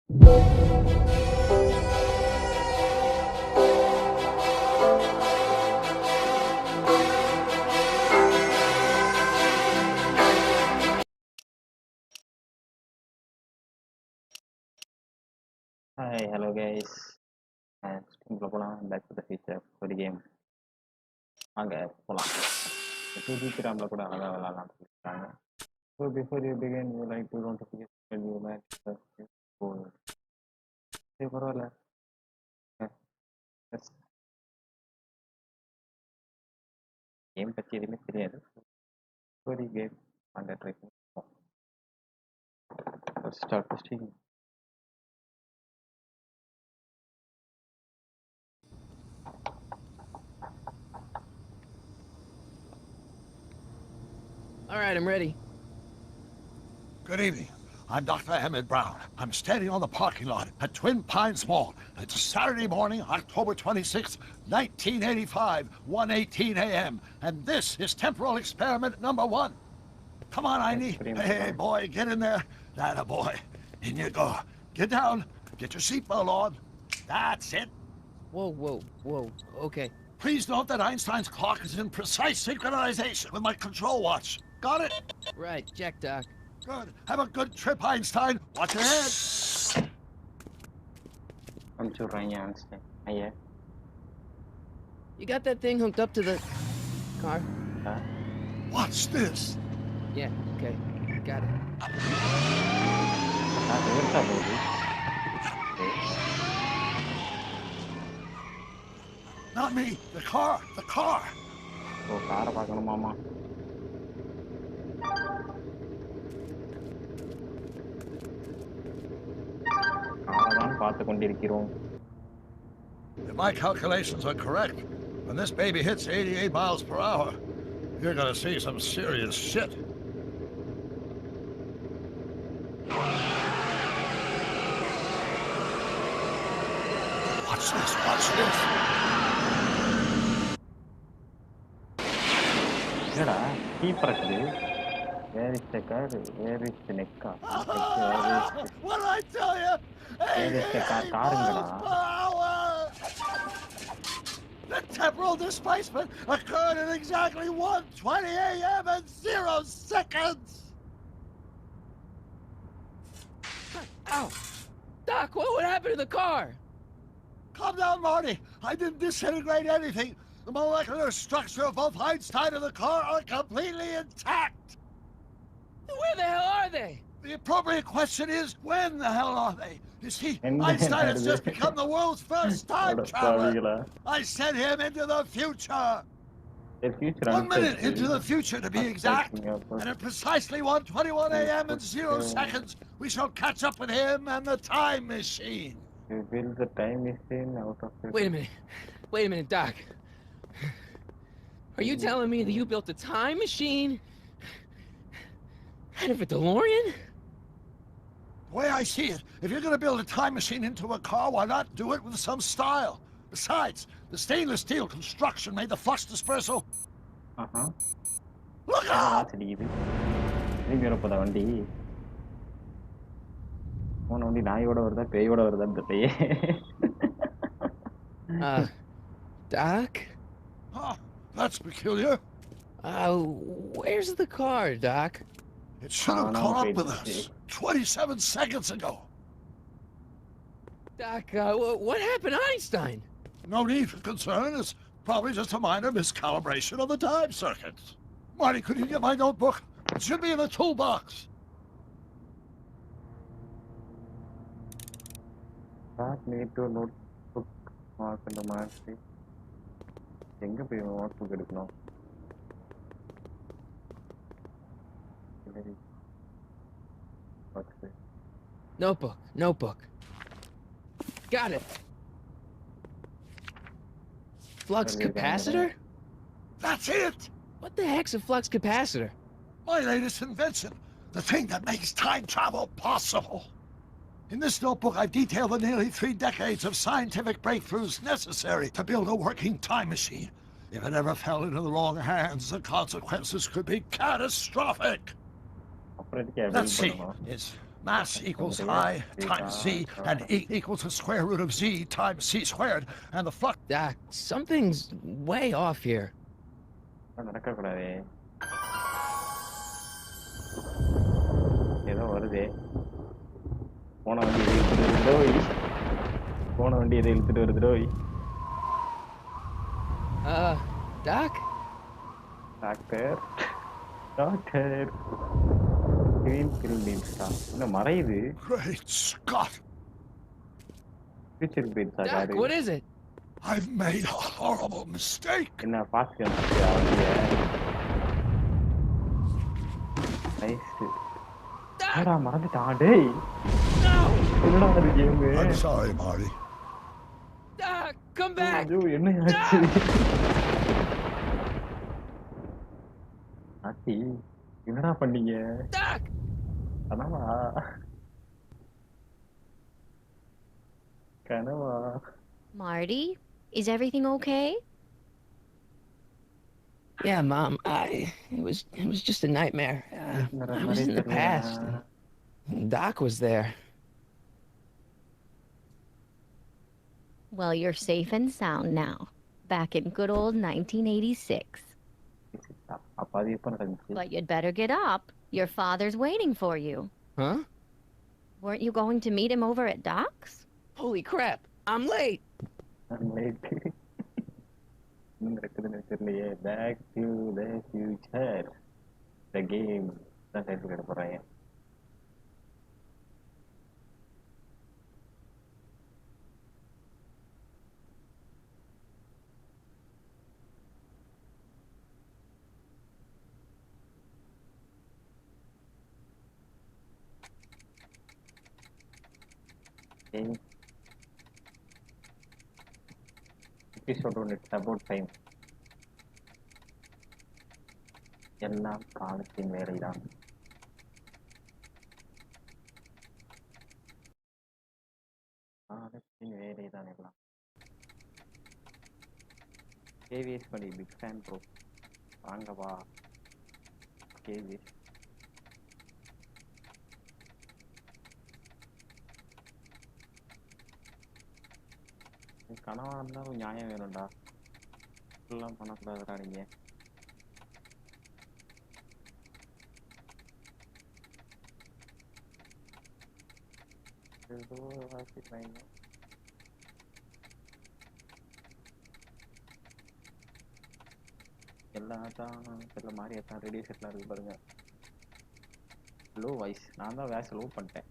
Hi, hello guys, and back to the future for the game. போலாம் 2GB RAM கூட அழகா விளையாடலாம் சொல்லிட்டாங்க. So before you begin, you like to notification you might பரவாயில்ல. Game பத்தி எதுவுமே தெரியாது. ஸ்டோரி கேம் அங்க ட்ரை பண்ணுவோம். Let's start the stream. All right, I'm ready. Good evening. I'm Dr. Emmett Brown. I'm standing on the parking lot at Twin Pines Mall. It's Saturday morning, October 26, 1985, 1:18 a.m. And this is temporal experiment number 1. Come on, Einie. Hey, boy, get in there. That a boy. In you go. Get down. Get your seatbelt on. That's it. Whoa. Okay. Please note that Einstein's clock is in precise synchronization with my control watch. Got it? Right, check, Doc. Good. Have a good trip, Einstein. Watch your head. I'm sure Einstein. Yeah. You got that thing hooked up to the car? Watch this. Yeah, okay. Got it. Not me. The car. The car. Oh, car பார்க்கணும் மாமா. If my calculations are correct, when this baby hits 88 miles per hour, you're gonna see some serious shit. Watch this, watch this. Where is the car? Where is the neck car? What did I tell you? Where is the car? The temporal displacement occurred at exactly 1:20 a.m. and 0 seconds. Ow! Doc, what happened to the car? Calm down, Marty. I didn't disintegrate anything. The molecular structure of both Einstein and the car are completely intact. Where the hell are they? The appropriate question is, when the hell are they? You see, Einstein has just become the world's first time traveler. I sent him into the future. 1 minute into the future, to be exact. And at precisely 1:21 a.m. and 0 seconds, we shall catch up with him and the time machine. You build the time machine out of it. Wait a minute, Doc. Are you telling me that you built a time machine out of a DeLorean? The way I see it, if you're going to build a time machine into a car, why not do it with some style? Besides, the stainless steel construction made the flux dispersal. Look out! Doc? That's peculiar. Where's the car, Doc? It should have caught up with us 27 seconds ago. Doc, what happened to Einstein? No need for concern. It's probably just a minor miscalibration of the time circuits. Marty, could you get my notebook? It should be in the toolbox. Need to notebook mark in the mark. எங்க போய் notebook எடுக்கணும்? Notebook. Got it. Flux capacitor? That's it! What the heck's a flux capacitor? My latest invention. The thing that makes time travel possible. In this notebook, I've detailed the nearly 3 decades of scientific breakthroughs necessary to build a working time machine. If it ever fell into the wrong hands, the consequences could be catastrophic. Let's see. It's Mass equals I times Z, and E equals the square root of Z times C squared, and the fuck. Doc, something's way off here. நடக்கக்கூடாதே. ஏதோ வருதே. போன வண்டி எதை இழுத்துட்டு வருதோய். போன வண்டி எதை இழுத்துட்டு வருதோய். Doc? டாக்டர் டாக்டர் கிரீன் பில்டிங்ஸ்டா என்ன மறையுது. Great Scott! ஃபியூச்சர் பில்டிங்ஸா Doc, car. what is it? I've made a horrible mistake. என்ன பாஸ்ட் வந்துச்சியா வண்டிய. நைஸ். என்னடா மறந்துட்டான் டேய். No! என்னடா அது game. I'm sorry, Marty. Doc, come back! ஐயோ என்ன ஆச்சு. ஆச்சி என்னடா பண்ணீங்க. Doc! கனவா கனவா. Marty, is everything okay? Yeah, Mom. It was just a nightmare. I was in the past. Doc was there. Well, you're safe and sound now. Back in good old 1986. அப்ப அது எப்ப நடந்துச்சு. But you'd better get up. Your father's waiting for you. Huh? Weren't you going to meet him over at Doc's? Holy crap! I'm late. என்ன நடக்குதுன்னு தெரியலையே. Back to the future the game தான் title கேட்க போறாங்க. Episode 1 it's about time. எல்லாம் காலத்தின் வேலைதான். காலத்தின் வேலைதான் எல்லாம். கேவிஎஸ் பண்ணி பிக் ஃபேன் ப்ரோ. வாங்க வா கேவிஎஸ். கனவா இருந்தாலும் நியாயம் வேணும்டா. இப்படிலாம் பண்ணக்கூடாதுடா நீங்க. ஏதோ வாசிக்கிறாங்க. எல்லாத்தான் சில மாதிரி எத்தான் ரெடியோ செட்லாம் இருக்கு பாருங்க. Low voice. நான் தான் வாய்ஸ் லோ பண்ணிட்டேன்.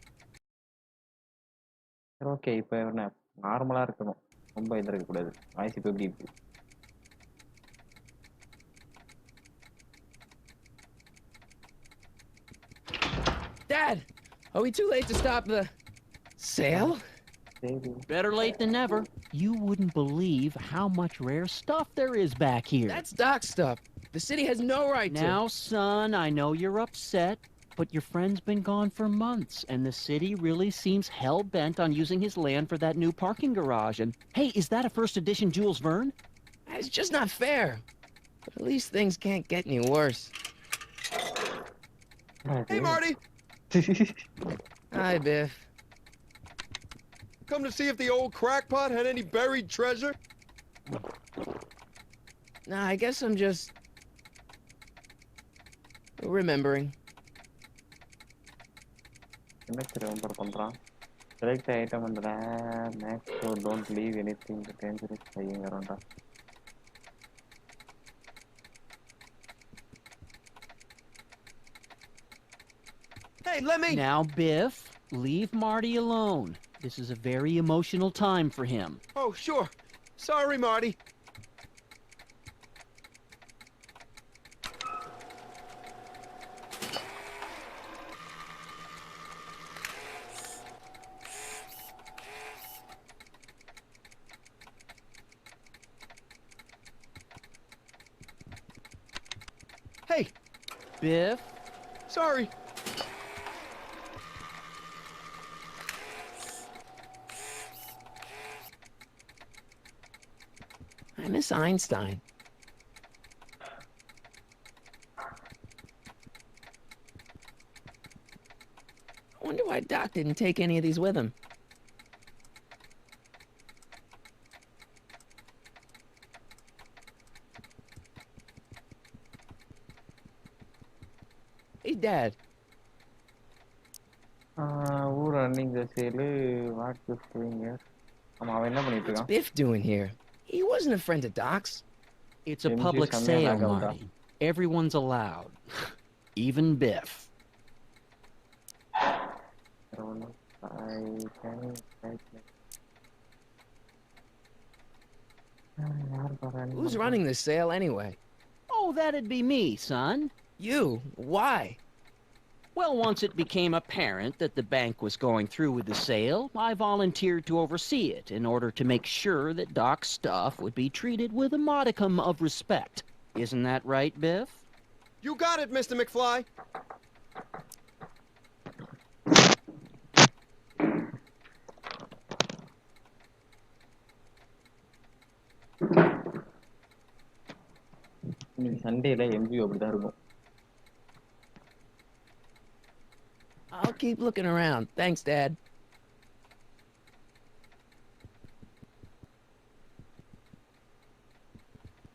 சரி ஓகே. இப்போ என்ன நார்மலாக இருக்கணும். ரொம்ப இது இருக்கக்கூடாது. வாய்ஸ் இப்போ எப்படி இருக்கு. Dad, are we too late to stop the sale? சரி Better late than never. You wouldn't believe how much rare stuff there is back here. That's Doc's stuff. The city has no right to. Now, son, I know you're upset, but your friend's been gone for months, and the city really seems hell-bent on using his land for that new parking garage. And, hey, is that a first edition Jules Verne? It's just not fair. But at least things can't get any worse. Hey, Marty! Hi, Biff. Come to see if the old crackpot had any buried treasure? Nah, I guess I'm just remembering. என்ன remember பண்றான். Select item and next so don't leave anything dangerous lying around. Hey, let me... Now, Biff, leave Marty alone. This is a very emotional time for him. Oh, sure. Sorry, Marty. Hey, Biff? sorry. I miss Einstein. I wonder why didn't take any of these with him. Hey, Dad. Who running the sale? What Biff doing here? அவன் என்ன பண்ணிட்டு What's இருக்கான்? Biff doing here? He wasn't a friend of Doc's. It's a MG public செம்மையா sale, lag ஆகுதா? Marty. Everyone's allowed. Even Biff. Who's running this sale anyway? Oh, that'd be me, son. You. Why? Well, once it became apparent that the bank was going through with the sale, I volunteered to oversee it in order to make sure that Doc's stuff would be treated with a modicum of respect. Isn't that right, Biff? You got it, Mr. McFly. இன்னைக்கு சண்டேல MG அப்படிதான் இருக்கும். I'll keep looking around. Thanks, Dad.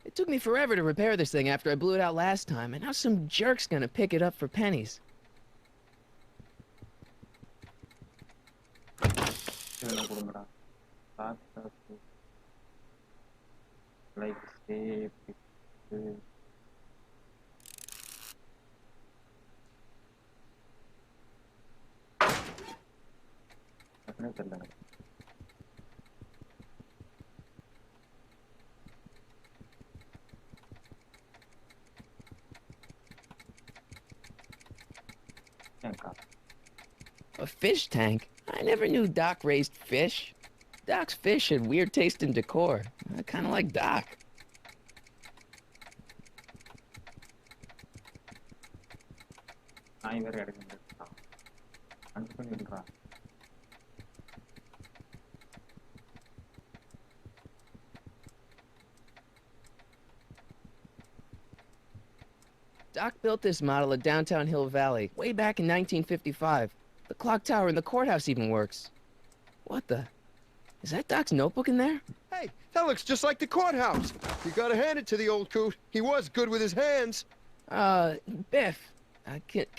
It took me forever to repair this thing after I blew it out last time, and now some jerk's gonna pick it up for pennies. என்ன கொடுங்கடா. Like safe தெரியல. A fish tank? I never knew Doc raised fish. Doc's fish had weird taste and decor. I kind of like Doc. நாய் வேற எடுக்க அனுப்பி பண்ணிடுறா. Doc built this model at downtown Hill Valley way back in 1955. The clock tower in the courthouse even works. What the? Is that Doc's notebook in there? Hey, that looks just like the courthouse. You gotta hand it to the old coot. He was good with his hands. Biff,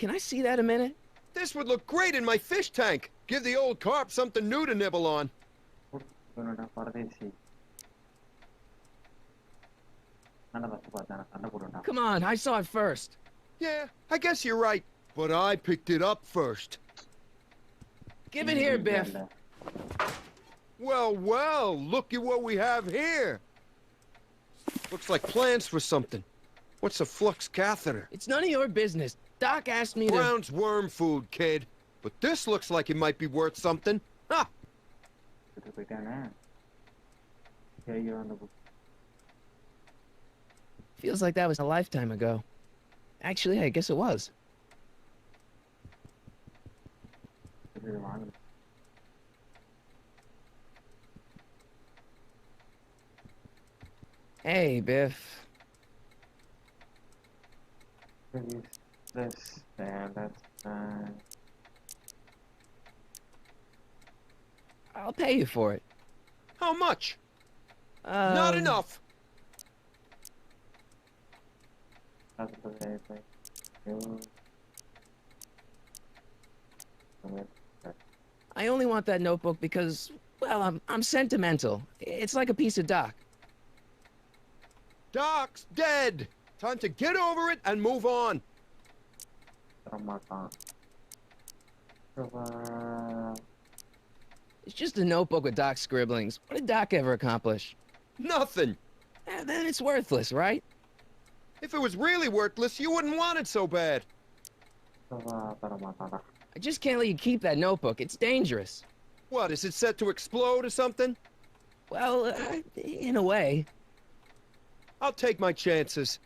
can I see that a minute? This would look great in my fish tank. Give the old carp something new to nibble on. Paradesi. Come on, I saw it first. Yeah, I guess you're right. But I picked it up first. Give it here, Biff. Well, well, look at what we have here. Looks like plans for something. What's a flux catheter? It's none of your business. Doc asked me to... Brown's worm food, kid. But this looks like it might be worth something. Ha! Feels like that was a lifetime ago. Actually, I guess it was. Hey, Biff. I'll pay you for it. How much? Not enough. I only want that notebook because, well, I'm sentimental. It's like a piece of Doc. Doc's dead. Time to get over it and move on. It's just a notebook with Doc's scribblings. What did Doc ever accomplish? Nothing. Then it's worthless, right? If it was really worthless, you wouldn't want it so bad. I just can't let you keep that notebook. It's dangerous. What, is it set to explode or something? Well, in a way. I'll take my chances.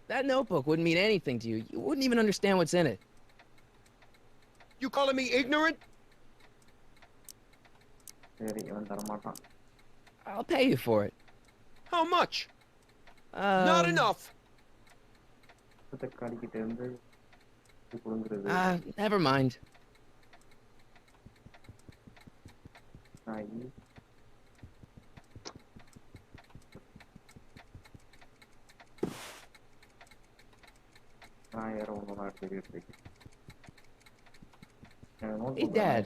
That notebook wouldn't mean anything to you. You wouldn't even understand what's in it. You calling me ignorant? சரி இவன் தரமாட்டான். I'll pay you for it. How much? Not enough. தக்காளிக்கிட்ட இருந்து புடுங்குறது. Never mind. நாயி. நான் யாரோ ஒன்று நான் தெரிவிட்டு இருக்கேன். Hey, Dad.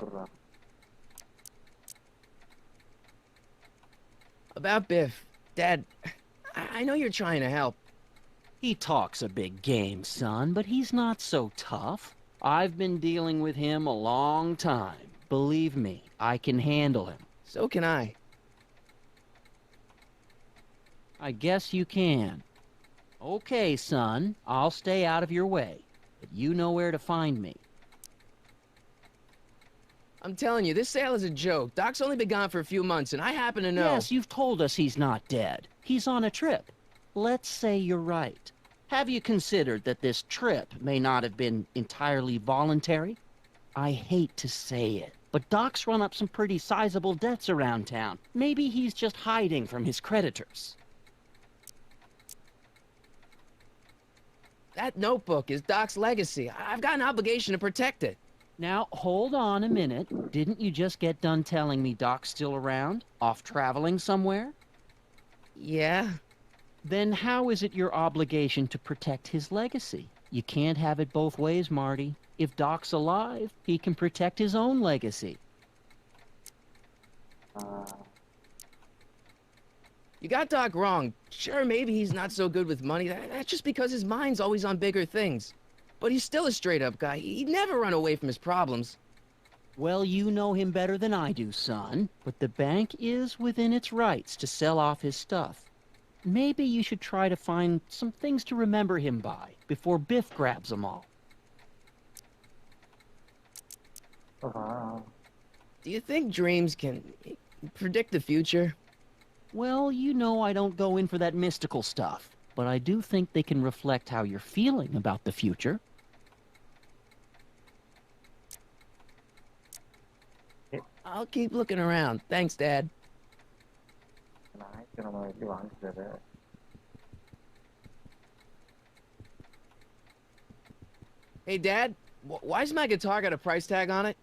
About Biff. Dad, I know you're trying to help. He talks a big game, son, but he's not so tough. I've been dealing with him a long time. Believe me, I can handle him. So can I. I guess you can. Okay, son, I'll stay out of your way, but you know where to find me. I'm telling you, this sale is a joke. Doc's only been gone for a few months, and I happen to know... Yes, you've told us he's not dead. He's on a trip. Let's say you're right. Have you considered that this trip may not have been entirely voluntary? I hate to say it, but Doc's run up some pretty sizable debts around town. Maybe he's just hiding from his creditors. That notebook is Doc's legacy. I've got an obligation to protect it. Now, hold on a minute. Didn't you just get done telling me Doc's still around? Off traveling somewhere? Yeah? Then how is it your obligation to protect his legacy? You can't have it both ways, Marty. If Doc's alive, he can protect his own legacy. You got Doc wrong. Sure, maybe he's not so good with money. That's just because his mind's always on bigger things. But he's still a straight-up guy. He'd never run away from his problems. Well, you know him better than I do, son. But the bank is within its rights to sell off his stuff. Maybe you should try to find some things to remember him by before Biff grabs them all. Do you think dreams can predict the future? Well, you know I don't go in for that mystical stuff, but I do think they can reflect how you're feeling about the future. I'll keep looking around. Thanks, Dad. Hey, Dad, why's my guitar got a price tag on it?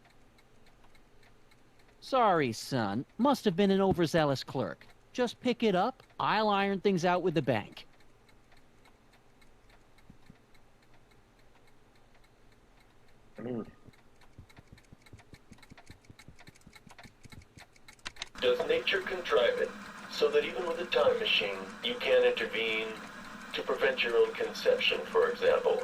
Sorry, son. Must have been an overzealous clerk. Just pick it up. I'll iron things out with the bank. Does nature contrive it so that even with a time machine, you can't intervene to prevent your own conception, for example?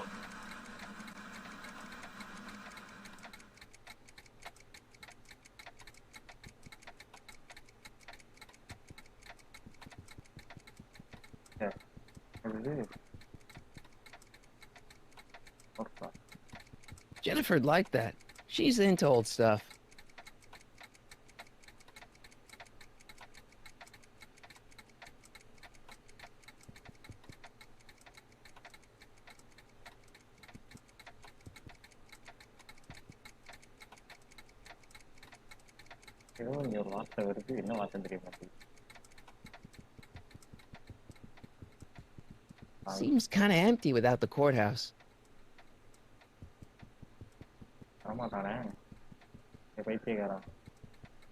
Jennifer'd like that. She's into old stuff. Seems kind of empty without the courthouse.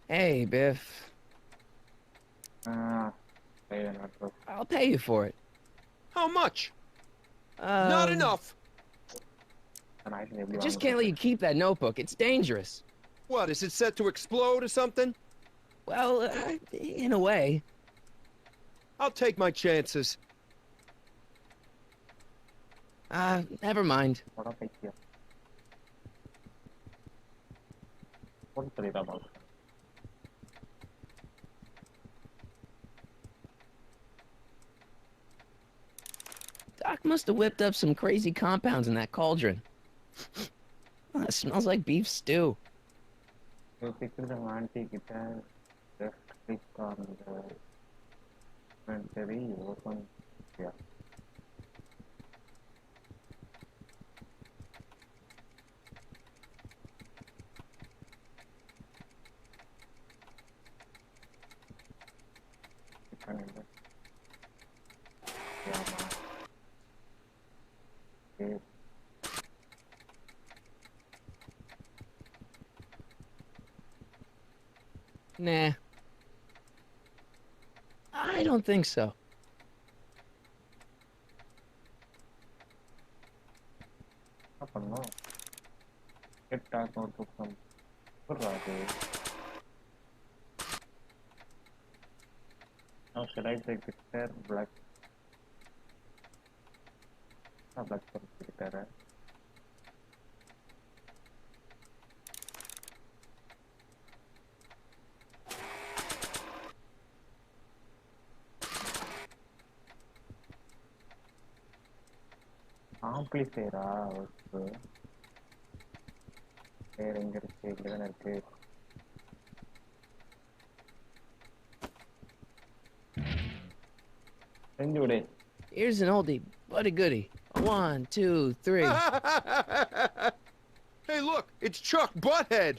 Hey, Biff. I'll I'll pay you for it. How much? Not enough. I just can't let you keep that notebook. It's dangerous. What, is it set to explode or something? Well, in a way. I'll take my chances. Never mind. Doc must have whipped up some crazy compounds in that cauldron. It smells like beef stew. Nah. I don't think so. என்ன பண்ணோம்? Get dark notebook from. அது. Now should I take the fair black? Black for the ஆம்ப்ளிஃபையரா? வேற எங்க இருக்கு? இங்கதானே இருக்கு. செஞ்சு விடு. Here's an oldie, but a goodie. 1, 2, 3. Hey, look, it's Chuck Butthead.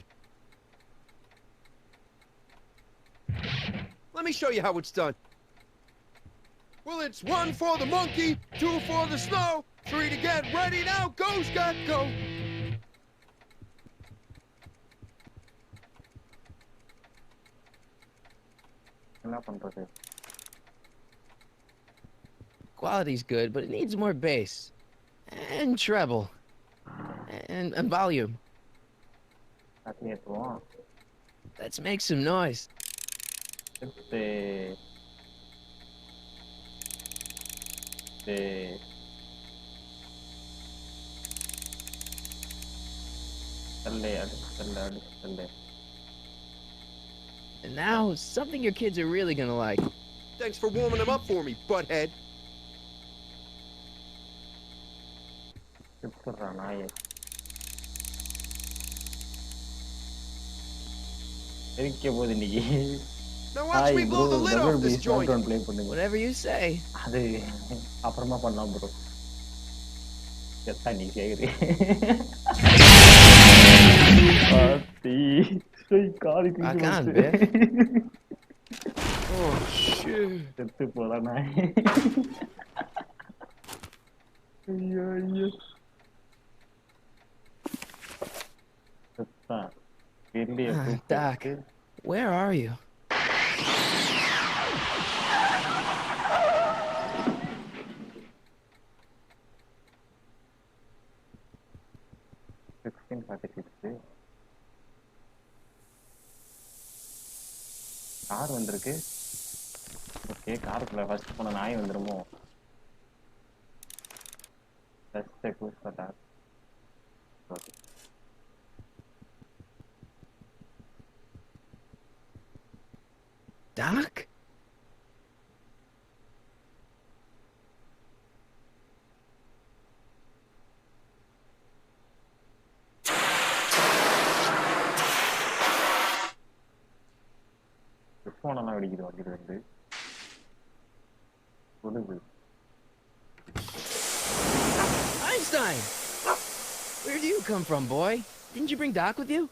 Let me show you how it's done. Well, it's 1 for the monkey, 2 for the snow, 3 to get ready now. Go, Scott, go. என்ன பண்றது? Quality's good, but it needs more bass. And treble. And volume. அது ஏத்துவோம். Let's make some noise. And now, something your kids are really gonna like. Thanks for warming them up for me, Butthead. Now watch me blow the lid off this joint. Whatever you say. அது அப்புறமா பண்ணலாம் bro. எத்தா நீ கேக்குறீ? பாத்தி khadi Rock on, Biff. Oh shit. செத்து போடா நாய். ஐயோ ஐயோ. செத்தா. Doc, where are you? Car வந்திருக்கு. ஓகே, காருக்குள்ள ஃபர்ஸ்ட் போன நாய் வந்துருமோ? Let's take use for that. Okay. Doc? போனலாம் வெடிக்குது வண்டியில இருந்து. கொடுது. Einstein! Where do you come from, boy? Didn't you bring Doc with you?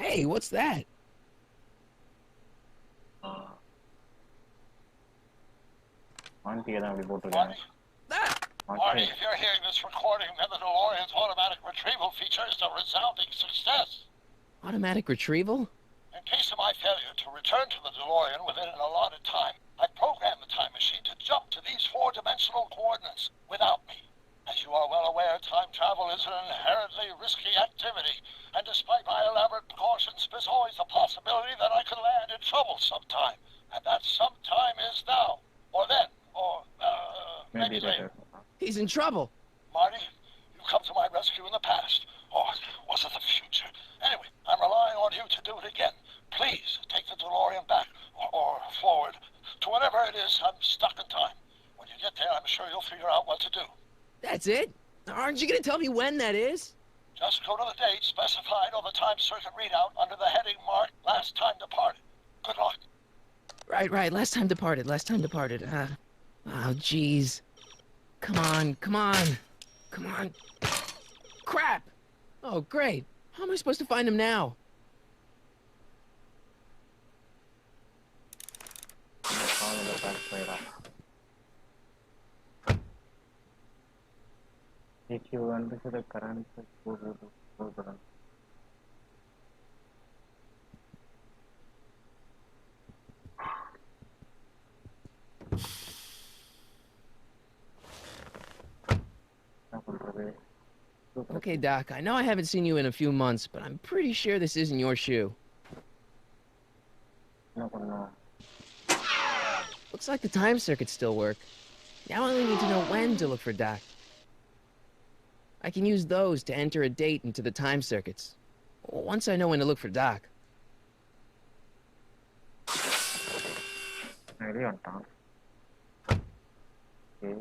Hey, what's that? Auntie தான் அப்படி போட்டுருக்காங்க. Marty, if you're hearing this recording, then the DeLorean's automatic retrieval feature is a resounding success. Automatic retrieval? In case of my failure to return to the DeLorean within an allotted time, I programmed the time machine to jump to these 4-dimensional coordinates without me. As you are well aware, time travel is an inherently risky activity, and despite my elaborate precautions, there's always a possibility that I could land in trouble sometime, and that sometime is now, or then, or maybe later. He's in trouble. Marty, you come to my rescue in the past, or was it the future? Anyway, I'm relying on you to do it again. Please take the DeLorean back, or forward, to whatever it is. I'm stuck in time. When you get there, I'm sure you'll figure out what to do. That's it? Aren't you gonna tell me when that is? Just go to the date specified on the time circuit readout under the heading marked Last Time Departed. Good luck. Right. Last time departed. Oh, jeez. Come on. Crap! Oh, great. How am I supposed to find him now? Follow the back trail. If you understand the current, go button. Okay, Doc, I know I haven't seen you in a few months, but I'm pretty sure this isn't your shoe. Looks like the time circuits still work. Now I only need to know when to look for Doc. I can use those to enter a date into the time circuits. Once I know when to look for Doc. Ready on top. Okay.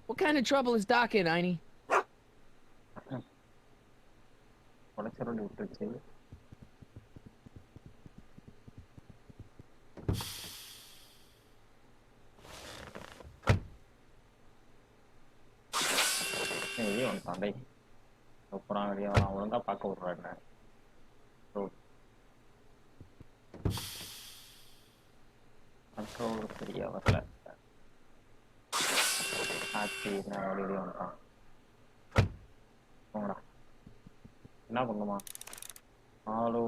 What kind of trouble is Doc in, Einie? வெளியே வந்துட்டான் டேய் அப்புறம் வெளியே அவன் ஒழுங்கா பார்க்க விட்றாரு control சரியா வரல ஆச்சு நான் வெளியே வந்துட்டான் போங்கடா என்ன பண்ணுமா follow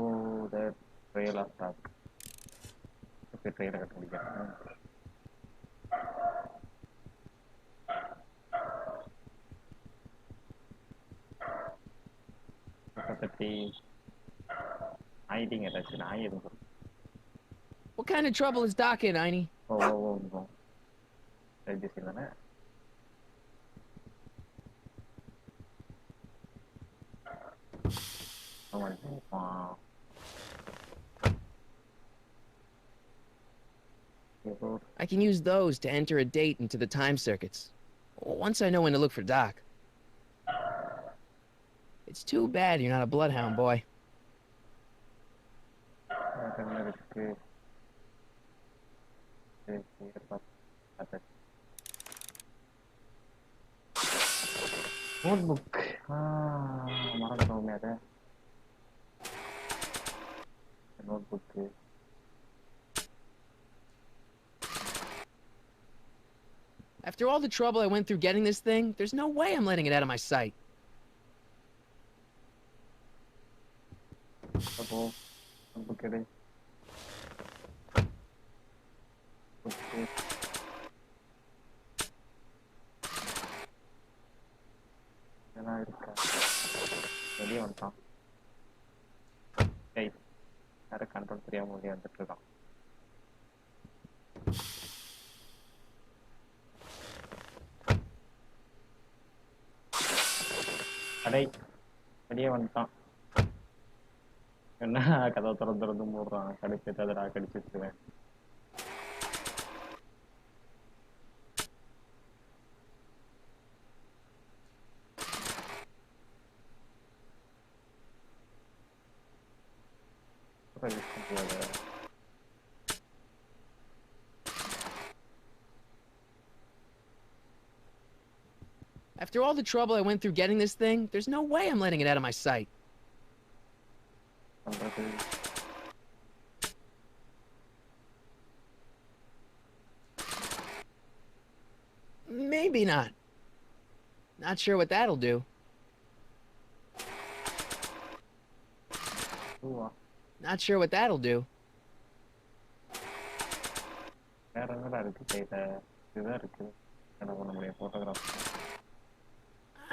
the trail of Doc ட்ரெயிலை கட்ட முடிக்கிறேன் What kind of trouble is Doc in, Einie? Oh. I can use those to enter a date into the time circuits. Once I know when to look for Doc. It's too bad you're not a bloodhound, boy. Notebook. Notebook. After all the trouble I went through getting this thing, there's no way I'm letting it out of my sight. Control 3 முடிய வந்துட்டு இருக்கான் அடே வெளியே வந்துட்டான் என்ன கதை திறந்து மூடுறான் கடிச்சு ததரா கடிச்சிருக்கிறேன் After all the trouble I went through getting this thing, there's no way I'm letting it out of my sight. Maybe not. Not sure what that'll do. Not sure what that'll do.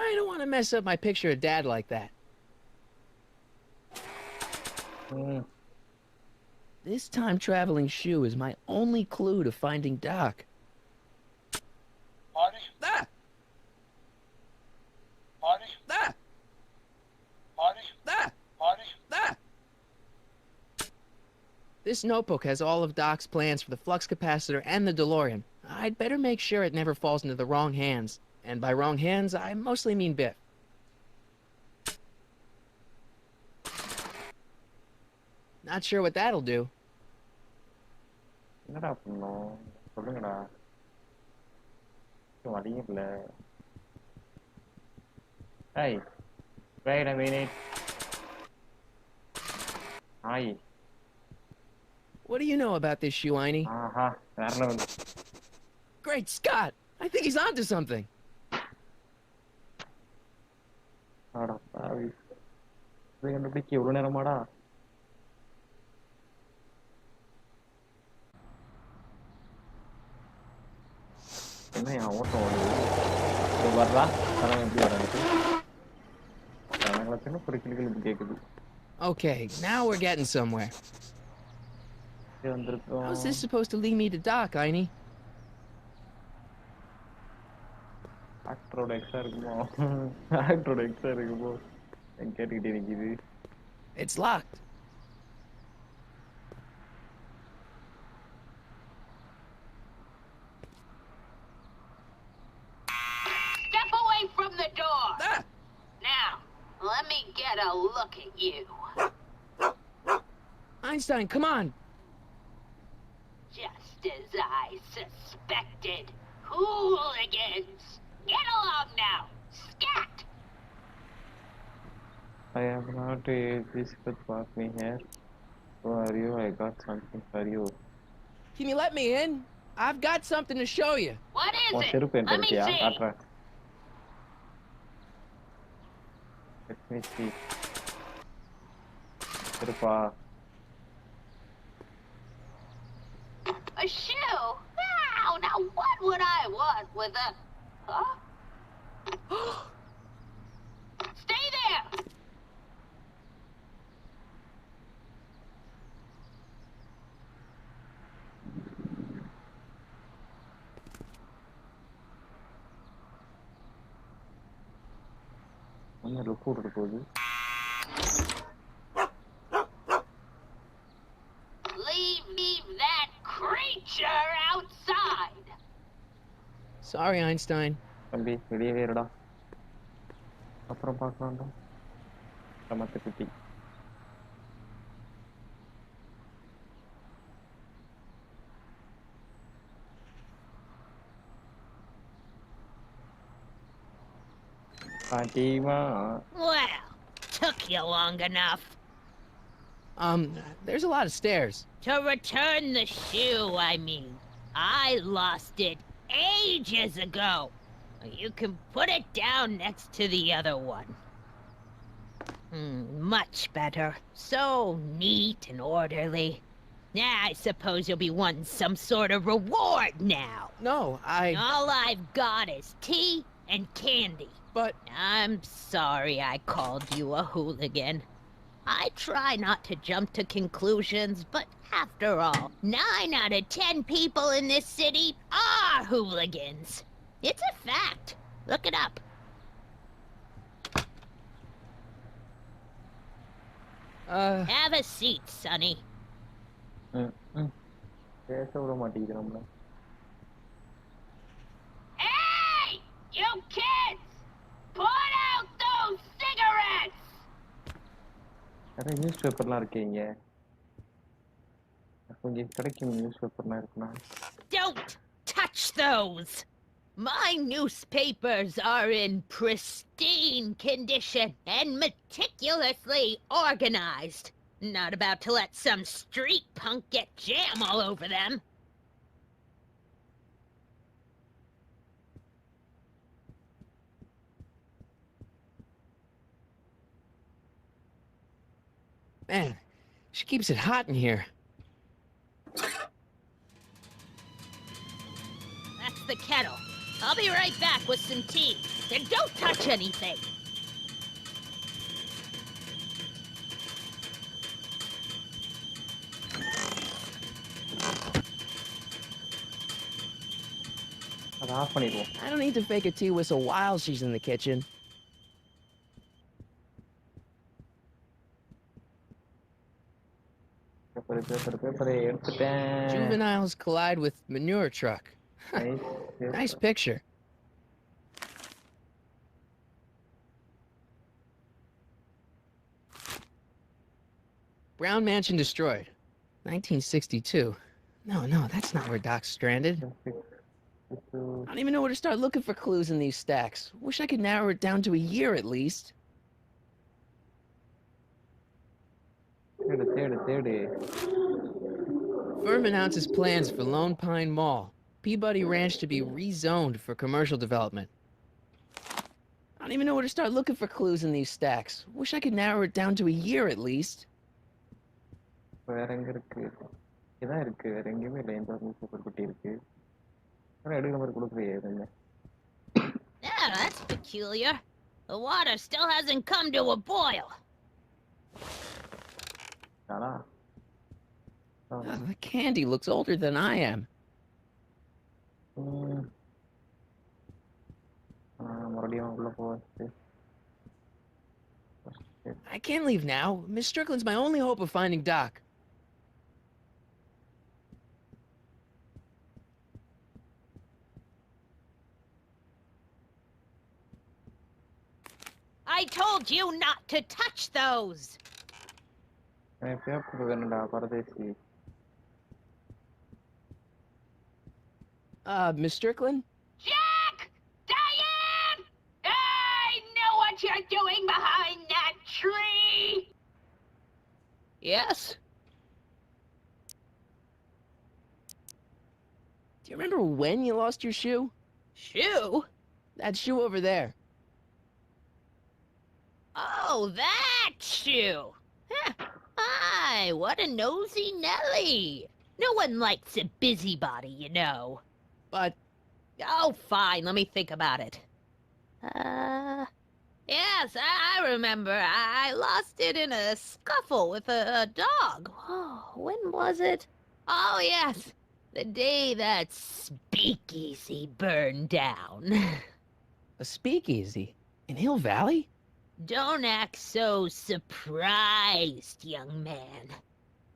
I don't want to mess up my picture of Dad like that. This time-traveling shoe is my only clue to finding Doc. Marty? Ah! Marty? Ah! Marty? Ah! Marty? Ah! This notebook has all of Doc's plans for the flux capacitor and the DeLorean. I'd better make sure it never falls into the wrong hands. And by wrong hands, I mostly mean Biff. Not sure what that'll do. என்னடா பண்ணோம் சொல்லுங்கடா வழியும் இல்லை Hey, wait a minute. Hi. What do you know about this Shuaini? Aha, வேற level. Great Scott! I think he's onto something. அட பாவி. இது கண்டுபிடிக்க எவ்வளவு நேரமாடா? என்ன ஓட்டம் ஓடுது? இது வர்றா? தரம் எப்படி வராது? தரங்களை சின்ன ஒரு கிளிகள் கேக்குது. Okay, now we're getting somewhere. How's this supposed to lead me to Doc, Aini? ஆக்டரோட எக்ஸா இருக்குமோ? ஆக்டரோட எக்ஸா இருக்குமோ? கேட்டுக்கிட்டே நிக்குது. It's locked. Step away from the door. Ah! Now, let me get a look at you. Einstein, come on! Just as I suspected. Hooligans! Get along now! Scat! I am not a physical park me here. Who are you? I got something for you. Can you let me in? I've got something to show you. What is உன் it? செருப்பு என்கிட்ட Let me இருக்கியா? see. காட்டுறேன். Let me see. செருப்பா? A shoe? Wow, now what would I want with a... Huh? Stay there! என்ன look விட்டுட்டு போகுது? Leave that creature outside! Sorry, Einstein. தம்பி வெளியவே இருடா. அப்புறம் பார்க்கலாம்டா. சமத்து குட்டி. பாட்டிமா. Well, took you long enough. There's a lot of stairs. To return the shoe, I mean. I lost it ages ago. You can put it down next to the other one. Much better. So neat and orderly. I suppose you'll be wanting some sort of reward now. No, All I've got is tea and candy. But... I'm sorry I called you a hooligan. I try not to jump to conclusions, but after all, 9 out of 10 people in this city are hooligans. It's a fact. Look it up. Have a seat, Sonny. பேச விட மாட்டேங்குது நம்மள. Hey! You kids! Put out those cigarettes! நிறைய news பேப்பர்லாம் இருக்கே இங்க. கொஞ்சம் கிடைக்கும் நியூஸ் பேப்பர்லாம் இருக்குன்னா. Don't touch those! My newspapers are in pristine condition and meticulously organized. Not about to let some street punk get jam all over them. Man, she keeps it hot in here. That's the kettle. I'll be right back with some tea. Then don't touch anything. அதை of பண்ணிடுவோம். I don't need to fake a tea whistle while she's in the kitchen. Paper எடுத்துட்டேன். Juveniles collide with manure truck. Nice. Nice picture. Brown Mansion destroyed. 1962. No, that's not where Doc's stranded. Itu I don't even know where to start looking for clues in these stacks. Wish I could narrow it down to a year at least. தேடு. Firm announces plans for Lone Pine Mall. Peabody Ranch to be rezoned for commercial development. I don't even know where to start looking for clues in these stacks. Wish I could narrow it down to a year at least. வேற எங்க இருக்கு? இதான் இருக்கு. வேற எங்கேயுமே இல்லை. இந்த news paper குட்டி இருக்கு. ஆனா எடுக்கிற மாதிரி கொடுக்கலையே எதுவுமே. Yeah, that's peculiar. The water still hasn't come to a boil. ஆனா The candy looks older than I am. மறுபடியும் உள்ள போச்சு. I can't leave now. Miss Strickland's my only hope of finding Doc. I told you not to touch those. Paper வேணும்டா பரதேசி. Miss Strickland? Jack! Diane! I know what you're doing behind that tree! Yes? Do you remember when you lost your shoe? Shoe? That shoe over there. Oh, that shoe! Huh. Hi, what a nosy Nelly! No one likes a busybody, you know. But Oh, fine, let me think about it. Yes, I remember. I lost it in a scuffle with a dog. Oh, when was it? Oh, yes, the day that speakeasy burned down. a speakeasy in Hill Valley? Don't act so surprised, young man.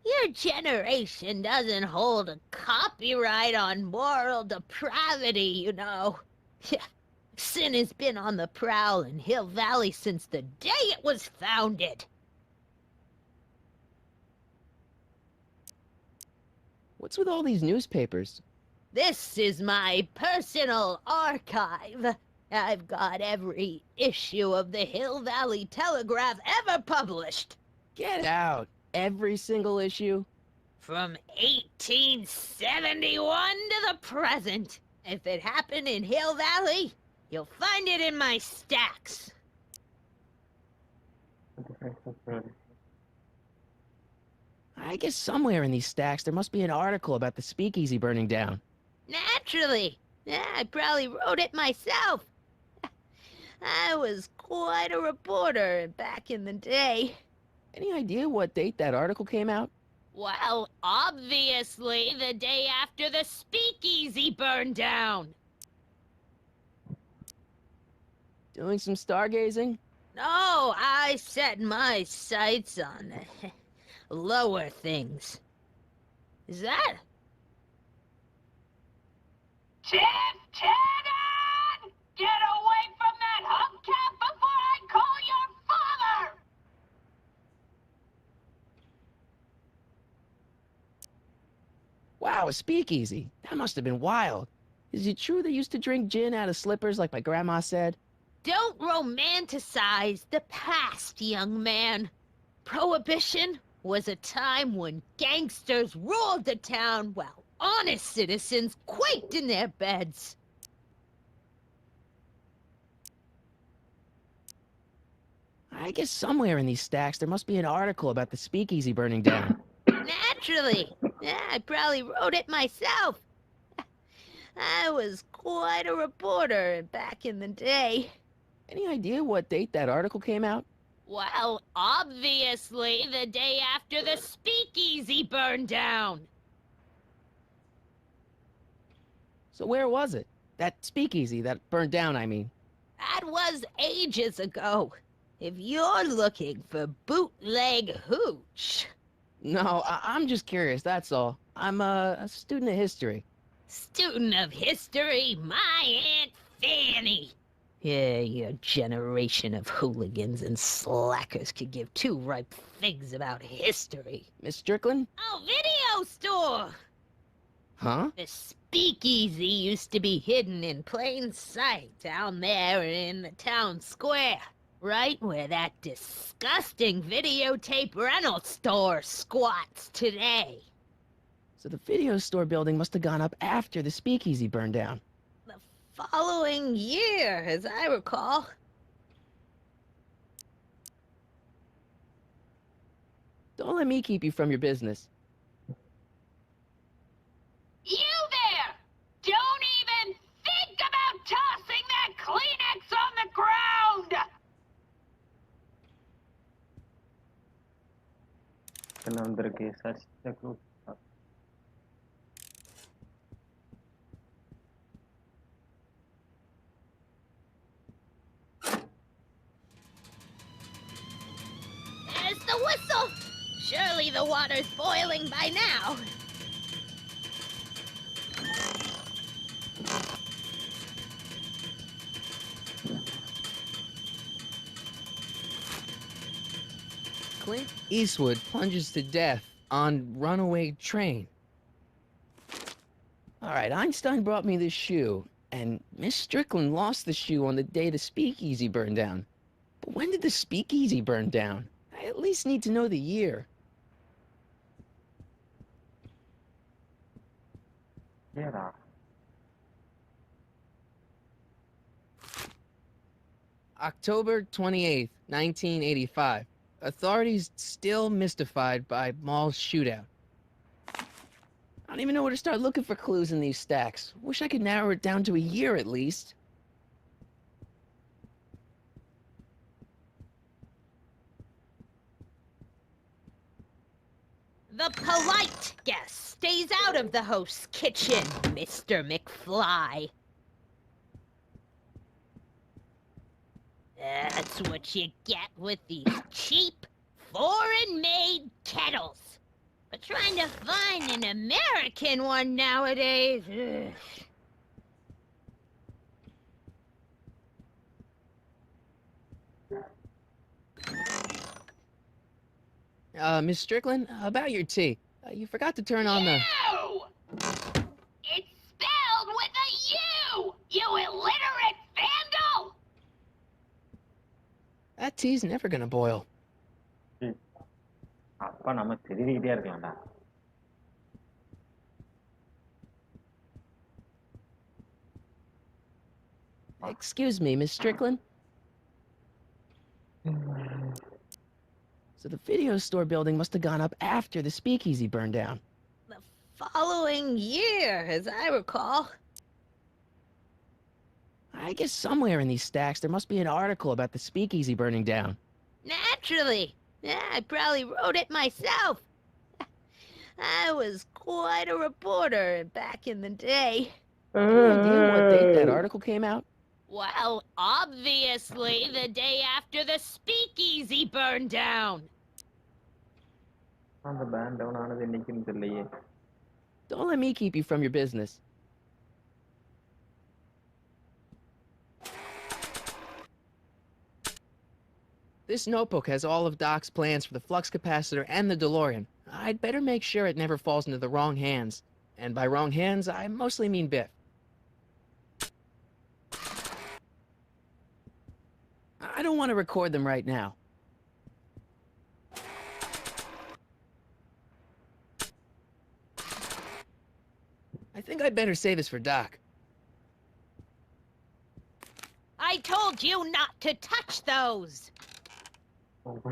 Your generation doesn't hold a copyright on moral depravity, you know. Sin has been on the prowl in Hill Valley since the day it was founded. What's with all these newspapers? This is my personal archive. I've got every issue of the Hill Valley Telegraph ever published. Get out. Every single issue? From 1871 to the present. If it happened in Hill Valley, you'll find it in my stacks. I guess somewhere in these stacks there must be an article about the speakeasy burning down. Naturally. I probably wrote it myself. I was quite a reporter back in the day. Any idea what date that article came out? Well, obviously the day after the speakeasy burned down. Doing some stargazing? No, I set my sights on lower things. Is that? Tannen! Get away from that hubcap before I call your father! Wow, a speakeasy. That must have been wild. Is it true they used to drink gin out of slippers like my grandma said? Don't romanticize the past, young man. Prohibition was a time when gangsters ruled the town while honest citizens quaked in their beds. I guess somewhere in these stacks there must be an article about the speakeasy burning down. Naturally. I probably wrote it myself. I was quite a reporter back in the day. Any idea what date that article came out? Well, obviously the day after the speakeasy burned down. So where was it? That speakeasy that burned down, I mean. That was ages ago. If you're looking for bootleg hooch. No, I'm just curious, that's all. I'm a student of history. Student of history, my Aunt Fanny. Yeah, your generation of hooligans and slackers could give two ripe figs about history. Miss Strickland? Oh, video store! Huh? The speakeasy used to be hidden in plain sight down there in the town square. Right where that disgusting videotape rental store squats today. So the video store building must have gone up after the speakeasy burned down. The following year, as I recall. Don't let me keep you from your business. You there! Don't even think about tossing that Kleenex on the ground! என்ன வந்திருக்கு சஷ்ட group There's the whistle! Surely the water's boiling by now. Clint Eastwood plunges to death on runaway train. Alright, Einstein brought me this shoe, and Miss Strickland lost the shoe on the day the speakeasy burned down. But when did the speakeasy burn down? I at least need to know the year. ஏடா October 28th, 1985. Authorities still mystified by mall shootout. I don't even know where to start looking for clues in these stacks. Wish I could narrow it down to a year at least. The polite guest stays out of the host's kitchen, Mr. McFly. That's what you get with these cheap, foreign-made kettles. But trying to find an American one nowadays... ugh. Miss Strickland, about your tea. You forgot to turn on the... U! It's spelled with a U! You illiterate vandal! That tea's never gonna boil. அப்பா நம்ம தெரிஞ்சுக்கிட்டே இருக்கலாம்டா Excuse me, Miss Strickland? So the video store building must have gone up after the speakeasy burned down. The following year, as I recall. I guess somewhere in these stacks there must be an article about the speakeasy burning down. Naturally. Yeah, I probably wrote it myself. I was quite a reporter back in the day. Any idea what date that article came out? Well, obviously the day after the speakeasy burned down. அந்த pant down ஆனது என்னைக்குன்னு தெரியலையே Don't let me keep you from your business. This notebook has all of Doc's plans for the flux capacitor and the DeLorean. I'd better make sure it never falls into the wrong hands. And by wrong hands, I mostly mean Biff. I don't want to record them right now. I think I'd better save this for Doc. I told you not to touch those.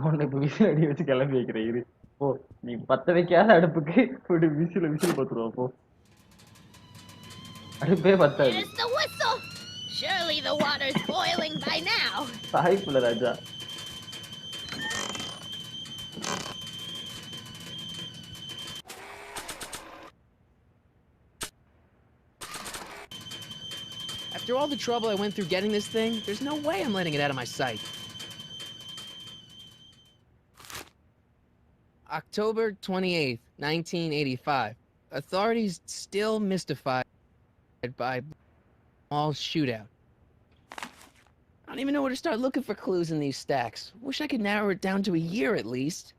உன்னை இப்போ whistle அடி வச்சு கிளம்பி வைக்கிறேன் இரு ஓ நீ பத்த வைக்காத அடுப்புக்கு ஒரு விசில் பத்துருவா போ அடுப்பே பத்தாது There's the whistle. Surely the water's boiling by now. சாய்ப்புல Raja After all the trouble I went through getting this thing, there's no way I'm letting it out of my sight. October 28th, 1985. Authorities still mystified by mall shootout. don't even know where to start looking for clues in these stacks. Wish I could narrow it down to a year at least.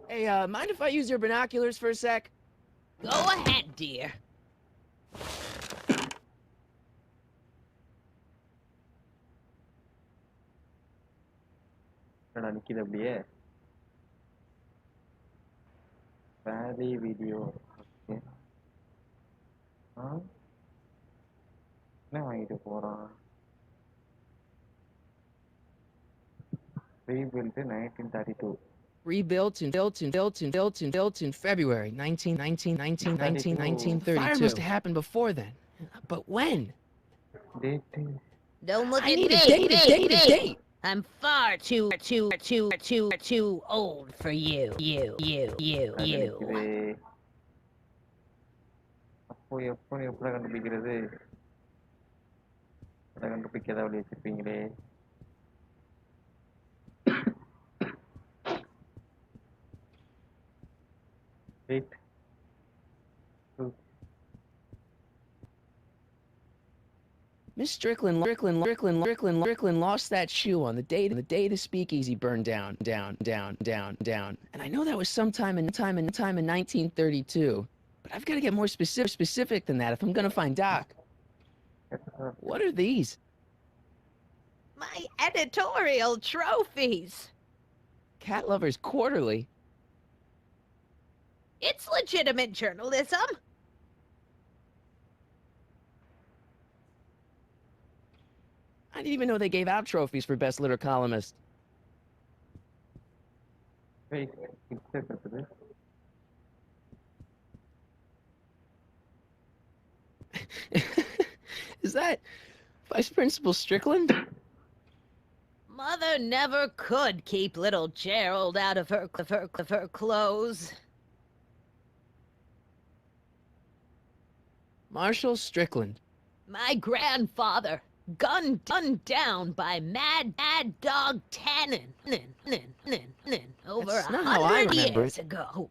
Hey, mind if I use your binoculars for a sec? Go ahead, dear. என்னடா நிக்குது அப்படியே பாதி video okay என்ன வாங்கிட்டு போறான் rebuilt in 1932 Rebuilt and built in February 1932. Fire must have happened before then. But when? date Don't look I at need me. a date. I'm far too old for you. நிக்குது அப்போ எப்போ எப்படி கண்டுபிடிக்கிறது அதை கண்டுபிடிக்க ஏதாவது வச்சிருப்பீங்களே Wait. Miss Strickland lost that shoe on the day the speakeasy burned down. And I know that was sometime in 1932. But I've got to get more specific than that if I'm gonna find Doc. What are these? My editorial trophies. Cat Lovers Quarterly. It's legitimate journalism. I didn't even know they gave out trophies for best litter columnist. Wait, it's this. Is that Vice Principal Strickland? Mother never could keep little Gerald out of her clothes. Marshall Strickland. My grandfather, gunned down by Mad Dog Tannen over That's not how I 100 remember years it. ago.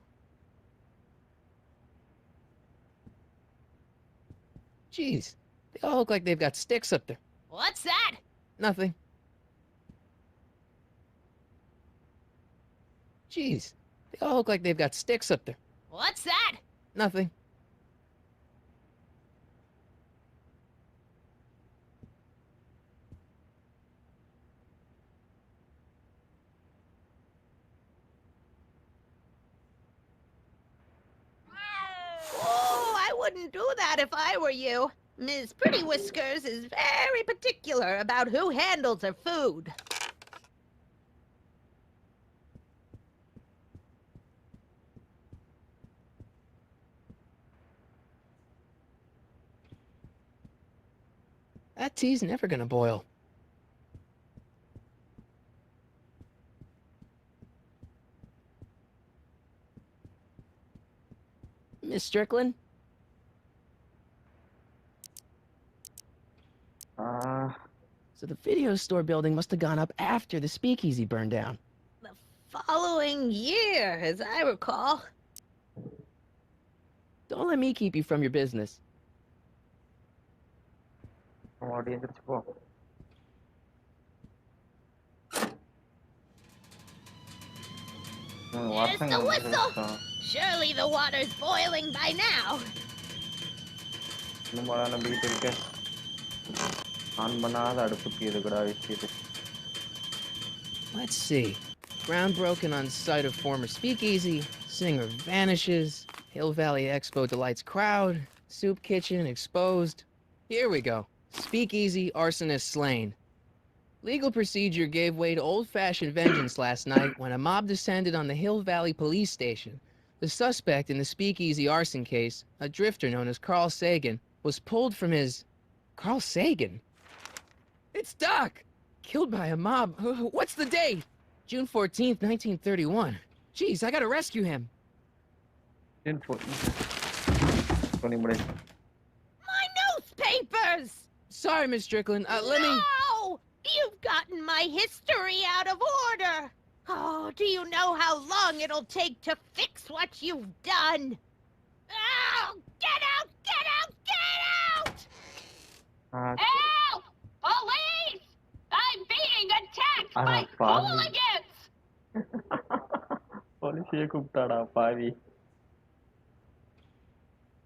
Jeez, they all look like they've got sticks up there. What's that? Nothing. Jeez, they all look like they've got sticks up there. What's that? Nothing. Oh, I wouldn't do that if I were you. Ms. Pretty Whiskers is very particular about who handles her food. That tea's never gonna boil. Miss Strickland? So the video store building must have gone up after the speakeasy burned down. The following year, as I recall. Don't let me keep you from your business. Audience போ There's the whistle. Surely the water's boiling by now. இன்னும் போல நம்பிக்கிட்டு இருக்க on பண்ணாத அடுப்புக்கு எதுக்குடா வச்சிட்டு Let's see. Ground broken on site of former speakeasy. Singer vanishes. Hill Valley Expo delights crowd. Soup kitchen exposed. Here we go. Speakeasy arsonist slain. Legal procedure gave way to old-fashioned vengeance last night when a mob descended on the Hill Valley police station. The suspect in the speakeasy arson case, a drifter known as Carl Sagan, was pulled from his... Carl Sagan? It's Doc! Killed by a mob. What's the date? June 14th, 1931. Jeez, I gotta rescue him. My newspapers! Sorry, Miss Strickland. Let me... No! You've gotten my history out of order! Oh, do you know how long it'll take to fix what you've done? Oh, get out! Get out! Get out! Help! Police! I'm being attacked by hooligans! போலீஸையே கூப்பிட்டாடா பாவி.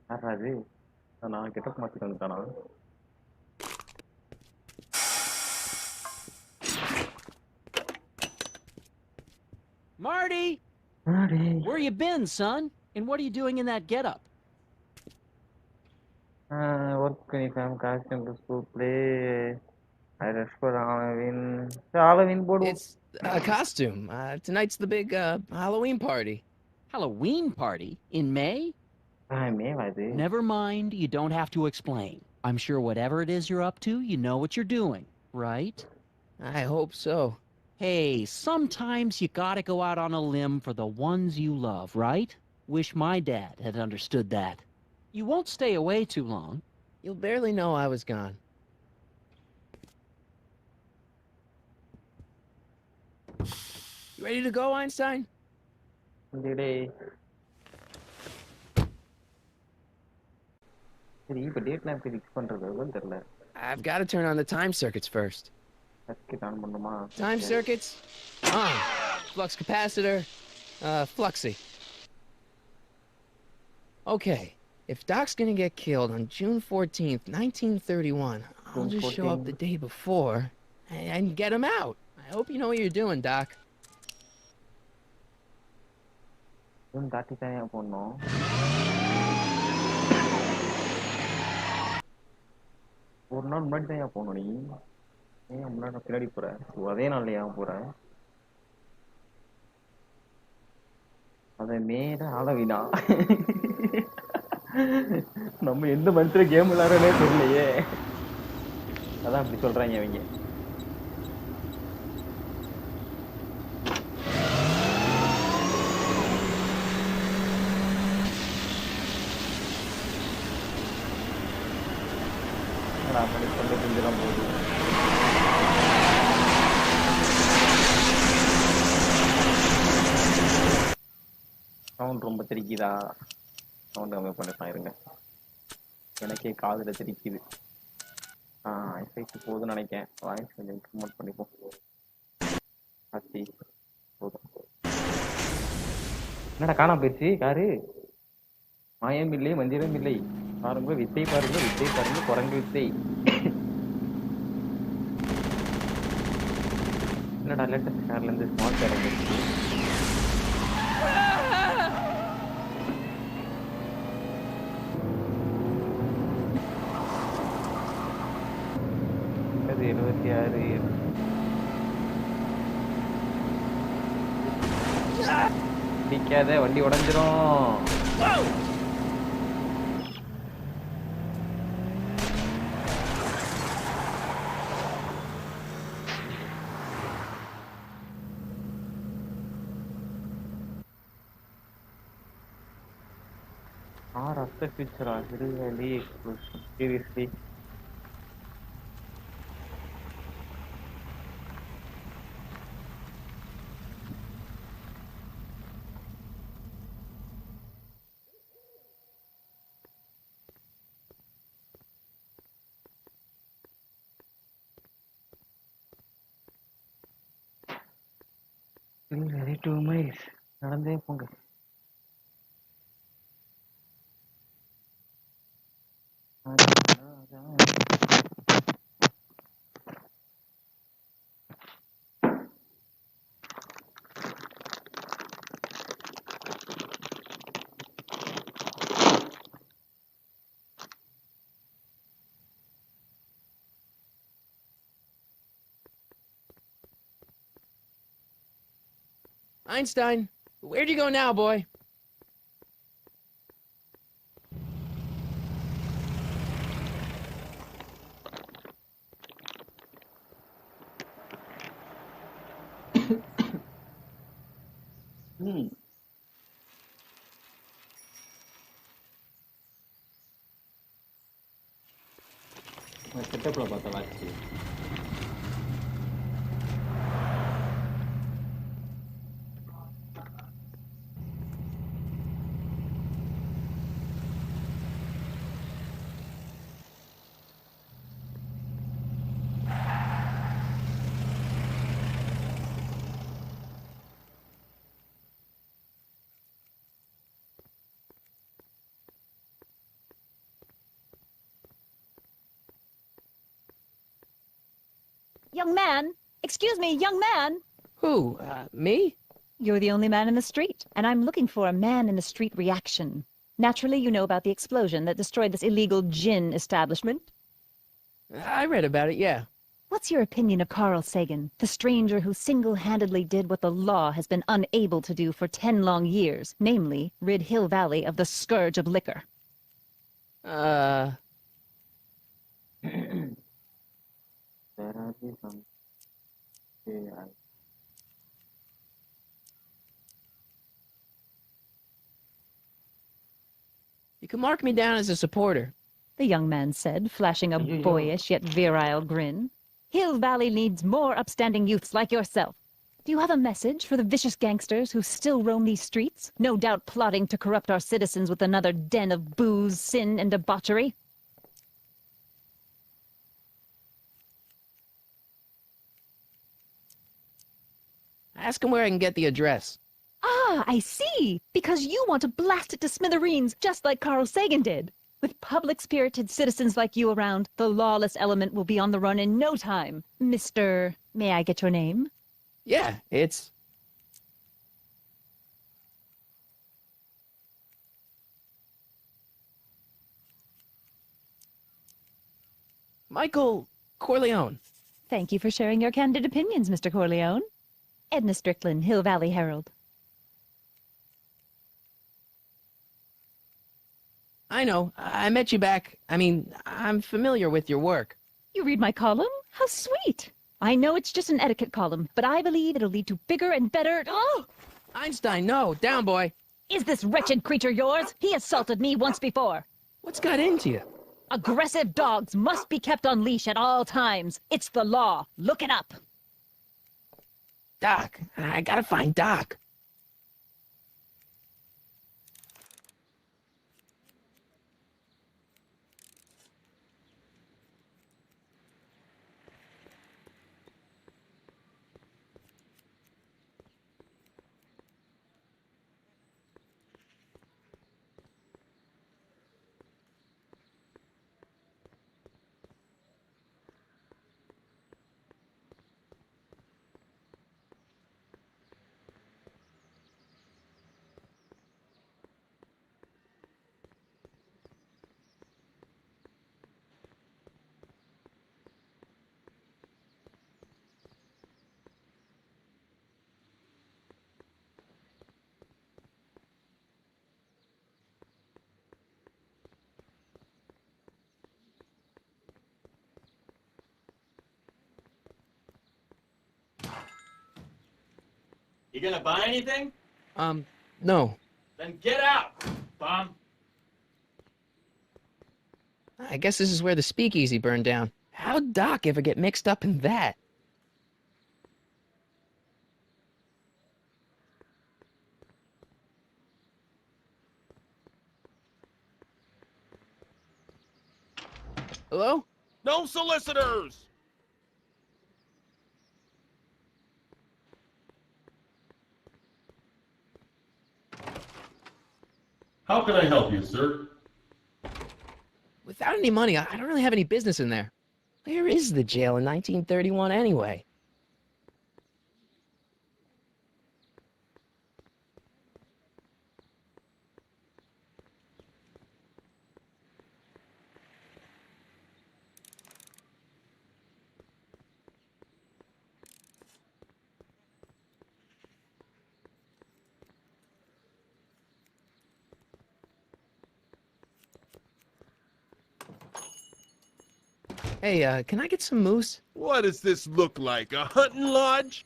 யாரா அது? நான் getup மாத்திட்டு வந்துட்டானா? Marty! Where you been, son? And what are you doing in that getup? Work uniform, costume to school play. I dress for Halloween. Halloween board. It's a costume. Tonight's the big Halloween party. Halloween party? In May? May, I do. Never mind, you don't have to explain. I'm sure whatever it is you're up to, you know what you're doing, right? I hope so. Hey, sometimes you gotta go out on a limb for the ones you love, right? Wish my dad had understood that. You won't stay away too long. You'll barely know I was gone. You ready to go, Einstein? I've got to turn on the time circuits first. Time circuits on. Flux capacitor, fluxy. Okay, if Doc's gonna get killed on June 14th, 1931, I'll just show up the day before and get him out. I hope you know what you're doing, Doc. ஒரு நாள் முன்னாடி தான் போகணும் நீ. ஏன் முன்னாடி பின்னாடி போற? அதே நாள்ல ஏன் போற? அதை மேல ஆளவினா நம்ம எந்த மனுஷர கேம் விளையாடுறனே தெரியலையே. அதான் அப்படி சொல்றாங்க அவங்க. சவுண்ட் ரொம்ப தெரிக்குதா? சவுண்ட் கம்மி பண்ணிக்கலாம் இருங்க. எனக்கே காதுல தெரிக்குது. எஃபெக்ட் போதுன்னு நினைக்கிறேன். வாய்ஸ் கொஞ்சம் இம்ப்ரூவ்மெண்ட் பண்ணிப்போம். ஆச்சி போதும். என்னடா காணாம போயிடுச்சு காரு? மாயம் இல்லை மந்திரம் இல்லை. பாருங்க வித்தை பாருங்க, வித்தை பாருங்க, குரங்கு வித்தை. என்னடா லேட்டஸ்ட் கார்ல இருந்து ஸ்மார்ட் கார் வந்துருச்சு. அது 76 நிக்காத, வண்டி உடைஞ்சிரும். After future really seriously. Really 2 miles. நடந்தே போங்க. Einstein, where'd you go now, boy? செட்டப்ல பார்த்த watch. Young man! Excuse me, young man! Who? Me? You're the only man in the street, and I'm looking for a man-in-the-street reaction. Naturally, you know about the explosion that destroyed this illegal gin establishment. I read about it, yeah. What's your opinion of Carl Sagan, the stranger who single-handedly did what the law has been unable to do for 10 long years, namely, rid Hill Valley of the scourge of liquor? There are some. Okay, You can mark me down as a supporter. The young man said, flashing a boyish yet virile grin. Hill Valley needs more upstanding youths like yourself. Do you have a message for the vicious gangsters who still roam these streets, no doubt plotting to corrupt our citizens with another den of booze, sin, and debauchery? Ask him where I can get the address. Ah, I see! Because you want to blast it to smithereens, just like Carl Sagan did. With public-spirited citizens like you around, the lawless element will be on the run in no time. Mr. May I get your name? Yeah, it's... Michael Corleone. Thank you for sharing your candid opinions, Mr. Corleone. Edna Strickland, Hill Valley Herald. I know. I met you back. I'm familiar with your work. You read my column? How sweet! I know it's just an etiquette column, but I believe it'll lead to bigger and better... Oh! Einstein, no. Down, boy. Is this wretched creature yours? He assaulted me once before. What's got into you? Aggressive dogs must be kept on leash at all times. It's the law. Look it up. Doc. I gotta find Doc. You gonna buy anything? No. Then get out, bum. I guess this is where the speakeasy burned down. How'd Doc ever get mixed up in that? Hello? No solicitors! How can I help you, sir? Without any money, I don't really have any business in there. Where is the jail in 1931 anyway? Hey, can I get some moose? What does this look like, a hunting lodge?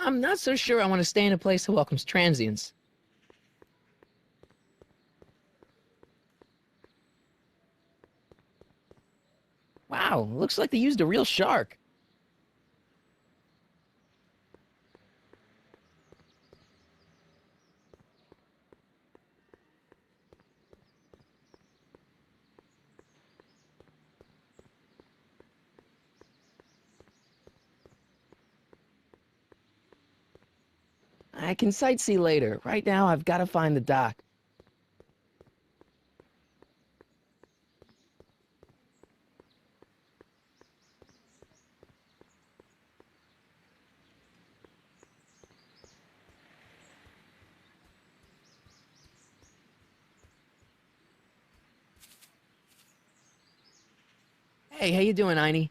I'm not so sure I want to stay in a place that welcomes transients. Wow, looks like they used a real shark. I can sightsee later. Right now, I've got to find the dock. Hey, how you doing, Einie?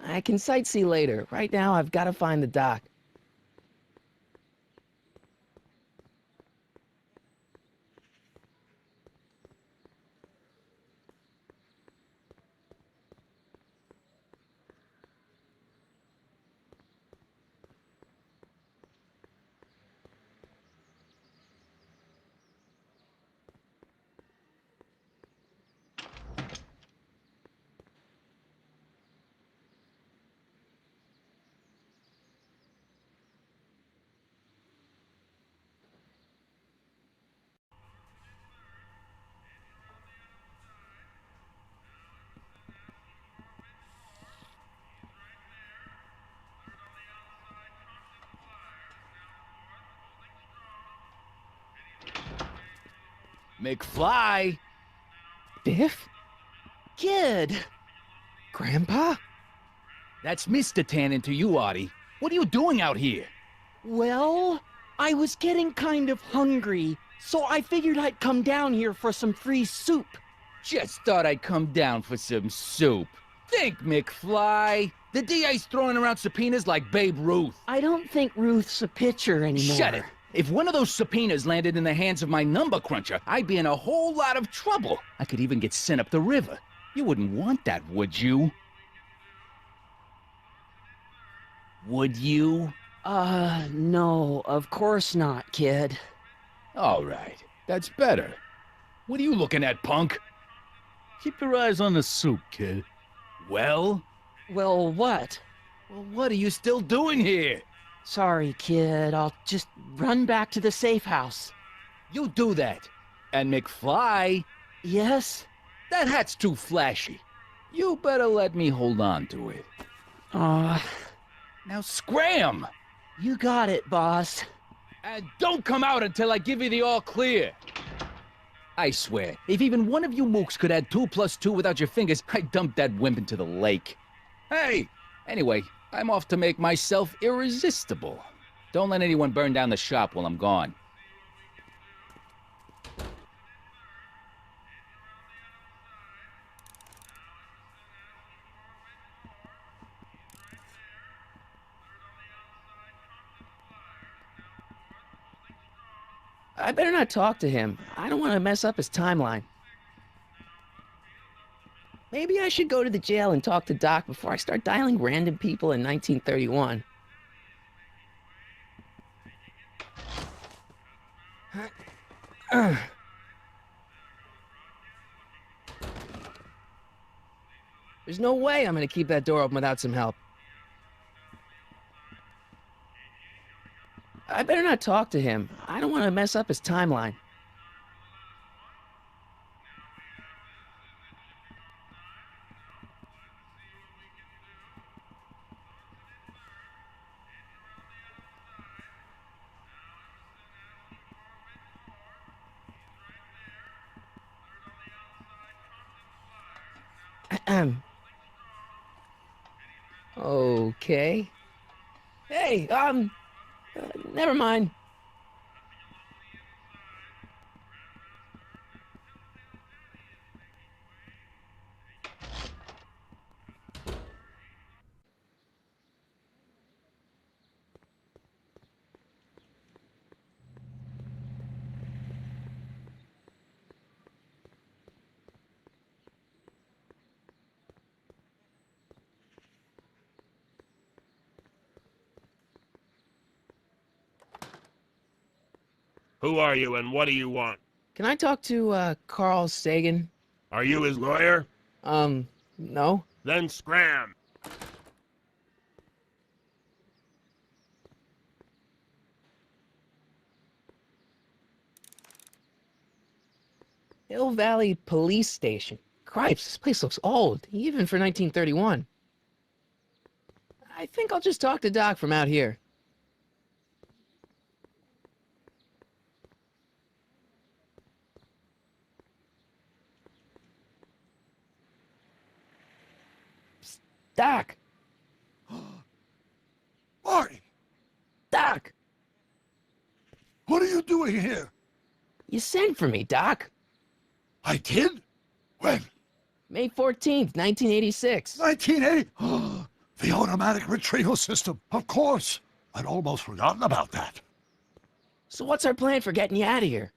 I can sightsee later. Right now, I've got to find the dock. McFly! Biff? Kid! Grandpa? That's Mr. Tannen to you, Artie. What are you doing out here? Well, I was getting kind of hungry, so I figured I'd come down here for some free soup. Just thought I'd come down for some soup. Think, McFly. The DA's throwing around subpoenas like Babe Ruth. I don't think Ruth's a pitcher anymore. Shut it. If one of those subpoenas landed in the hands of my number cruncher, I'd be in a whole lot of trouble. I could even get sent up the river. You wouldn't want that, would you? Would you? No, of course not, kid. All right. That's better. What are you looking at, punk? Keep your eyes on the soup, kid. Well? Well, what? Well, what are you still doing here? Sorry, kid. I'll just run back to the safe house. You do that. And McFly? Yes? That hat's too flashy. You better let me hold on to it. Now scram! You got it, boss. And don't come out until I give you the all clear. I swear, if even one of you mooks could add 2 + 2 without your fingers, I'd dump that wimp into the lake. Hey! Anyway, I'm off to make myself irresistible. Don't let anyone burn down the shop while I'm gone. I better not talk to him. I don't want to mess up his timeline. Maybe I should go to the jail and talk to Doc before I start dialing random people in 1931. There's no way I'm gonna keep that door open without some help. I better not talk to him. I don't want to mess up his timeline. Okay. Hey, never mind. Who are you and what do you want? Can I talk to, Carl Sagan? Are you his lawyer? No. Then scram. Hill Valley Police Station. Cripes, this place looks old, even for 1931. I think I'll just talk to Doc from out here. Psst, Doc! Marty! Doc! What are you doing here? You sent for me, Doc. I did? When? May 14th, 1986. 1980? The automatic retrieval system. Of course. I'd almost forgotten about that. So what's our plan for getting you out of here?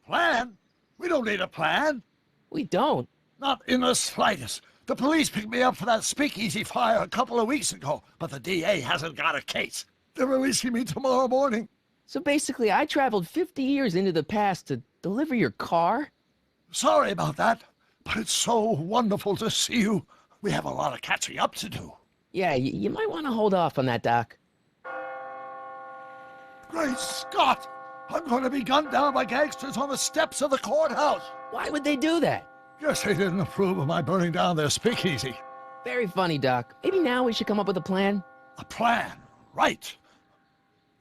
Plan? We don't need a plan. We don't. Not in the slightest. The police picked me up for that speakeasy fire a couple of weeks ago, but the DA hasn't got a case. They're releasing me tomorrow morning. So basically, I traveled 50 years into the past to deliver your car? Sorry about that, but it's so wonderful to see you. We have a lot of catching up to do. Yeah, you might want to hold off on that, Doc. Great Scott! I'm going to be gunned down by gangsters on the steps of the courthouse. Why would they do that? Guess they didn't approve of my burning down their speakeasy. Very funny, Doc. Maybe now we should come up with a plan? A plan, right.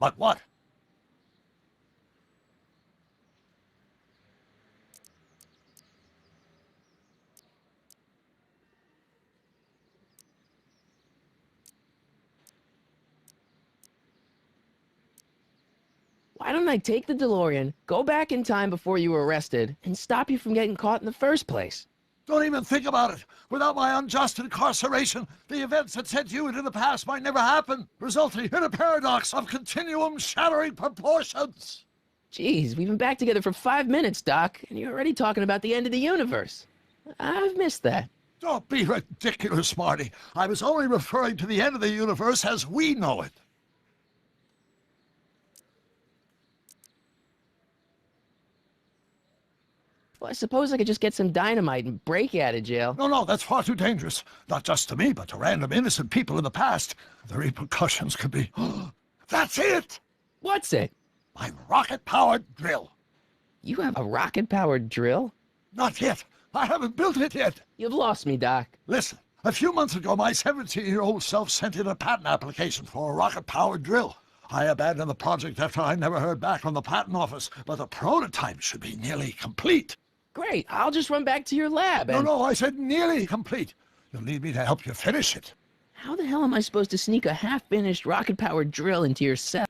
But what? Why don't I take the DeLorean, go back in time before you were arrested, and stop you from getting caught in the first place? Don't even think about it. Without my unjust incarceration, the events that sent you into the past might never happen, resulting in a paradox of continuum-shattering proportions. Jeez, we've been back together for 5 minutes, Doc, and you're already talking about the end of the universe. I've missed that. Don't be ridiculous, Marty. I was only referring to the end of the universe as we know it. Well, I suppose I could just get some dynamite and break you out of jail. No, that's far too dangerous. Not just to me, but to random innocent people in the past. The repercussions could be... That's it! What's it? My rocket-powered drill. You have a rocket-powered drill? Not yet. I haven't built it yet. You've lost me, Doc. Listen, a few months ago, my 17-year-old self sent in a patent application for a rocket-powered drill. I abandoned the project after I never heard back from the patent office, but the prototype should be nearly complete. Great, I'll just run back to your lab and... No, I said nearly complete. You'll need me to help you finish it. How the hell am I supposed to sneak a half-finished rocket-powered drill into your cell?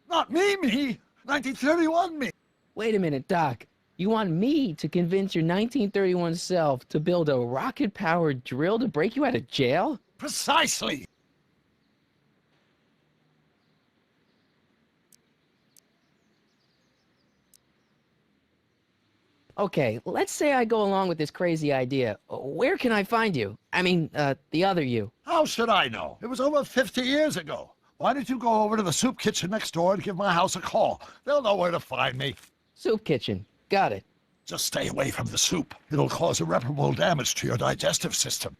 Not me, me. 1931 me. Wait a minute, Doc. You want me to convince your 1931 self to build a rocket-powered drill to break you out of jail? Precisely. Okay, let's say I go along with this crazy idea. Where can I find you? I mean, the other you. How should I know? It was over 50 years ago. Why don't you go over to the soup kitchen next door and give my house a call? They'll know where to find me. Soup kitchen. Got it. Just stay away from the soup. It'll cause irreparable damage to your digestive system.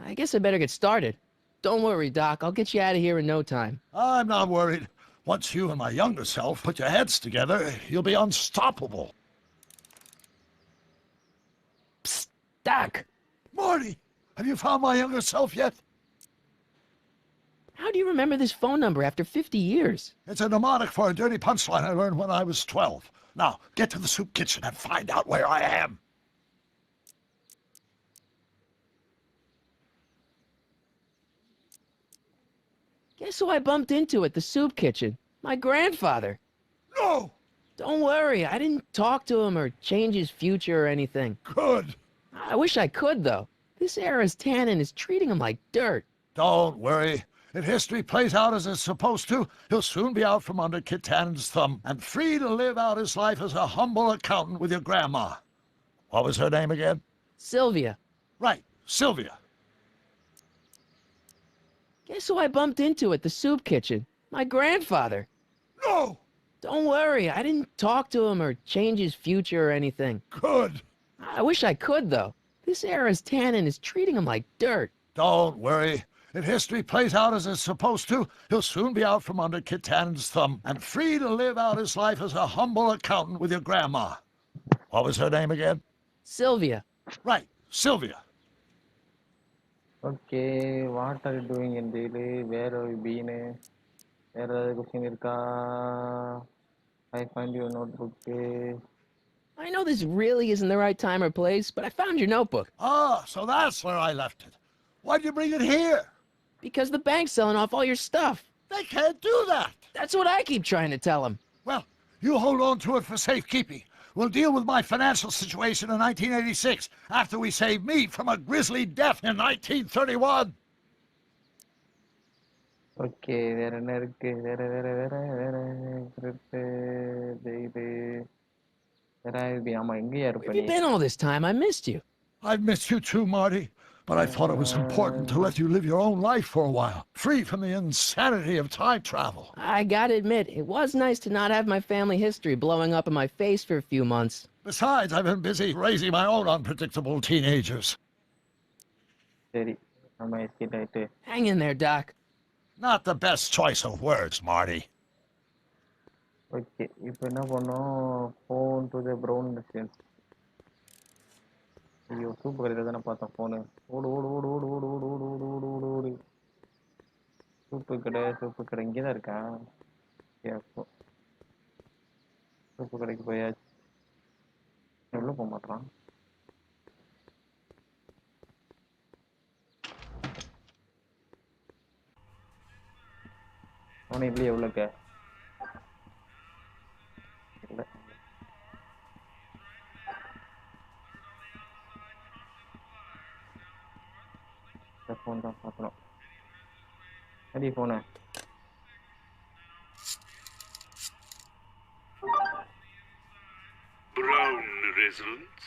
I guess I better get started. Don't worry, Doc. I'll get you out of here in no time. I'm not worried. Once you and my younger self put your heads together, you'll be unstoppable. Psst, Doc! Marty, have you found my younger self yet? How do you remember this phone number after 50 years? It's a mnemonic for a dirty punchline I learned when I was 12. Now, get to the soup kitchen and find out where I am. Guess who I bumped into at the soup kitchen? My grandfather. No! Don't worry, I didn't talk to him or change his future or anything. Good. I wish I could, though. This era's tannin is treating him like dirt. Don't worry. If history plays out as it's supposed to, he'll soon be out from under Kit Tannen's thumb and free to live out his life as a humble accountant with your grandma. What was her name again? Sylvia. Right, Sylvia. Guess who I bumped into at the soup kitchen? My grandfather. No! Don't worry, I didn't talk to him or change his future or anything. Good. I wish I could, though. This era's tannin is treating him like dirt. Don't worry. If history plays out as it's supposed to, he'll soon be out from under Kit Tannen's thumb and free to live out his life as a humble accountant with your grandma. What was her name again? Sylvia. Right, Sylvia. Okay, what are you doing in daily? Where have you been? Where are you question irka? I find your notebook. I know this really isn't the right time or place, but I found your notebook. Ah, so that's where I left it. Why'd you bring it here? Because the bank's selling off all your stuff. They can't do that. That's what I keep trying to tell them. Well, you hold on to it for safekeeping. We'll deal with my financial situation in 1986 after we save me from a grisly death in 1931. Okay, வேற என்ன இருக்கு? ஆமா எங்கயா இருப்ப Where have you been all this time? I missed you. I've missed you too, Marty. But I thought it was important to let you live your own life for a while, free from the insanity of time travel. I gotta admit, it was nice to not have my family history blowing up in my face for a few months. Besides, I've been busy raising my own unpredictable teenagers. சரி நம்ம எஸ்கேட் ஆயிட்டு Hang in there, Doc. Not the best choice of words, Marty. Okay இப்போ என்ன பண்ணோம் phone to the brown distance ஐயோ soup கடையில் தானே பார்த்தோம் ஃபோனு ஓடு ஓடு ஓடு ஓடு ஓடு ஓடு ஓடு ஓடு ஓடு ஓடு ஓடு சூப்பு கடை இங்கே தான் இருக்கா அப்போ சூப்பு கடைக்கு போயாச்சு உள்ளே போக மாட்டான் அவனை இப்படி எவ்வளோக்க இல்லை phone தான் பார்க்கணும் அடி ஃபோனை Brown residence?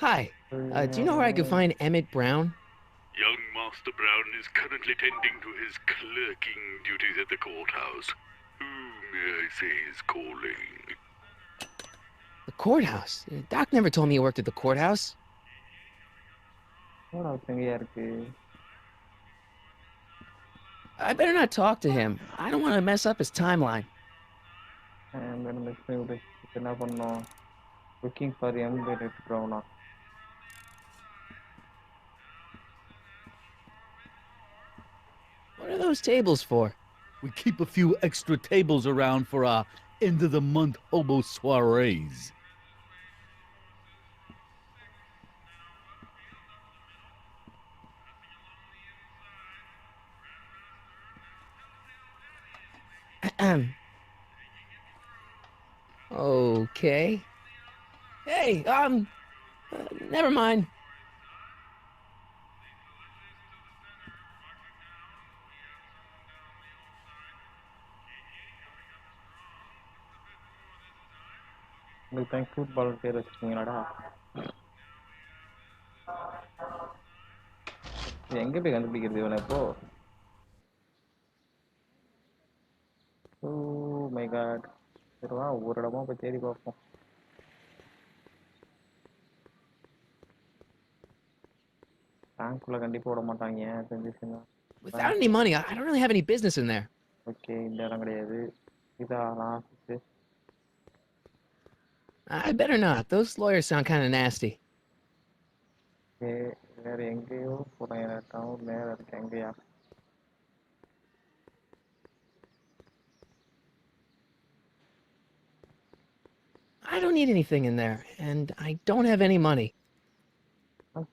Hi. Do you know where I could find Emmett Brown? Young Master Brown is currently tending to his clerking duties at the courthouse. Who may I say is calling? The courthouse? Doc never told me he worked at the courthouse. எங்கேயா இருக்கு I better not talk to him. I don't want to mess up his timeline. என்ன பண்ணோம் looking for embedded ப்ரௌனா What are those tables for? We keep a few extra tables around for our end-of-the-month hobo soirees. Okay. Hey, never mind. உங்களுக்கு தான் cute பால் பேர் வச்சிருக்கீங்களாடா? எங்க போய் கண்டுபிடிக்கிறது இவனை இப்போ? Oh my God. சரி வா, ஒவ்வொரு இடமா போய் தேடி பார்ப்போம். பேங்க்குள்ள கண்டிப்பா விட மாட்டாங்க தெரிஞ்சிச்சுன்னா. Without any money, I don't really have any business in there. Okay, இந்த இடம் கிடையாது. இதா office. I better not. Those lawyers sound kind of nasty. Okay, வேற எங்கேயோ போறேன். டவுன் நேரம் இருக்கு. எங்கேயா? I don't need anything in there, and I don't have any money.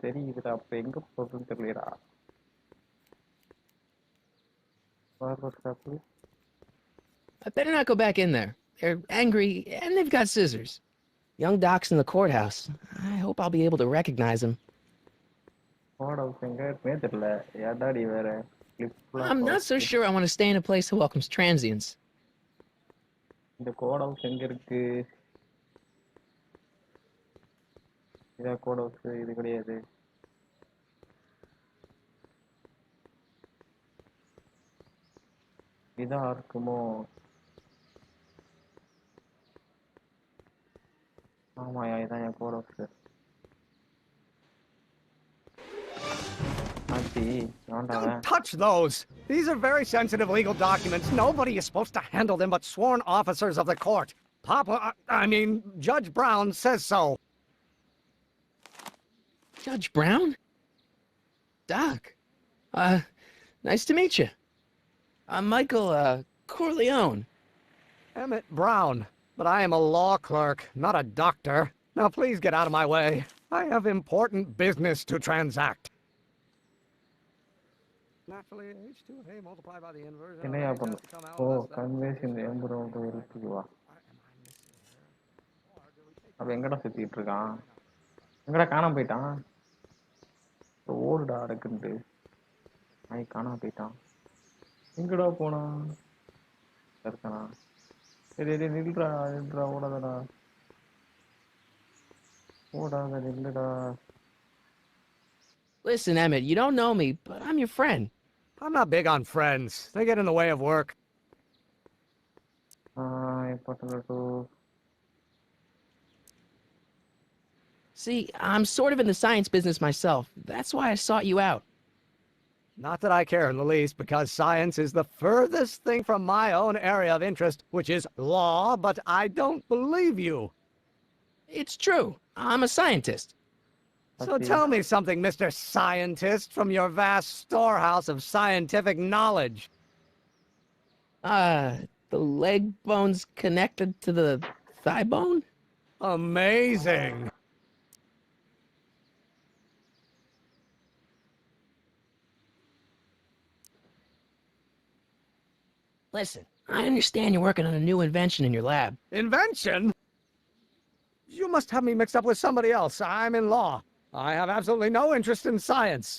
தெரியுதுடா, அப்ப எங்க போறதுன்னு தெரியலடா. I better not go back in there. They're angry, and they've got scissors. Young Doc's in the courthouse. I hope I'll be able to recognize him. I'm not so sure I want to stay in a place that welcomes transients. இந்த code house எங்க இருக்கு? இதா code house? இது கிடையாது. இதா இருக்குமோ? ஆமாயா, இதான் என் coat house. Don't touch those! These are very sensitive legal documents. Nobody is supposed to handle them but sworn officers of the court. Judge Brown says so. Judge Brown? Doc. Nice to meet you. I'm Michael, Corleone. Emmett Brown. But I am a law clerk, not a doctor. Now please get out of my way. I have important business to transact. Naturally, H2A multiplied by the inverse. என்னையா பண்ணு? ஓ, கன்வேஷன் எம்புறோம் இருக்கு வா. அப்ப எங்கடா சுத்திட்டு இருக்கான்? எங்கடா காணாம போயிட்டான்? ஓடுடா அடக்குண்டு. நாய் காணாம போயிட்டான். எங்கடா போனான்? இருக்கானா? சரி நில்றா ஓடாதடா. ஓடாத நில்லுடா. Listen, Emmett, you don't know me, but I'm your friend. I'm not big on friends. They get in the way of work. See, I'm sort of in the science business myself. That's why I sought you out. Not that I care in the least, because science is the furthest thing from my own area of interest, which is law, but I don't believe you. It's true. I'm a scientist. So tell me something, Mr. Scientist, from your vast storehouse of scientific knowledge. The leg bone's connected to the thigh bone? Amazing. Listen, I understand you're working on a new invention in your lab. Invention? You must have me mixed up with somebody else. I'm in law. I have absolutely no interest in science.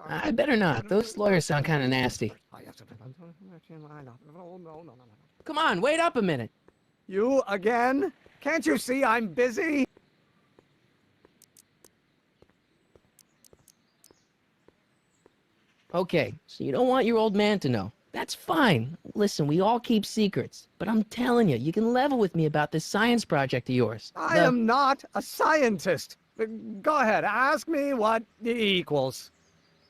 I better not. Those lawyers sound kind of nasty. Come on, wait up a minute. You again? Can't you see I'm busy? Okay, so you don't want your old man to know. That's fine. Listen, we all keep secrets. But I'm telling you, you can level with me about this science project of yours. I am not a scientist. Go ahead, ask me what E equals.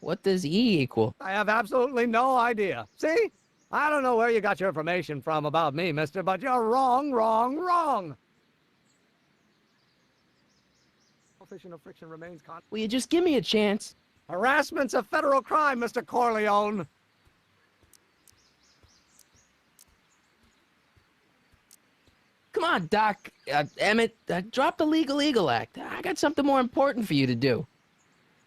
What does E equal? I have absolutely no idea. See? I don't know where you got your information from about me, mister, but you're wrong, wrong, wrong. Friction remains Will you just give me a chance? Harassment's a federal crime, Mr. Corleone. Come on, Doc. Emmett, drop the Legal Eagle Act. I got something more important for you to do.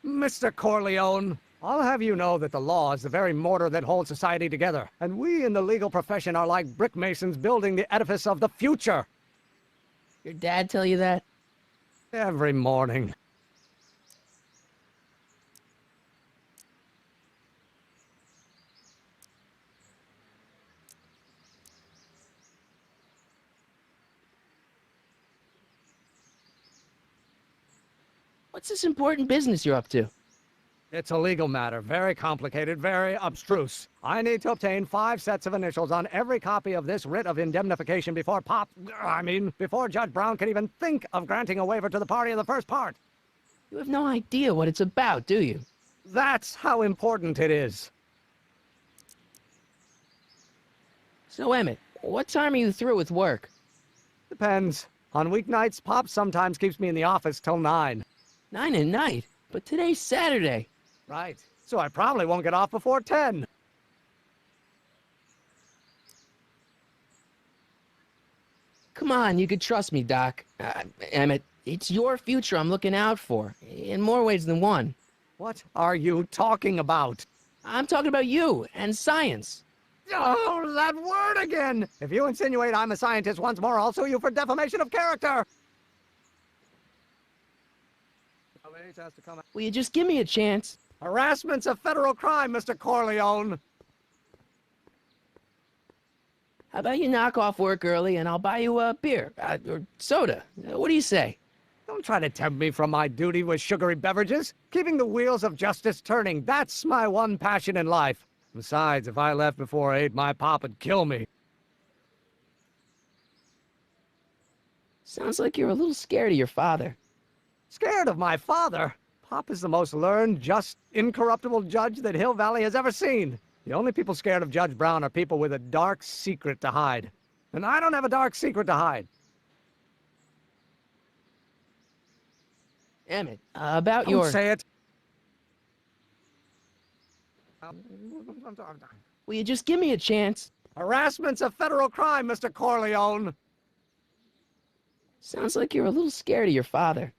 Mr. Corleone, I'll have you know that the law is the very mortar that holds society together, and we in the legal profession are like brick masons building the edifice of the future. Your dad tell you that? Every morning. What's this important business you're up to? It's a legal matter, very complicated, very abstruse. I need to obtain 5 sets of initials on every copy of this writ of indemnification before before Judge Brown can even think of granting a waiver to the party in the first part. You have no idea what it's about, do you? That's how important it is. So, Emmett, what time are you through with work? Depends. On weeknights, Pop sometimes keeps me in the office till 9. 9 at night? But today's Saturday. Right. So I probably won't get off before 10. Come on, you could trust me, Doc. Emmett, it's your future I'm looking out for, in more ways than one. What are you talking about? I'm talking about you and science. Oh, that word again! If you insinuate I'm a scientist once more, I'll sue you for defamation of character! Will you just give me a chance? Harassment's a federal crime, Mr. Corleone. How about you knock off work early and I'll buy you a beer, or soda. What do you say? Don't try to tempt me from my duty with sugary beverages. Keeping the wheels of justice turning, that's my one passion in life. Besides, if I left before 8, my pop would kill me. Sounds like you're a little scared of your father. Scared of my father? Pop is the most learned, just, incorruptible judge that Hill Valley has ever seen. The only people scared of Judge Brown are people with a dark secret to hide. And I don't have a dark secret to hide. Emmett, about Don't your... say it. Will you just give me a chance? Harassment's a federal crime, Mr. Corleone. Sounds like you're a little scared of your father.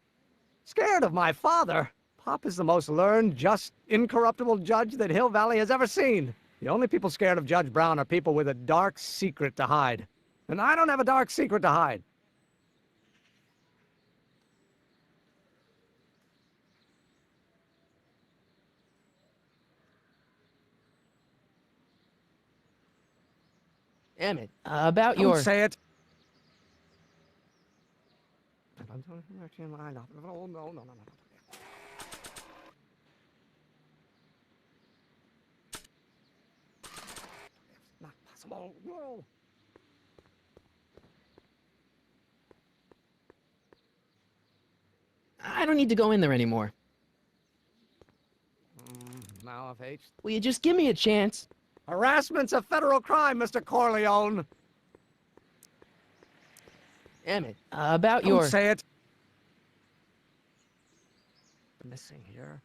Scared of my father? Pop is the most learned, just, incorruptible judge that Hill Valley has ever seen. The only people scared of Judge Brown are people with a dark secret to hide. And I don't have a dark secret to hide. Emmett, about Don't your... say it. No. Not possible. No. I don't need to go in there anymore. Now if H... Will you just give me a chance? Harassment's a federal crime, Mr. Corleone. Emmett, about Don't your... say it. Missing here.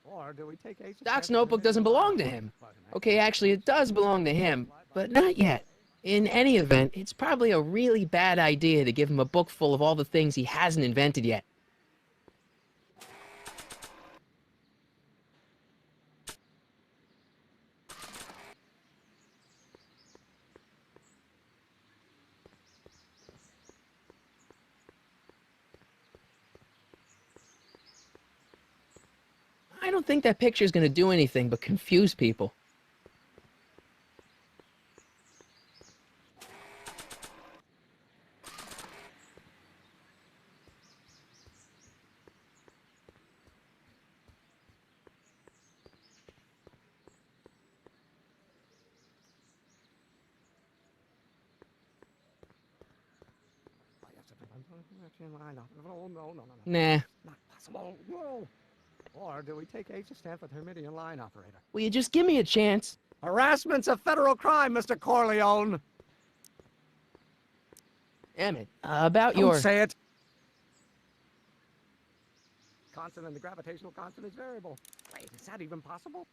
Or do we take H? Doc's notebook doesn't belong to him. Okay, actually, it does belong to him, but not yet. In any event, it's probably a really bad idea to give him a book full of all the things he hasn't invented yet. don't think that picture's gonna do anything but confuse people. Nah. Not possible. No. Or do we take H to stand for the Hermitian line operator? Will you just give me a chance? Harassment's a federal crime, Mr. Corleone. Emmett, about Don't your... say it. Constant and the gravitational constant is variable. Wait, is that even possible?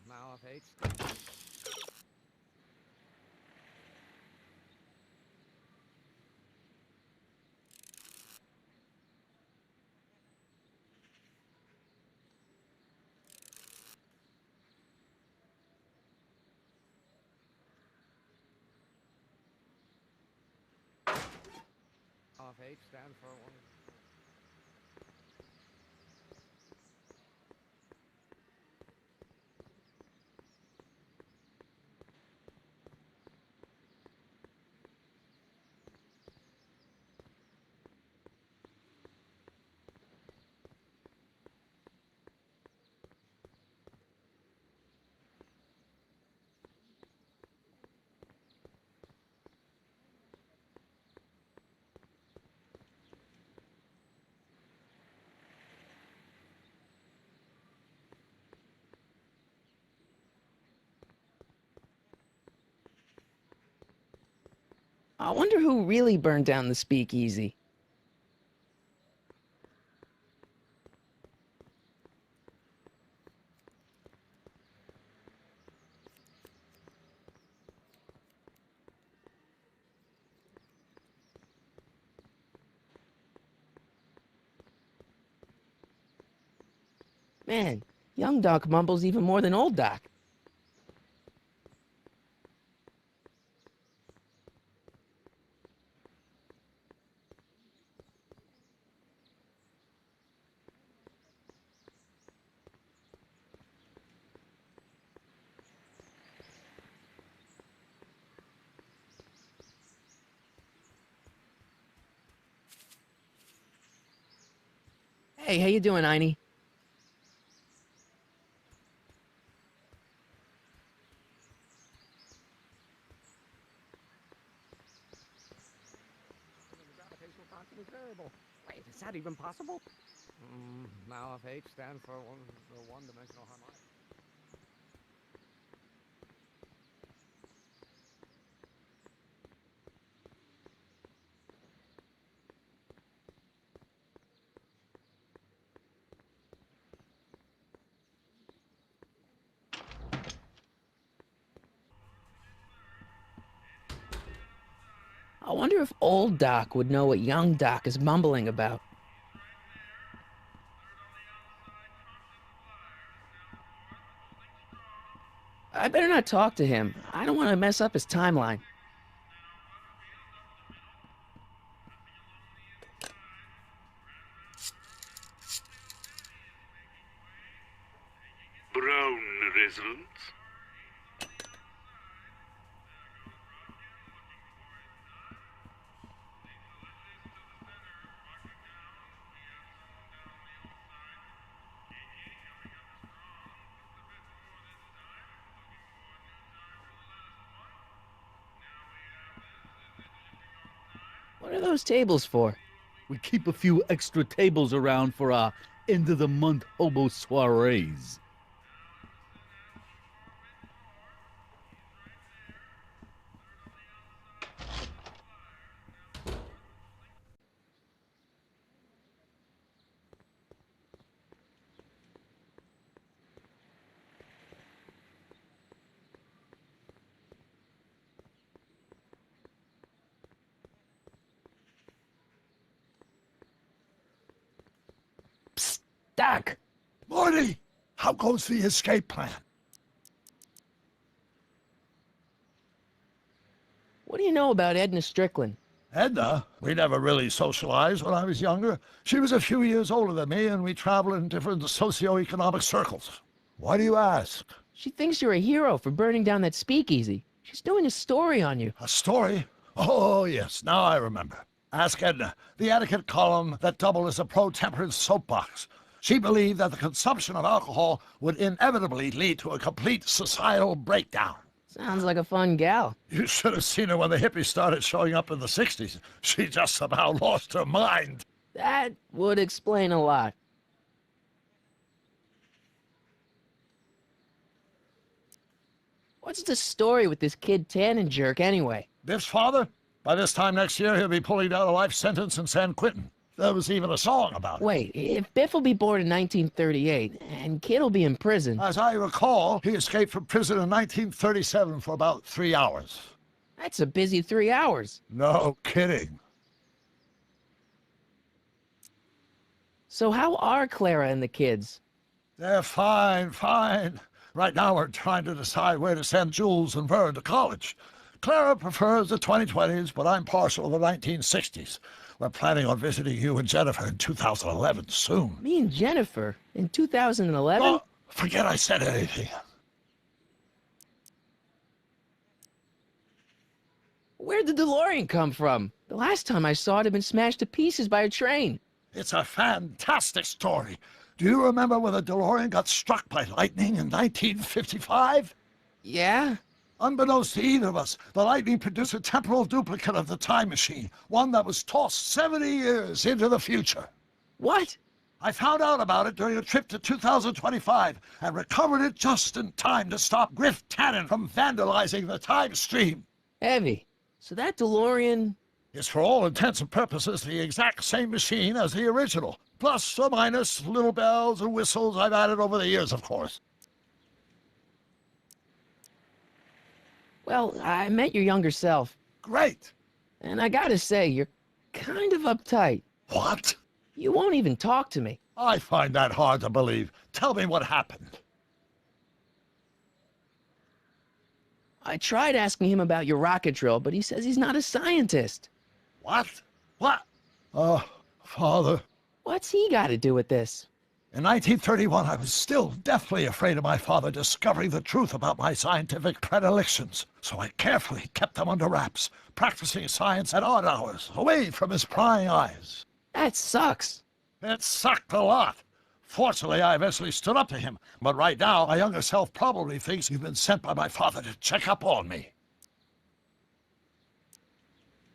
Now if H... H stands for one. I wonder who really burned down the speakeasy. Man, young Doc mumbles even more than old Doc. Hey, how you doing, Einie? Wait, is that even possible? Now if H stands for the one-dimensional harmonic. I wonder if old Doc would know what young Doc is mumbling about. I better not talk to him. I don't want to mess up his timeline. Brown residents. What are those tables for? We keep a few extra tables around for our end-of-the-month hobo soirees. Psst, Doc! Morty, how goes the escape plan? What do you know about Edna Strickland? Edna? We never really socialized when I was younger. She was a few years older than me, and we traveled in different socio-economic circles. Why do you ask? She thinks you're a hero for burning down that speakeasy. She's doing a story on you. A story? Oh, yes, now I remember. Ask Edna, the etiquette column that doubled as a pro-temperance soapbox. She believed that the consumption of alcohol would inevitably lead to a complete societal breakdown. Sounds like a fun gal. You should have seen her when the hippies started showing up in the 60s. She just about lost her mind. That would explain a lot. What's the story with this kid Tannen jerk anyway? Biff's father? By this time next year, he'll be pulling down a life sentence in San Quentin. There was even a song about it. Wait, if Biff will be born in 1938, and Kid will be in prison... As I recall, he escaped from prison in 1937 for about 3 hours. That's a busy 3 hours. No kidding. So how are Clara and the kids? They're fine, fine. Right now we're trying to decide where to send Jules and Vern to college. Clara prefers the 2020s, but I'm partial to the 1960s. We're planning on visiting you and Jennifer in 2011 soon. Me and Jennifer? In 2011? Oh, forget I said anything. Where'd the DeLorean come from? The last time I saw it had been smashed to pieces by a train. It's a fantastic story. Do you remember when the DeLorean got struck by lightning in 1955? Yeah? Unbeknownst to either of us, the lightning produced a temporal duplicate of the time machine, one that was tossed 70 years into the future. What? I found out about it during a trip to 2025 and recovered it just in time to stop Griff Tannen from vandalizing the time stream. Heavy. So that DeLorean... is for all intents and purposes the exact same machine as the original. Plus or minus little bells and whistles I've added over the years, of course. Well, I met your younger self. Great. And I gotta say, you're kind of uptight. What? You won't even talk to me. I find that hard to believe. Tell me what happened. I tried asking him about your rocket drill, but he says he's not a scientist. What? What? Father. What's he got to do with this? In 1931, I was still deathly afraid of my father discovering the truth about my scientific predilections, so I carefully kept them under wraps, practicing science at odd hours, away from his prying eyes. That sucks. It sucked a lot. Fortunately, I eventually stood up to him, but right now, my younger self probably thinks you've been sent by my father to check up on me.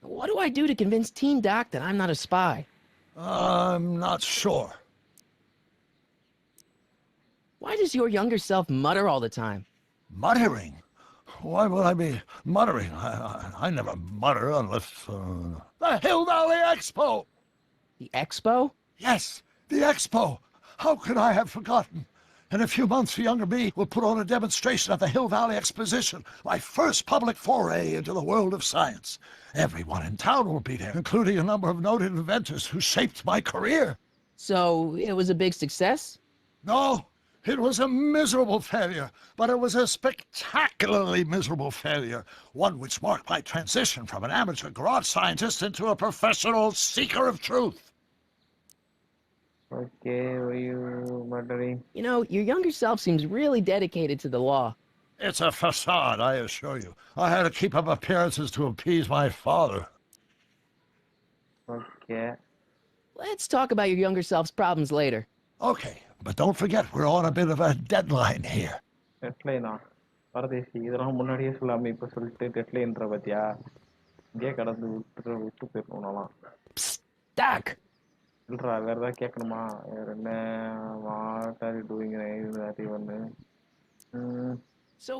What do I do to convince Teen Doc that I'm not a spy? I'm not sure. Why does your younger self mutter all the time? Muttering? Why would I be muttering? I never mutter unless... The Hill Valley Expo! The Expo? Yes, the Expo! How could I have forgotten? In a few months, the younger me will put on a demonstration at the Hill Valley Exposition, my first public foray into the world of science. Everyone in town will be there, including a number of noted inventors who shaped my career. So, it was a big success? No, it was a miserable failure, but it was a spectacularly miserable failure, one which marked my transition from an amateur garage scientist into a professional seeker of truth. Okay, were you muttering? You know, your younger self seems really dedicated to the law. It's a facade, I assure you. I had to keep up appearances to appease my father. Okay. Let's talk about your younger self's problems later. Okay, but don't forget we're on a bit of a deadline here. Deadline-ஆ? பரதேசி இதெல்லாம் முன்னாடியே சொல்லாம இப்ப சொல்லிட்டு டெட்லைன்ற பத்தியா இங்கே கடந்து விட்டு போயிடணும்னாலாம். Doc! இல்லடா வேற ஏதாவது கேட்கணுமா? வேற என்ன? What are you doing that even? So,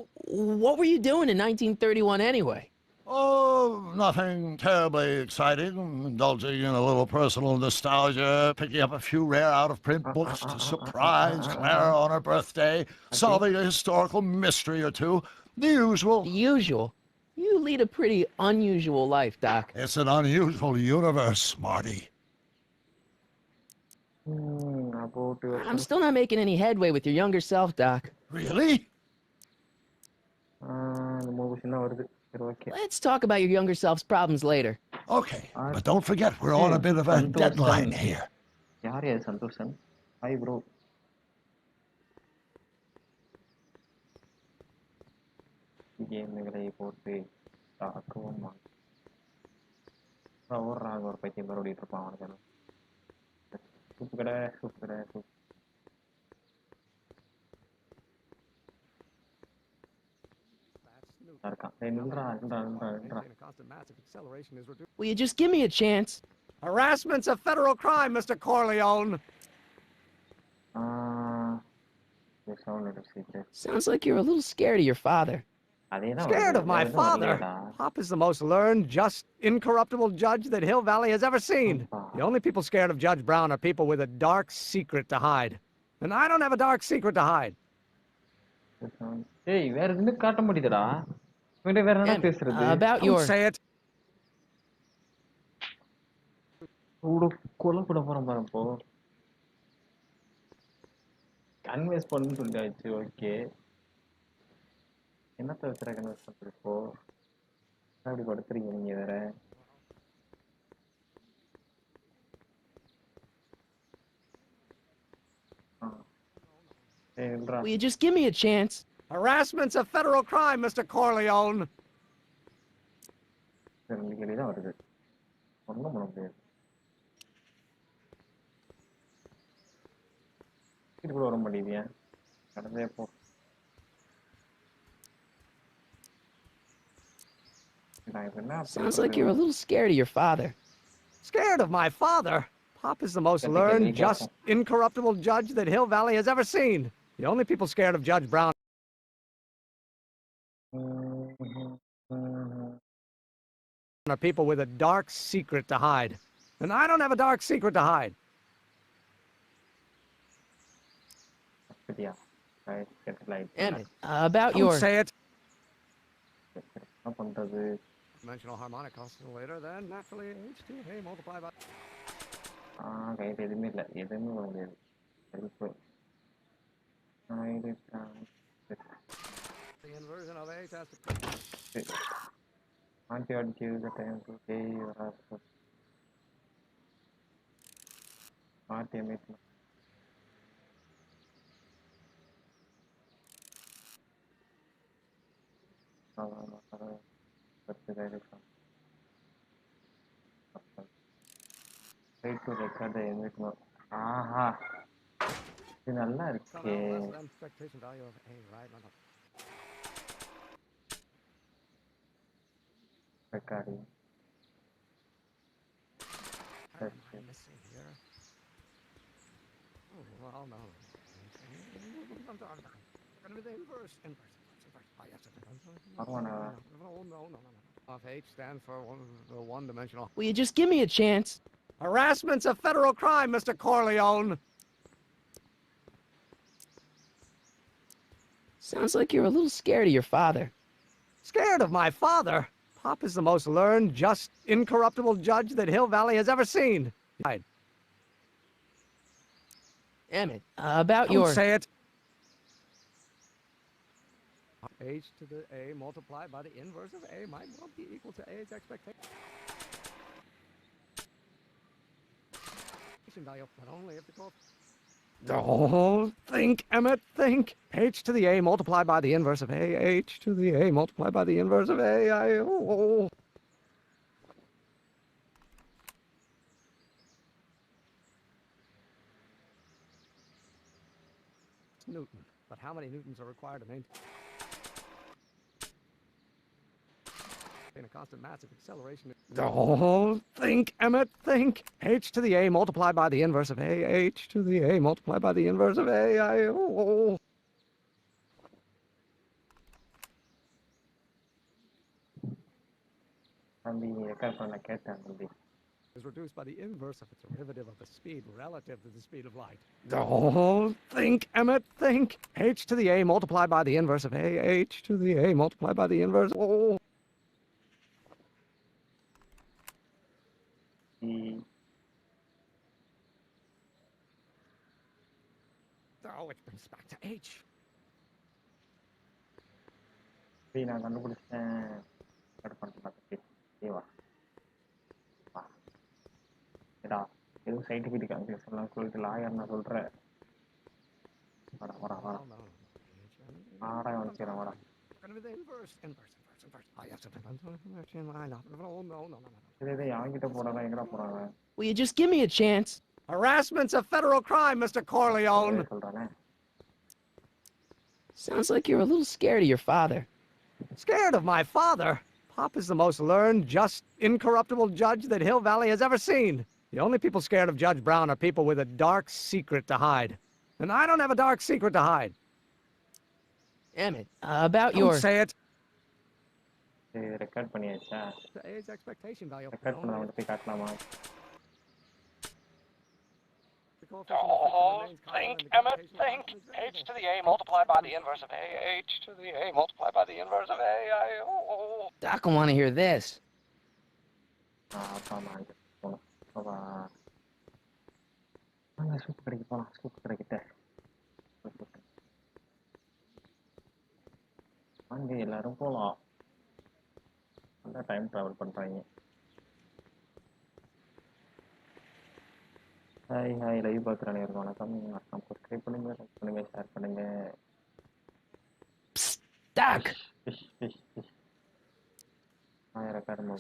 what were you doing in 1931 anyway? Oh, nothing terribly exciting. Indulging in a little personal nostalgia, picking up a few rare out-of-print books to surprise Clara on her birthday, solving a historical mystery or two. The usual. The usual? You lead a pretty unusual life, Doc. It's an unusual universe, Marty. I'm still not making any headway with your younger self, Doc. Really? இந்த 3 question தான் வருது. சரி okay. Let's talk about your younger self's problems later. Okay, but don't forget we're on a bit of a deadline here. யார் Santhoshan? Hi bro. கேம்களை போட்டு தாக்குவோம். ஓடுறாங்க ஒரு பைத்தியம் மாதிரி ஓடிட்டு இருப்பான் அவனுக்கு. சூப்பு கடை சூப்பு கடை soup. Will you just give me a chance? Harassment's a federal crime, Mr. Corleone. Sounds like you're a little scared of your father. Scared of my father? Pop is the most learned, just, incorruptible judge that Hill Valley has ever seen. The only people scared of Judge Brown are people with a dark secret to hide. And I don't have a dark secret to hide. Hey, வேற எதுமே காட்ட முடியுதுடா. இவன்ட்ட வேற என்ன பேசுறது? About your... Don't say it. கொலை கூட போறோம் பாரு இப்போ. கன்வென்ஸ் பண்ணு சொல்லியாச்சு. ஓகே. என்னத்த வச்சுற கன்வென்ஸ் பண்றது இப்போ? அப்படி படுத்துறீங்க நீங்க வேற. Will you just give me a chance? Harassment's a federal crime, Mr. Corleone. தான் வருது. ஒண்ணும் பண்ண முடியாது. இது கூட வர மாட்டேங்குதியா? கடந்தே போ. Sounds like you're a little scared of your father. Scared of my father? Pop is the most learned, just, incorruptible judge that Hill Valley has ever seen. The only people scared of Judge Brown are people with a dark secret to hide. And I don't have a dark secret to hide. About your... Don't say it. என்ன பண்றது? Dimensional harmonic oscillator, then naturally H2A multiplied by... கையில் எதுவுமே இல்லை. எதுவுமே பண்ண முடியாது. The inversion of H has to... Anti-additive the time to pay your answer. Try to record the image more. Aha! இது நல்லா இருக்கே. Recording. Well, no. Going to be the inverse. No. Of H stand for one-dimensional. Will you just give me a chance? Harassment's a federal crime, Mr. Corleone. Sounds like you're a little scared of your father. Scared of my father? Pop is the most learned, just, incorruptible judge that Hill Valley has ever seen. Emmett, about Don't your... say it. H to the A multiplied by the inverse of A might well be equal to A's expectation. Value, but only if the coefficient... Don't think, Emmett, think. H to the A multiplied by the inverse of A. H to the A multiplied by the inverse of A. It's Newton, but how many Newtons are required to maintain a constant massive acceleration? Don't think, Emmett, think. H to the A multiplied by the inverse of A. H to the A multiplied by the inverse of A. Is reduced by the inverse of its derivative of the speed relative to the speed of light. Don't think, Emmett, think. H to the A multiplied by the inverse of A. H to the A multiplied by the inverse. Which brings us back to H. நான் கண்டுபிடிச்சேன். Cut பண்ணிட்டேன். ஏவா. ஏடா, எதுவும் scientific கன்க்ளூஷன்லாம் சொல்லிட்டு lawyer நான் சொல்றேன். வாடா. ஆடா வந்துக்கிறேன் வாடா. என்கிட்ட போறாங்க, எங்கடா போறாங்க? Will you just give me a chance? Harassment's a federal crime, Mr. Corleone. Sounds like you're a little scared of your father. Scared of my father? Pop is the most learned, just, incorruptible judge that Hill Valley has ever seen. The only people scared of Judge Brown are people with a dark secret to hide. And I don't have a dark secret to hide. Emmett, about Don't your... say it. Record பண்ணியாச்சா? The age expectation value. Record பண்ண வந்து போய் காட்டலாமா? Oh, think, Emmett, think. H to the A multiplied by the inverse of A. H to the A multiplied by the inverse of A. Doc will want to hear this. Soup கடைக்கு போலாம். Soup கடைக்கிட்ட அங்கே எல்லாரும் போலாம். நல்லா time travel பண்றாங்க. Hi live பார்க்குறானே வணக்கம். Subscribe பண்ணுங்க, like பண்ணுங்க, ஷேர் பண்ணுங்க. Doc!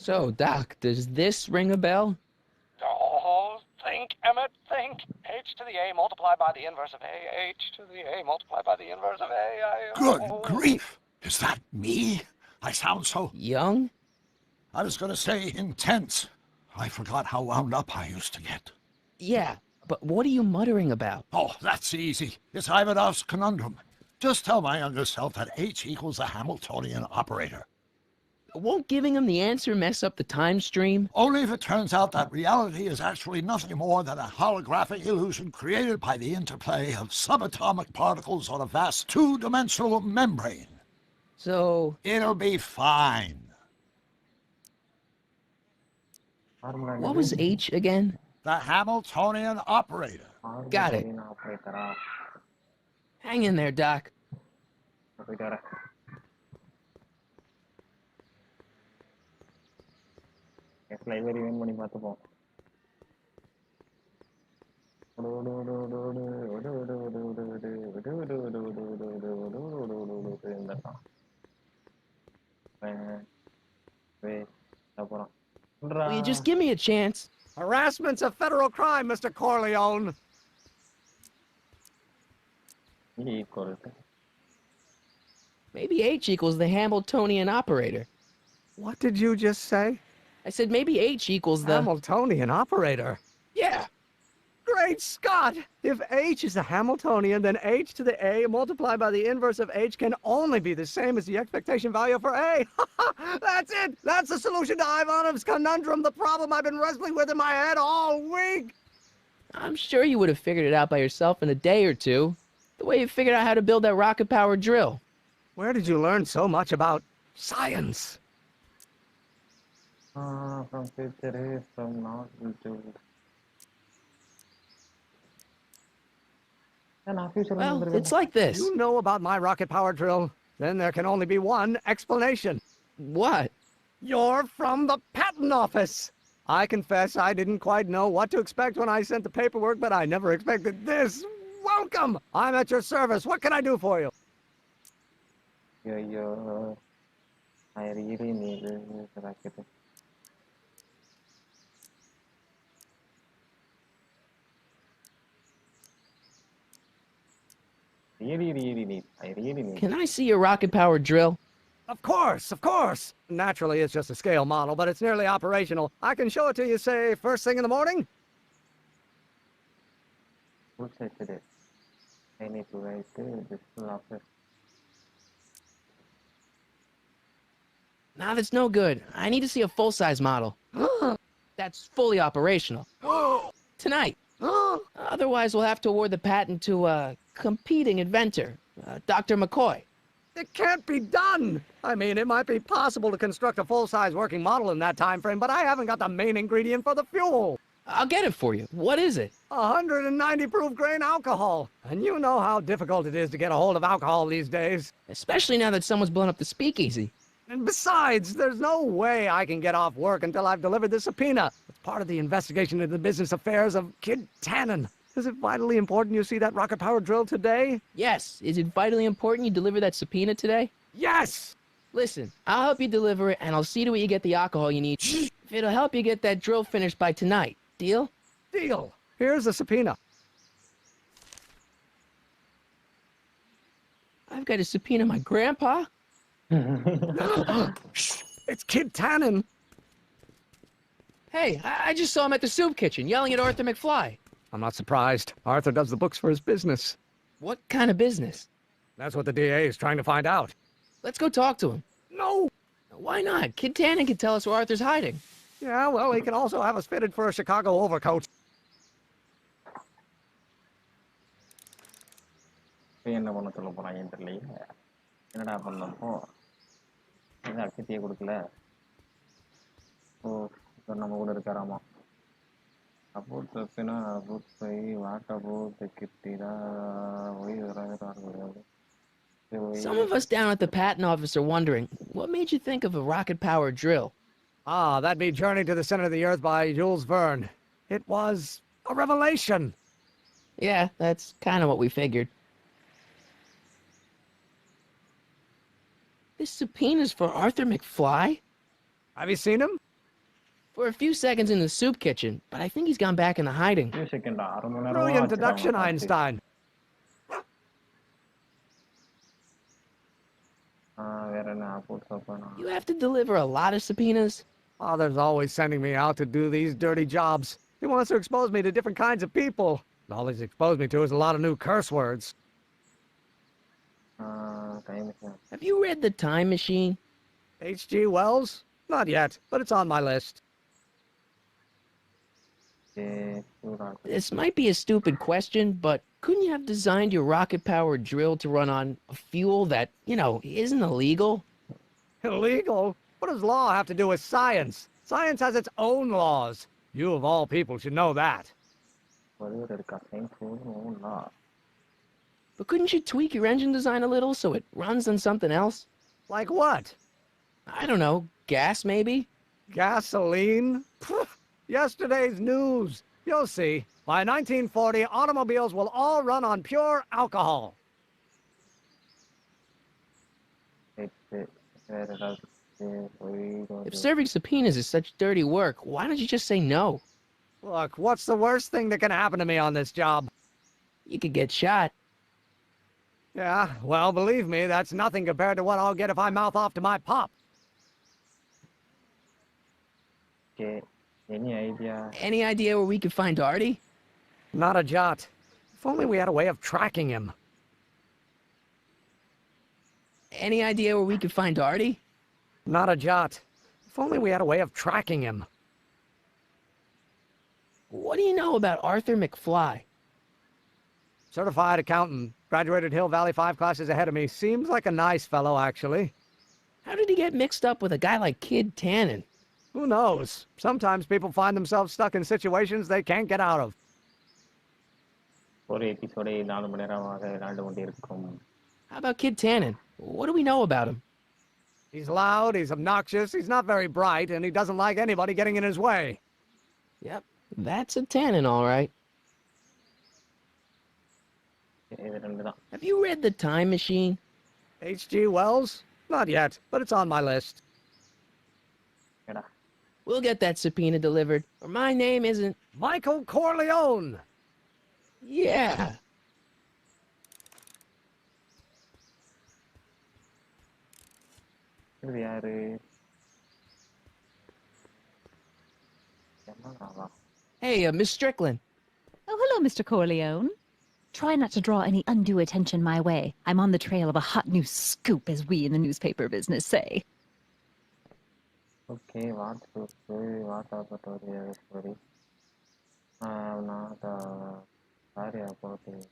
So, Doc, does this ring a bell? Oh, think, Emmett, think. H to the A multiplied by the inverse of A. H to the A multiplied by the inverse of A. Good grief! Is that me? I sound so... Young? I was going to say intense. I forgot how wound up I used to get. Yeah, but what are you muttering about? Oh, that's easy. It's Ivanov's conundrum. Just tell my younger self that H equals a Hamiltonian operator. Won't giving him the answer mess up the time stream? Only if it turns out that reality is actually nothing more than a holographic illusion created by the interplay of subatomic particles on a vast two-dimensional membrane. So... It'll be fine. What was H again? The Hamiltonian operator. Got it. Hang in there, Doc. Library van பண்ணி பார்த்துப்போம். Will you just give me a chance? Harassment's a federal crime, Mr. Corleone. Maybe H equals the Hamiltonian operator. What did you just say? I said maybe H equals the... Hamiltonian operator? Yeah. Great Scott! If H is a Hamiltonian, then H to the A multiplied by the inverse of H can only be the same as the expectation value for A. That's it! That's the solution to Ivanov's conundrum, the problem I've been wrestling with in my head all week! I'm sure you would have figured it out by yourself in a day or two. The way you figured out how to build that rocket-powered drill. Where did you learn so much about science? From future, from not YouTube. Well, it's like this. You know about my rocket power drill? Then there can only be one explanation. What? You're from the patent office. I confess I didn't quite know what to expect when I sent the paperwork, but I never expected this. Welcome! I'm at your service. What can I do for you? I really need this rocket. I really need. Can I see your rocket-powered drill? Of course, of course. Naturally, it's just a scale model, but it's nearly operational. I can show it to you, say, first thing in the morning? Who said it? I need to write this office. Nah, that's no good. I need to see a full-size model. That's fully operational. Tonight. Otherwise, we'll have to award the patent to a competing inventor, Dr. McCoy. It can't be done! I mean, it might be possible to construct a full-size working model in that time frame, but I haven't got the main ingredient for the fuel. I'll get it for you. What is it? 190 proof grain alcohol. And you know how difficult it is to get a hold of alcohol these days. Especially now that someone's blown up the speakeasy. And besides, there's no way I can get off work until I've delivered the subpoena. It's part of the investigation into the business affairs of Kid Tannen. Is it vitally important you see that rocket-powered drill today? Yes. Is it vitally important you deliver that subpoena today? Yes! Listen, I'll help you deliver it, and I'll see to it you get the alcohol you need. If it'll help you get that drill finished by tonight. Deal? Deal. Here's the subpoena. I've got to subpoena my grandpa? It's Kid Tannen. Hey, I just saw him at the soup kitchen, yelling at Arthur McFly. I'm not surprised. Arthur does the books for his business. What kind of business? That's what the DA is trying to find out. Let's go talk to him. No! Why not? Kid Tannen can tell us where Arthur's hiding. Yeah, well, he can also have us fitted for a Chicago overcoat. என்ன பண்ண சொல்ல போறாங்கன்னு தெரியல. என்னடா பண்ணப்போ என்ன அக்கத்தியை கொடுக்கல. ஓ இப்போ நம்ம கூட இருக்காராமா. அபோட் தப்பினா அபோட் போய் வாட் அபோட் கிட்டிடா போய் வராது. Some of us down at the patent office are wondering, what made you think of a rocket-powered drill? Ah, that'd be Journey to the Center of the Earth by Jules Verne. It was a revelation. Yeah, that's kind of what we figured. This subpoena's for Arthur McFly? Have you seen him? For a few seconds in the soup kitchen, but I think he's gone back into hiding. Brilliant deduction, Einstein. You have to deliver a lot of subpoenas? Father's always sending me out to do these dirty jobs. He wants to expose me to different kinds of people. All he's exposed me to is a lot of new curse words. Have you read The Time Machine? H.G. Wells? Not yet, but it's on my list. This might be a stupid question, but couldn't you have designed your rocket-powered drill to run on a fuel that, isn't illegal? Illegal? What does law have to do with science? Science has its own laws. You, of all people, should know that. But couldn't you tweak your engine design a little so it runs on something else? Like what? I don't know. Gas, maybe? Gasoline? Yesterday's news. You'll see. By 1940, automobiles will all run on pure alcohol. If serving subpoenas is such dirty work, why don't you just say no? Look, what's the worst thing that can happen to me on this job? You could get shot. Yeah, well, believe me, that's nothing compared to what I'll get if I mouth off to my pop. Okay, any idea? Any idea where we could find Artie? Not a jot. If only we had a way of tracking him. Any idea where we could find Artie? Not a jot. If only we had a way of tracking him. What do you know about Arthur McFly? Certified accountant. Graduated Hill Valley 5 classes ahead of me. Seems like a nice fellow, actually. How did he get mixed up with a guy like Kid Tannen? Who knows? Sometimes people find themselves stuck in situations they can't get out of. How about Kid Tannen? What do we know about him? He's loud, he's obnoxious, he's not very bright, and he doesn't like anybody getting in his way. Yep, that's a Tannen, all right. Have you read The Time Machine? H.G. Wells? Not yet, but it's on my list. We'll get that subpoena delivered, or my name isn't... Michael Corleone! Yeah. Hey, Miss Strickland. Oh, hello, Mr. Corleone. Try not to draw any undue attention my way. I'm on the trail of a hot new scoop, as we in the newspaper business say. Okay, what about the story? I'm not sorry about it.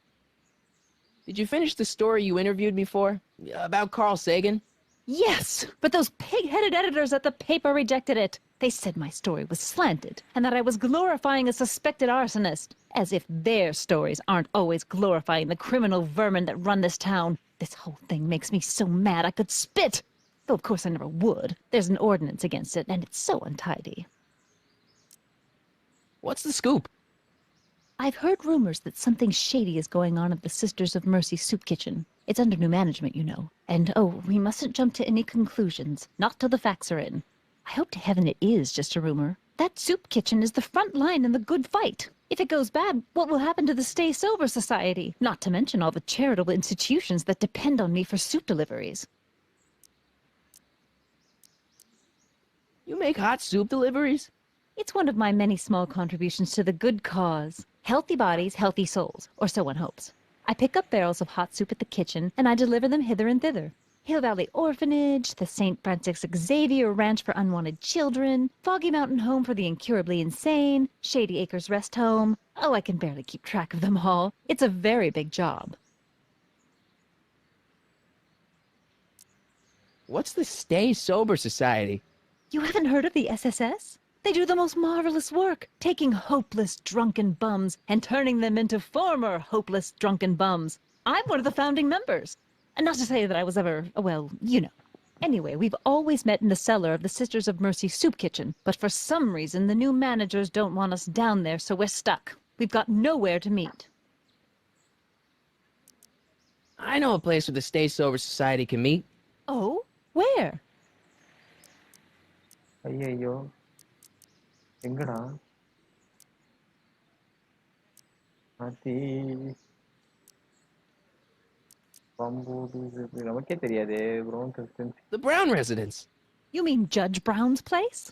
Did you finish the story you interviewed me for? About Carl Sagan? Yes, but those pig-headed editors at the paper rejected it. They said my story was slanted, and that I was glorifying a suspected arsonist. As if their stories aren't always glorifying the criminal vermin that run this town. This whole thing makes me so mad I could spit. Though of course I never would. There's an ordinance against it, and it's so untidy. What's the scoop? I've heard rumors that something shady is going on at the Sisters of Mercy soup kitchen. It's under new management, you know. And oh, we mustn't jump to any conclusions. Not till the facts are in. I hope to heaven it is just a rumor. That soup kitchen is the front line in the good fight. If it goes bad, what will happen to the Stay Sober Society? Not to mention all the charitable institutions that depend on me for soup deliveries. You make hot soup deliveries? It's one of my many small contributions to the good cause. Healthy bodies, healthy souls, or so one hopes. I pick up barrels of hot soup at the kitchen, and I deliver them hither and thither. Hill Valley Orphanage, the St. Francis Xavier Ranch for Unwanted Children, Foggy Mountain Home for the Incurably Insane, Shady Acres Rest Home. Oh, I can barely keep track of them all. It's a very big job. What's the Stay Sober Society? You haven't heard of the SSS? They do the most marvelous work, taking hopeless drunken bums and turning them into former hopeless drunken bums. I'm one of the founding members. And not to say that I was ever, well, you know. Anyway, we've always met in the cellar of the Sisters of Mercy soup kitchen, but for some reason the new managers don't want us down there, so we're stuck. We've got nowhere to meet. I know a place where the Stay Sober Society can meet. Oh? Where? ஐயோ எங்கடா மாத்தி பம்போது நமக்கே தெரியாதே brown Christians. The Brown residence. You mean Judge Brown's place?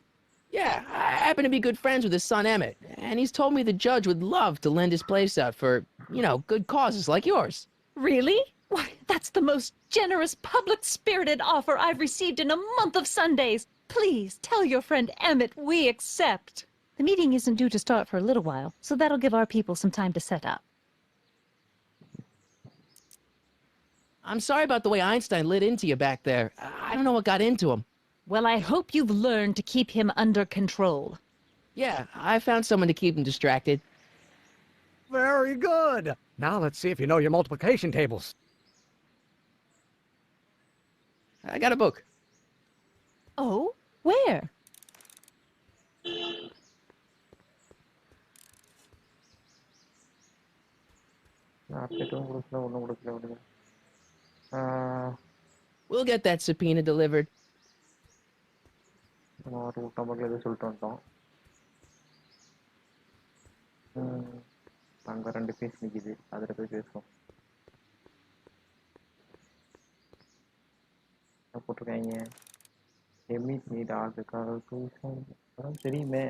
Yeah, I happen to be good friends with his son Emmett, and he's told me the judge would love to lend his place out for, you know, good causes like yours. Really? Why, that's the most generous, public-spirited offer I've received in a month of Sundays. Please, tell your friend Emmett we accept. The meeting isn't due to start for a little while, so that'll give our people some time to set up. I'm sorry about the way Einstein lit into you back there. I don't know what got into him. Well, I hope you've learned to keep him under control. Yeah, I found someone to keep him distracted. Very good. Now let's see if you know your multiplication tables. I got a book. Oh? Where? அப்டேட்டும் கொடுக்கல ஒன்றும் கொடுக்கல விடுங்க. We'll get that subpoena delivered. நம்ம ஒரு விட்ட பக்கம் எதுவும் சொல்லிட்டு வந்துட்டோம். அங்கே 2 பீஸ் நிற்கிது, அதில் போய் பேசுவோம். போட்டிருக்காங்க எமிட் நீட் ஆகுக்காக தெரியுமே.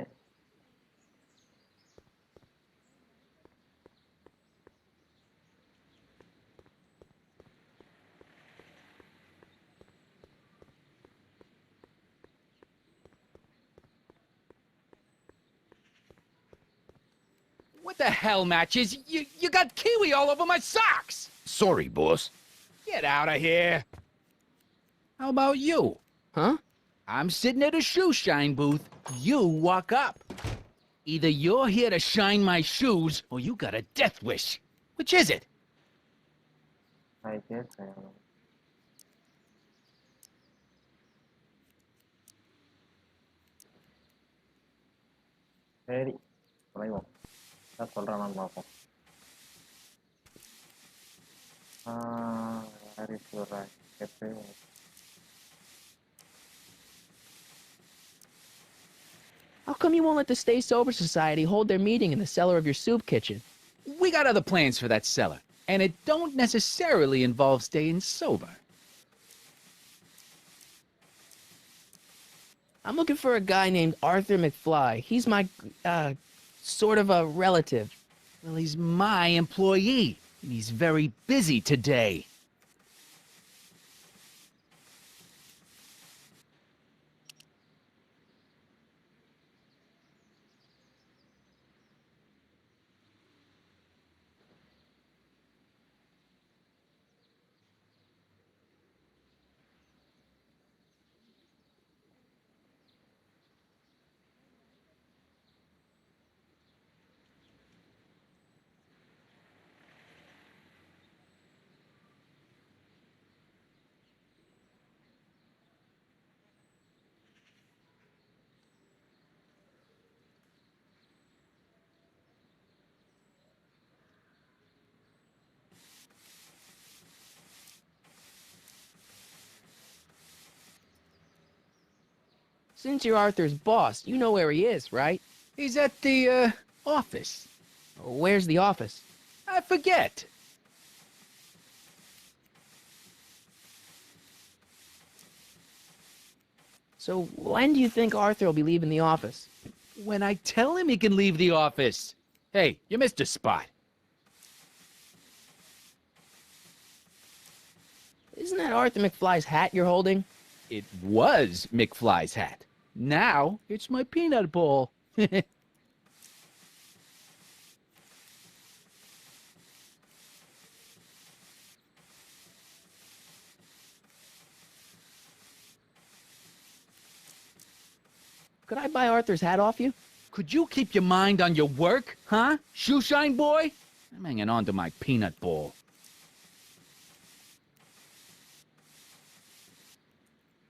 What the hell, Matches? You got kiwi all over my socks! Sorry, boss. Get out of here! How about you? Huh? I'm sitting at a shoe shine booth. You walk up. Either you're here to shine my shoes, or you got a death wish. Which is it? I guess I am. சரி வளைவோம். என்ன சொல்கிறான்னு பார்ப்போம். யார் சொல்கிறேன் எப்பயும் How come you won't let the Stay Sober Society hold their meeting in the cellar of your soup kitchen? We got other plans for that cellar, and it don't necessarily involve staying sober. I'm looking for a guy named Arthur McFly. He's my, sort of a relative. Well, he's my employee, and he's very busy today. Since you're Arthur's boss, you know where he is, right? He's at the, office. Where's the office? I forget. So when do you think Arthur will be leaving the office? When I tell him he can leave the office. Hey, you missed a spot. Isn't that Arthur McFly's hat you're holding? It was McFly's hat. Now, it's my peanut ball. Could I buy Arthur's hat off you? Could you keep your mind on your work, huh? Shoeshine boy? I'm hanging on to my peanut ball.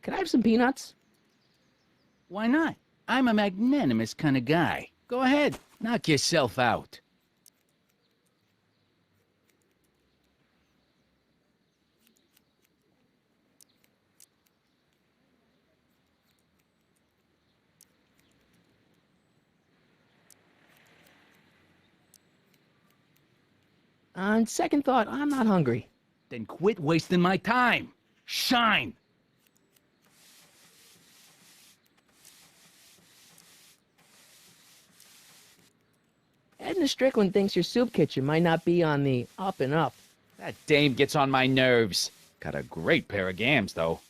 Can I have some peanuts? Why not? I'm a magnanimous kind of guy. Go ahead, knock yourself out. On second thought, I'm not hungry. Then quit wasting my time. Shine! Edna Strickland thinks your soup kitchen might not be on the up and up. That dame gets on my nerves. Got a great pair of gams, though.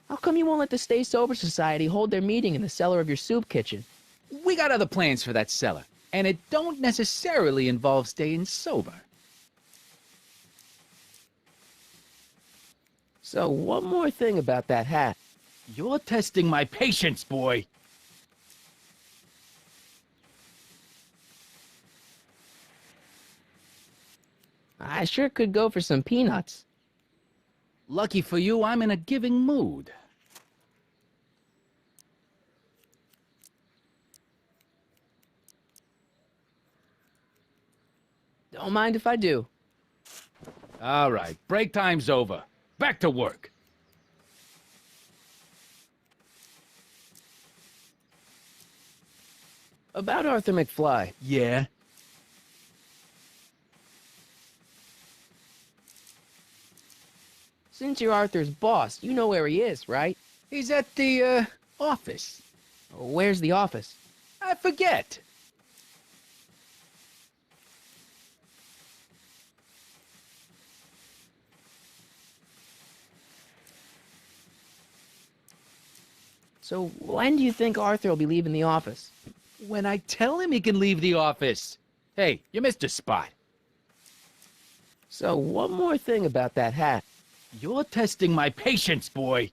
How come you won't let the Stay Sober Society hold their meeting in the cellar of your soup kitchen? We got other plans for that cellar, and it don't necessarily involve staying sober. So one more thing about that hat. You're testing my patience, boy. I sure could go for some peanuts. Lucky for you, I'm in a giving mood. Don't mind if I do. All right, break time's over. Back to work. About Arthur McFly. Yeah? Since you're Arthur's boss, you know where he is, right? He's at the, office. Where's the office? I forget. So when do you think Arthur will be leaving the office? When I tell him he can leave the office. Hey, you missed a spot. So one more thing about that hat. You're testing my patience, boy.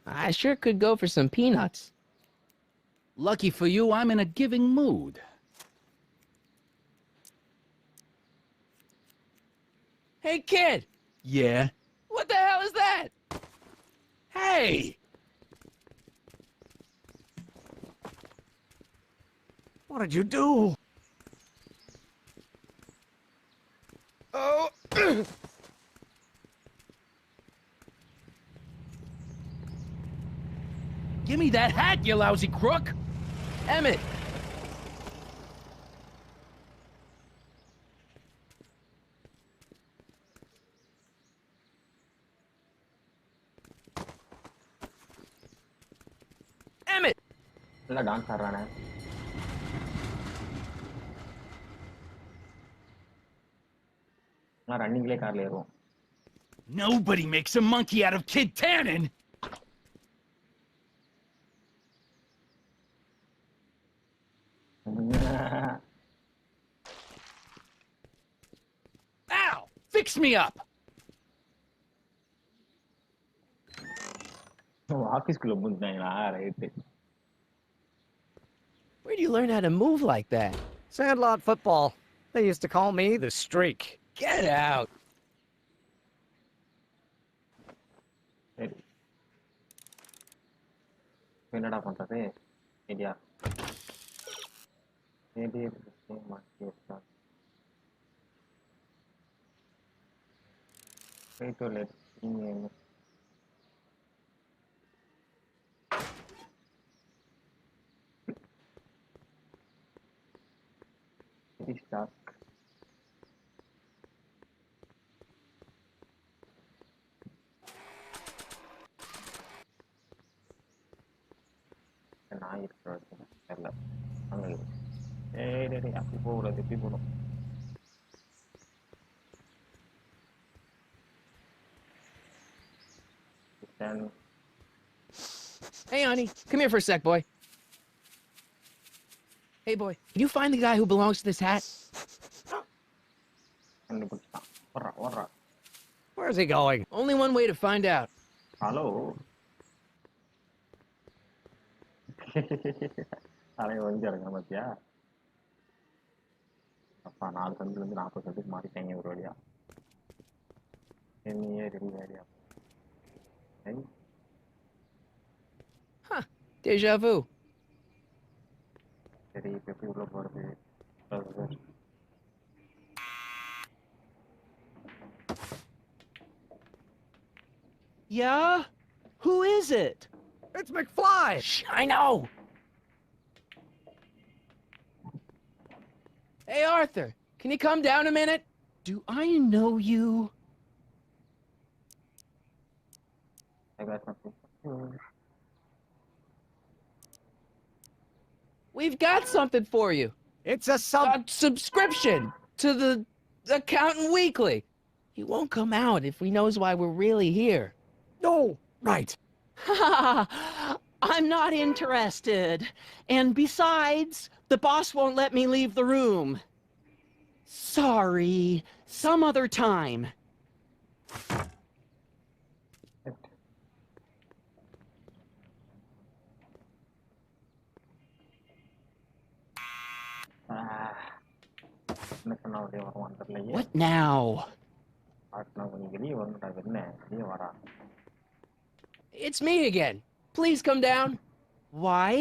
I sure could go for some peanuts. Lucky for you, I'm in a giving mood. Hey, kid! Yeah? What the hell is that? Hey! What did you do? Oh! Give me that hat, you lousy crook! Emmett! Emmett! நல்லா dance ஆடுறானே. நான் ரன்னிங்லயே கார்ல ஏறுவோம். Nobody makes a monkey out of Kid Tannen! Ow! Fix me up! ஆபீஸ்க்குள்ள முந்தாங்களா right. Where do you learn how to move like that? Sandlot football. They used to call me the Streak. Get out! சரி. என்னடா பண்றது? Idea. Maybe it's the same market. Wait till let's see. It is dark. நாய் இருக்கிறது தெரியல அங்கே டேய் அப்படி போகக்கூடாது எப்படி போகணும் Hey, honey, come here for a sec, boy. Hey, boy, can you find the guy who belongs to this hat? Where's he going? Only one way to find out. Hello. தலையை வந்துருங்க பாத்தியா அப்பா 4 சென்ட்லேருந்து 40 சென்ட்டுக்கு மாறிட்டாங்க ஒரு வழியா ஏரியா Huh, deja vu. சரி இப்போ எப்படி உள்ள போகிறது Yeah? Who is it? It's McFly! Shh, I know! Hey, Arthur, can you come down a minute? Do I know you? I got something. We've got something for you. It's a subscription to the Accountant Weekly. He won't come out if he knows why we're really here. No, right. I'm not interested. And besides, the boss won't let me leave the room. Sorry, some other time. What now? It's me again. Please come down. Why?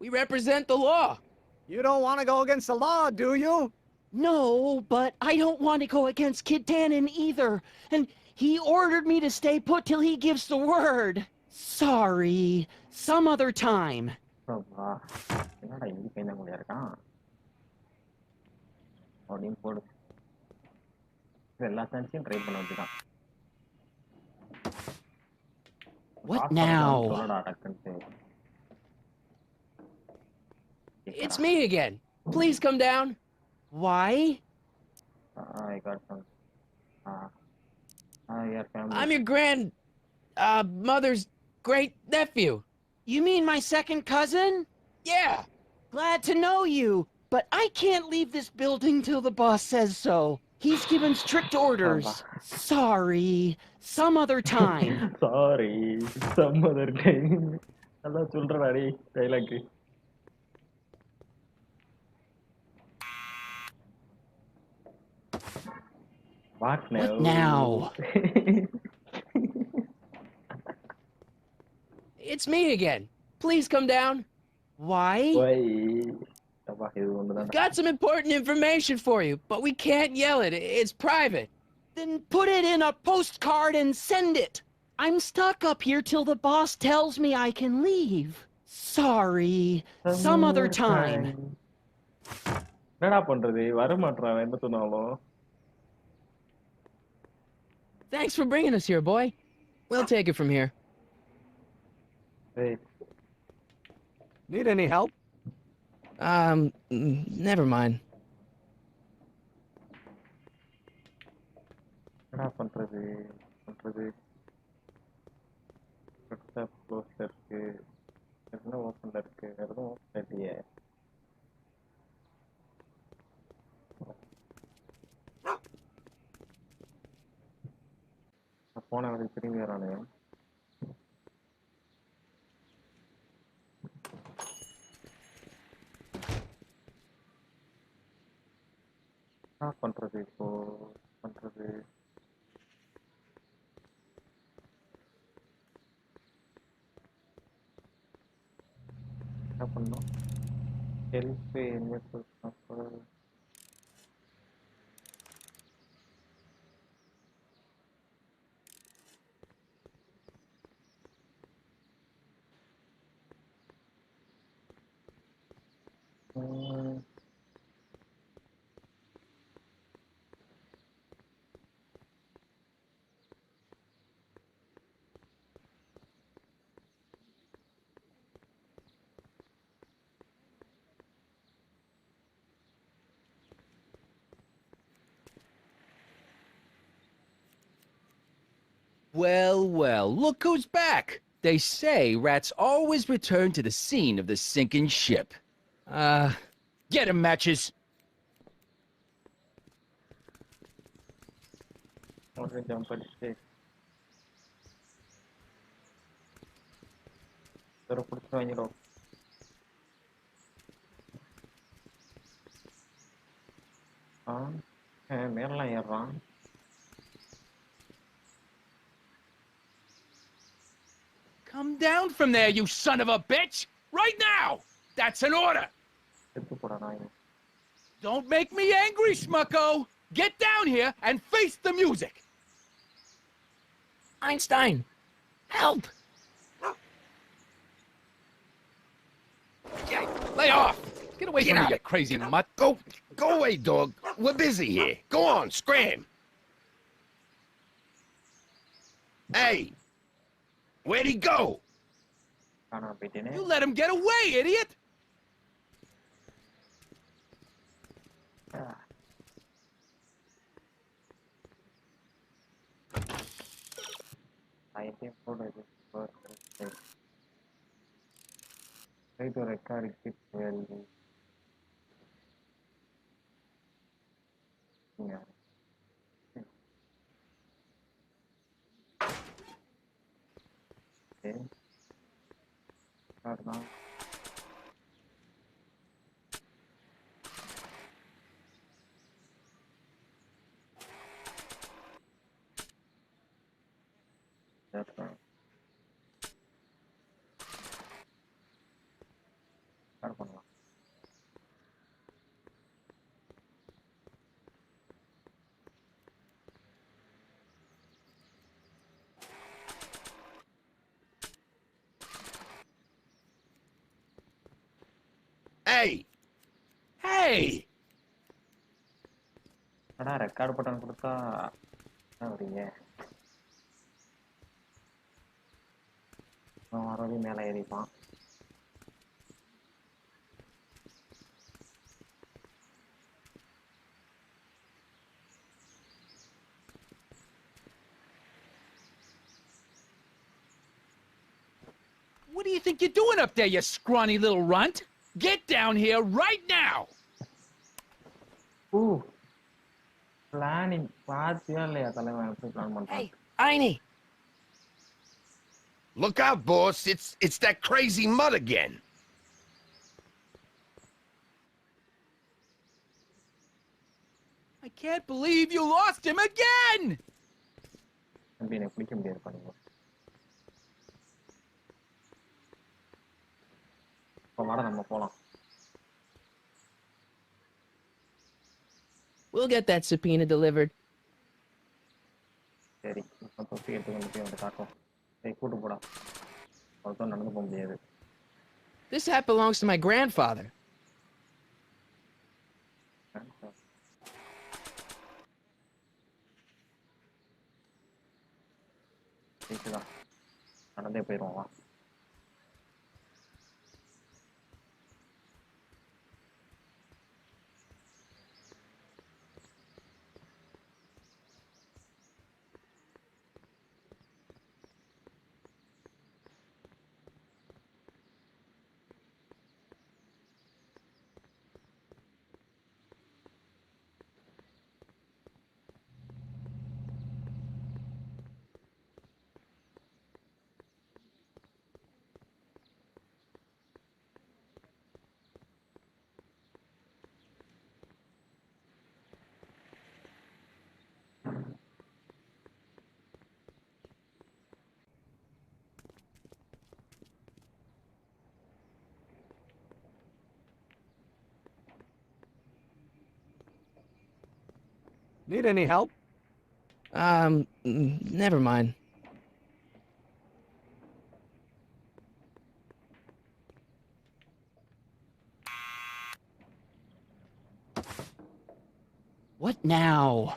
We represent the law. You don't want to go against the law, do you? No, but I don't want to go against Kid Tannen either. And he ordered me to stay put till he gives the word. Sorry, some other time. What now? It's me again. Please come down. Why? I got some. Your family. I'm your mother's great nephew. You mean my second cousin? Yeah. Glad to know you, but I can't leave this building till the boss says so. He's given strict orders. Sorry, some other time. Sorry, some other time. Hello, children, dialogue. What now? It's me again. Please come down. Why? We've got some important information for you, but we can't yell it. It's private. Then put it in a postcard and send it. I'm stuck up here till the boss tells me I can leave. Sorry, some other time. என்னடா பண்றது வர மாட்டறான் என்ன சொன்னாலும் Thanks for bringing us here, boy. We'll take it from here. Hey. Need any help? Never mind. என்னடா பண்றது க்ளோஸ்ல இருக்கு என்ன ஓப்பன்ல இருக்கு எதுவும் ஓப்பன் இல்லையே போன வரை திரும்பி வரானு என்ன பண்றது இப்போ பண்றது என்ன பண்ணோம் Help எங்க போய் Well, well, look who's back. They say rats always return to the scene of the sinking ship. Get 'em, Matches. ஒரு ஜம்ப் அடிச்சுட்டு ஒரு பிடிச்சிட்டு வாங்கிடும். மேலாம் ஏறுறான். Come down from there, you son of a bitch! Right now! That's an order! செத்து போடா நாய். Don't make me angry, Smucko! Get down here and face the music! Einstein! Help! Lay off! Get away from me, you crazy mutt! Go away, dog. We're busy here. Go on, scram. Hey! Where'd he go? You let him get away, idiot! I think for the first try to record it well. Yeah. Okay. Start now. That's right. Start பண்ணலாம். Hey! Hey! அடா record button கொடுத்தா வரீங்க. அவன் வரது மேலே ஏறிப்பான். What do you think you're doing up there, you scrawny little runt? Get down here right now! Ooh. Planning. பாத்தியா இல்லையா தலைவன் எப்படி பிளான் பண்றான்? Einie! Look out, boss. It's that crazy mud again. I can't believe you lost him again! தம்பி எனக்கு பிடிக்க முடியாது பண்ணுங்க. இப்போ வர நம்ம போலாம். We'll get that subpoena delivered. சரி இப்போ தொப்பி எடுத்து கொண்டு போய் வந்து காட்டும். சரி கூட்டு போடா. அவர்தான் நடந்து போக முடியாது. This hat belongs to my grandfather. சரிதான் நடந்தே போயிடுவோம் வா. Need any help? Never mind. What now?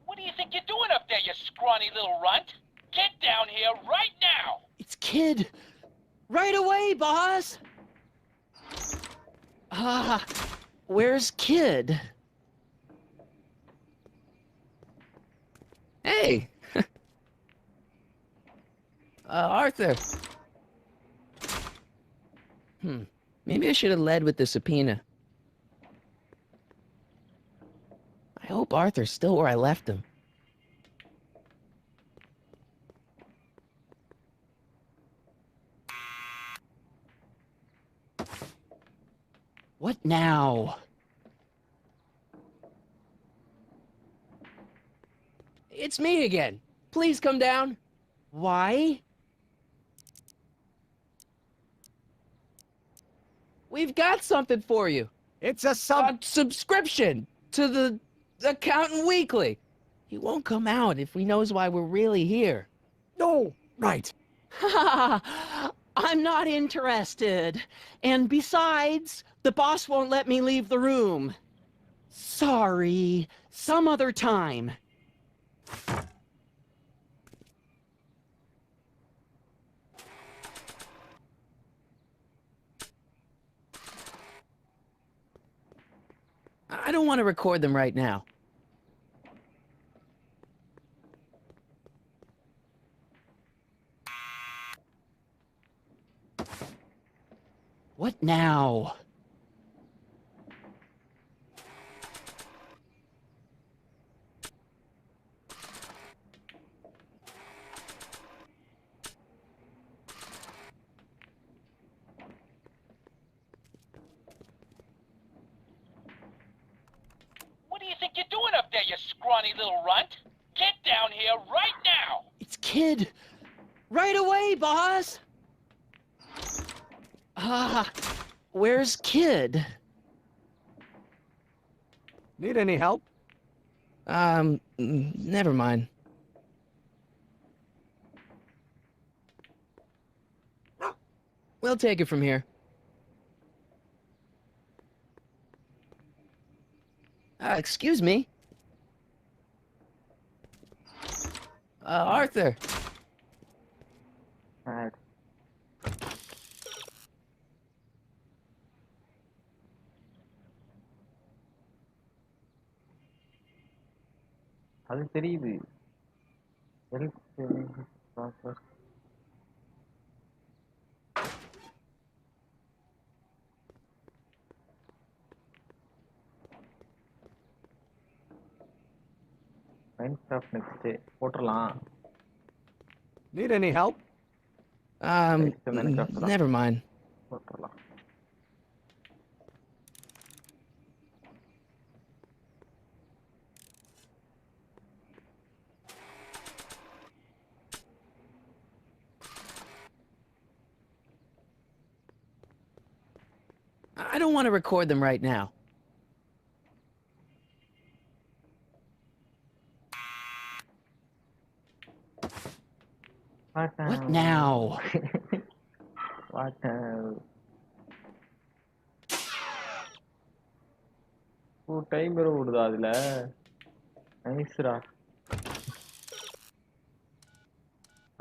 What do you think you're doing up there, you scrawny little runt? Get down here right now! It's Kid. Right away, boss! Where's Kid? Hey! Arthur. Maybe I should have led with the subpoena. I hope Arthur's still where I left him. What now? It's me again. Please come down. Why? We've got something for you. It's a subscription to the Accountant Weekly. He won't come out if he knows why we're really here. No, right. I'm not interested. And besides, the boss won't let me leave the room. Sorry, some other time. I don't want to record them right now. What now? What do you think you're doing up there, you scrawny little runt? Get down here right now! It's Kid. Right away, boss! Where's Kid? Need any help? Never mind. We'll take it from here. Excuse me? Arthur. Alright. அது தெரியுது. Minecraft next போட்டுறலாம். Need any help? Never mind. போட்டுறலாம். I don't want to record them right now. What now? What now? Time வேற ஓடுதா அதுல? நைஸ்ரா.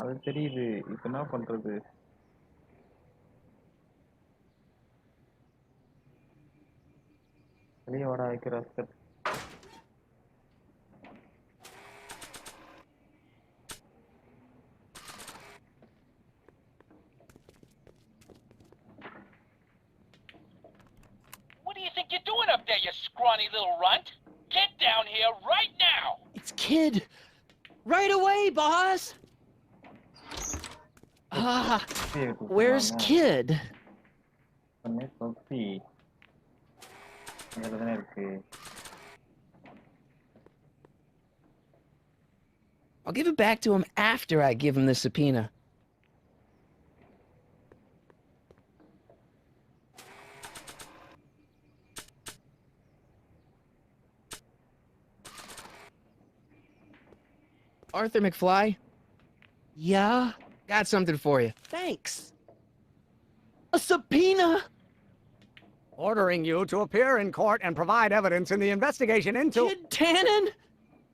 அது தெரியுது. இப்ப என்ன பண்றது? வெளியே வாடா வைக்கிறாஸ்கர். What do you think you're doing up there, you scrawny little runt? Get down here right now! It's Kid. Right away, boss! Where's Kid? Sophie. இருக்கு. I'll give it back to him after I give him the subpoena. Arthur McFly? Yeah? Got something for you. Thanks. A subpoena? Ordering you to appear in court and provide evidence in the investigation into... Kid Tannen?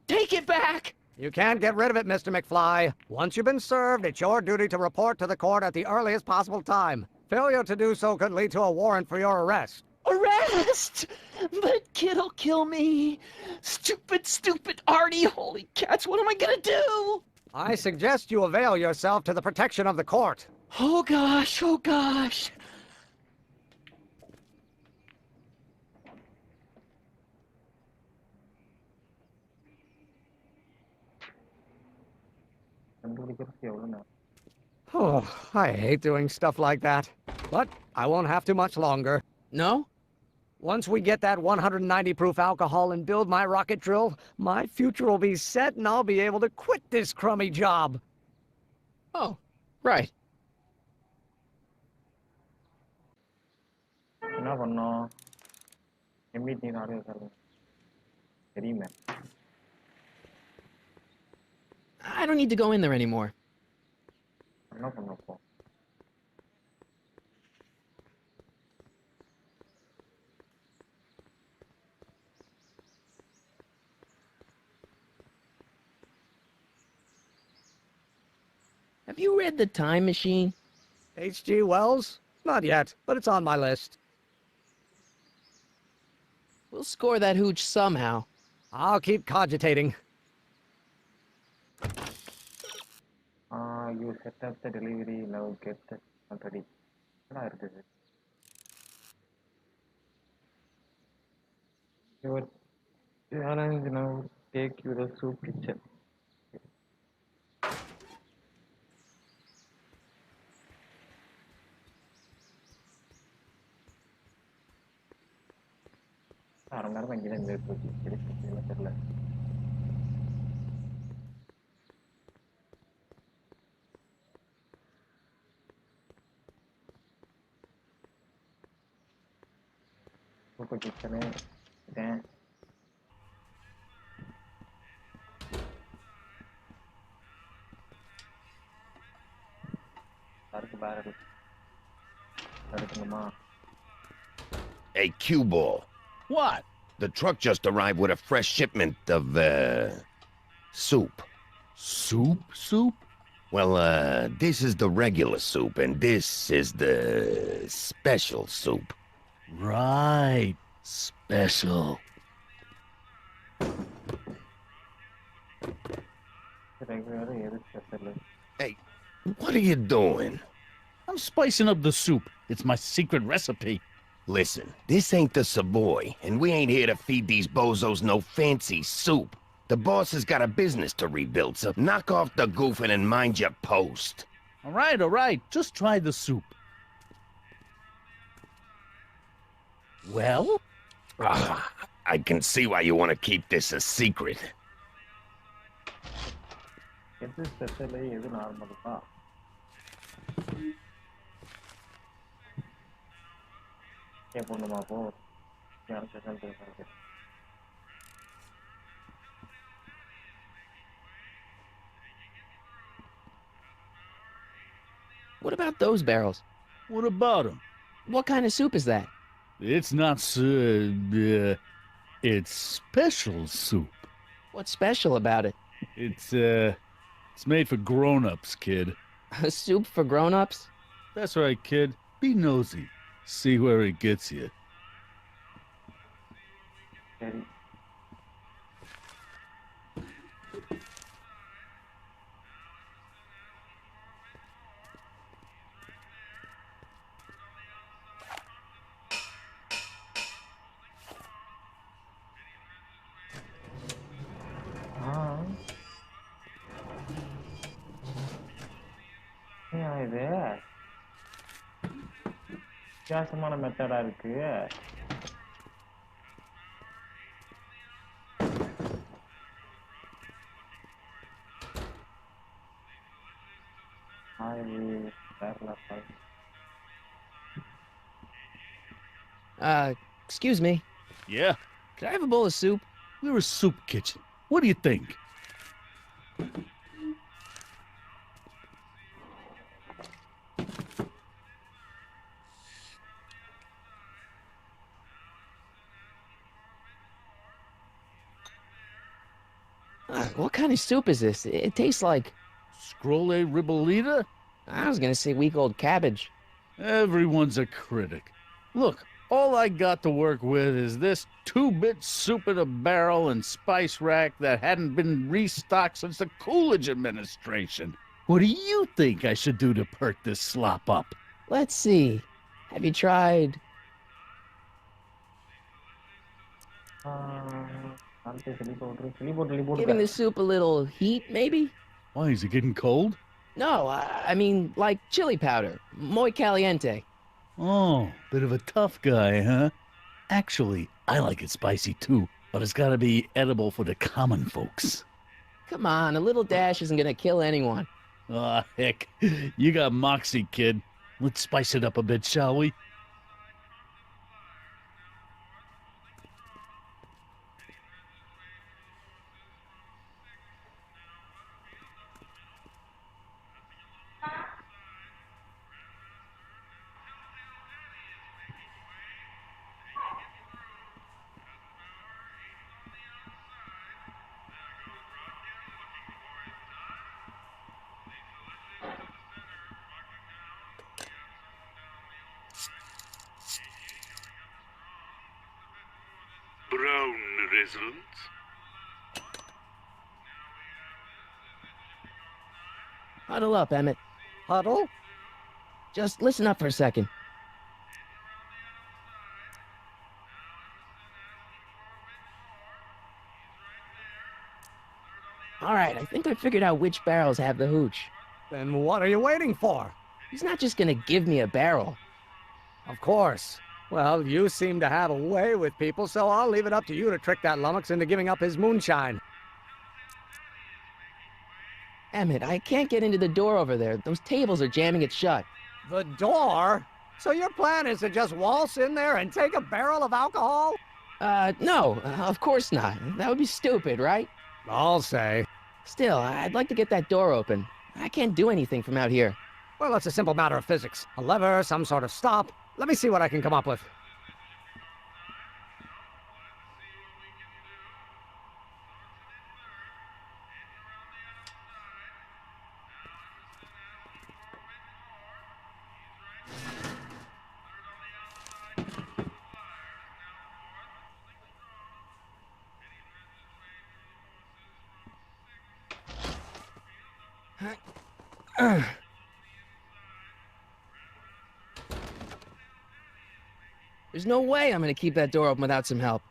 Take it back! You can't get rid of it, Mr. McFly. Once you've been served, it's your duty to report to the court at the earliest possible time. Failure to do so could lead to a warrant for your arrest. Arrest! But kid'll kill me. Stupid Artie. Holy cats, what am I gonna do? I suggest you avail yourself to the protection of the court. Oh gosh, oh gosh. Oh, I hate doing stuff like that. But I won't have to much longer. No? Once we get that 190 proof alcohol and build my rocket drill, my future will be set and I'll be able to quit this crummy job. Oh, right. என்ன பண்ணோம் MET நாளே சொல்லுங்க தெரியுமே I don't need to go in there anymore. என்ன பண்ணப்போ Have you read The Time Machine? H.G. Wells? Not yet, but it's on my list. We'll score that hooch somehow. I'll keep cogitating. You set up the delivery, now get the ready. Your challenge now take you the soup kitchen. அரை நேரம் அங்கே தான் இங்கே போச்சு சரி தெரியல super kitchen இதான் அதுக்கு பேரல் எடுக்கணுமா Hey, cue ball. What? The truck just arrived with a fresh shipment of, soup. Soup? Well, this is the regular soup, and this is the special soup. Right. Special. Hey, what are you doing? I'm spicing up the soup. It's my secret recipe. Listen, this ain't the Savoy, and we ain't here to feed these bozos no fancy soup. The boss has got a business to rebuild, so knock off the goofing and mind your post. All right. Just try the soup. Well? I can see why you want to keep this a secret. எது special எது நார்மலுப்பா ஏன் பொண்ணுமா போ யாரும் special பேசுறது What about those barrels? What about them? What kind of soup is that? It's not it's special soup. What's special about it? It's made for grown-ups, kid. A soup for grown-ups? That's right, kid. Be nosy. See where it gets you. சரி ஏன் இது வித்தியாசமான மெத்தடா இருக்கு Excuse me. Yeah? Could I have a bowl of soup? We're a soup kitchen. What do you think? What kind of soup is this? It tastes like... Scrolle ribolita? I was gonna say week-old cabbage. Everyone's a critic. Look, all I got to work with is this 2-bit soup in a barrel and spice rack that hadn't been restocked since the Coolidge administration. What do you think I should do to perk this slop up? Let's see. Have you tried... giving the soup a little heat, maybe? Why, is it getting cold? No, I mean, like chili powder. Muy caliente. Oh, bit of a tough guy, huh? Actually, I like it spicy too, but it's gotta be edible for the common folks. Come on, a little dash isn't gonna kill anyone. Aw, heck. You got moxie, kid. Let's spice it up a bit, shall we? Brown residents. Huddle up, Emmett. Huddle? Just listen up for a second. All right, I think I figured out which barrels have the hooch. Then what are you waiting for? He's not just gonna give me a barrel. Of course. Well, you seem to have a way with people, so I'll leave it up to you to trick that lummox into giving up his moonshine. Emmett, I can't get into the door over there. Those tables are jamming it shut. The door? So your plan is to just waltz in there and take a barrel of alcohol? No, of course not. That would be stupid, right? I'll say. Still, I'd like to get that door open. I can't do anything from out here. Well, it's a simple matter of physics. A lever, some sort of stop. Let me see what I can come up with. There's no way I'm gonna keep that door open without some help.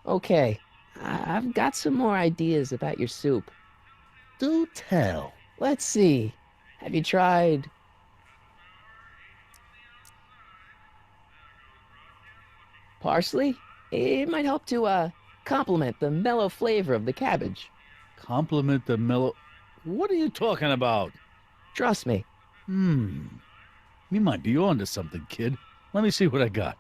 Okay, I've got some more ideas about your soup. Do tell. Let's see. Have you tried... parsley? It might help to, complement the mellow flavor of the cabbage. Compliment the mellow... What are you talking about? Trust me. You might be onto something, kid. Let me see what I got.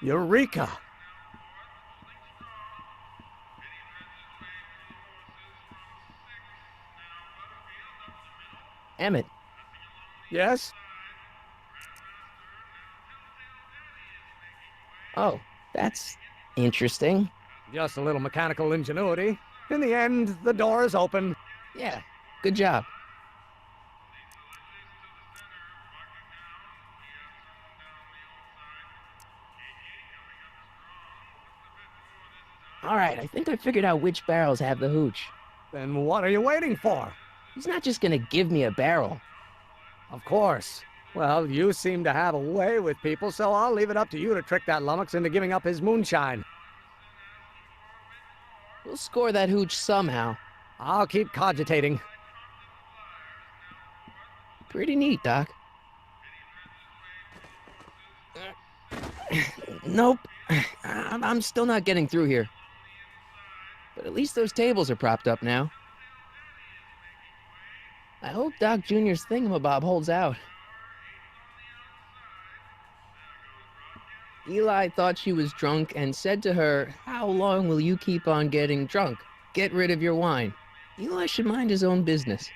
Eureka! Emmett. Yes? Oh, that's interesting. Just a little mechanical ingenuity. In the end, the door is open. Yeah, good job. All right, I think I figured out which barrels have the hooch. Then what are you waiting for? He's not just gonna give me a barrel. Of course. Well, you seem to have a way with people, so I'll leave it up to you to trick that lummox into giving up his moonshine. We'll score that hooch somehow. I'll keep cogitating. Pretty neat, Doc. Nope. I'm still not getting through here. But at least those tables are propped up now. I hope Doc Jr.'s thingamabob holds out. Eli thought she was drunk and said to her, "How long will you keep on getting drunk? Get rid of your wine." Eli should mind his own business.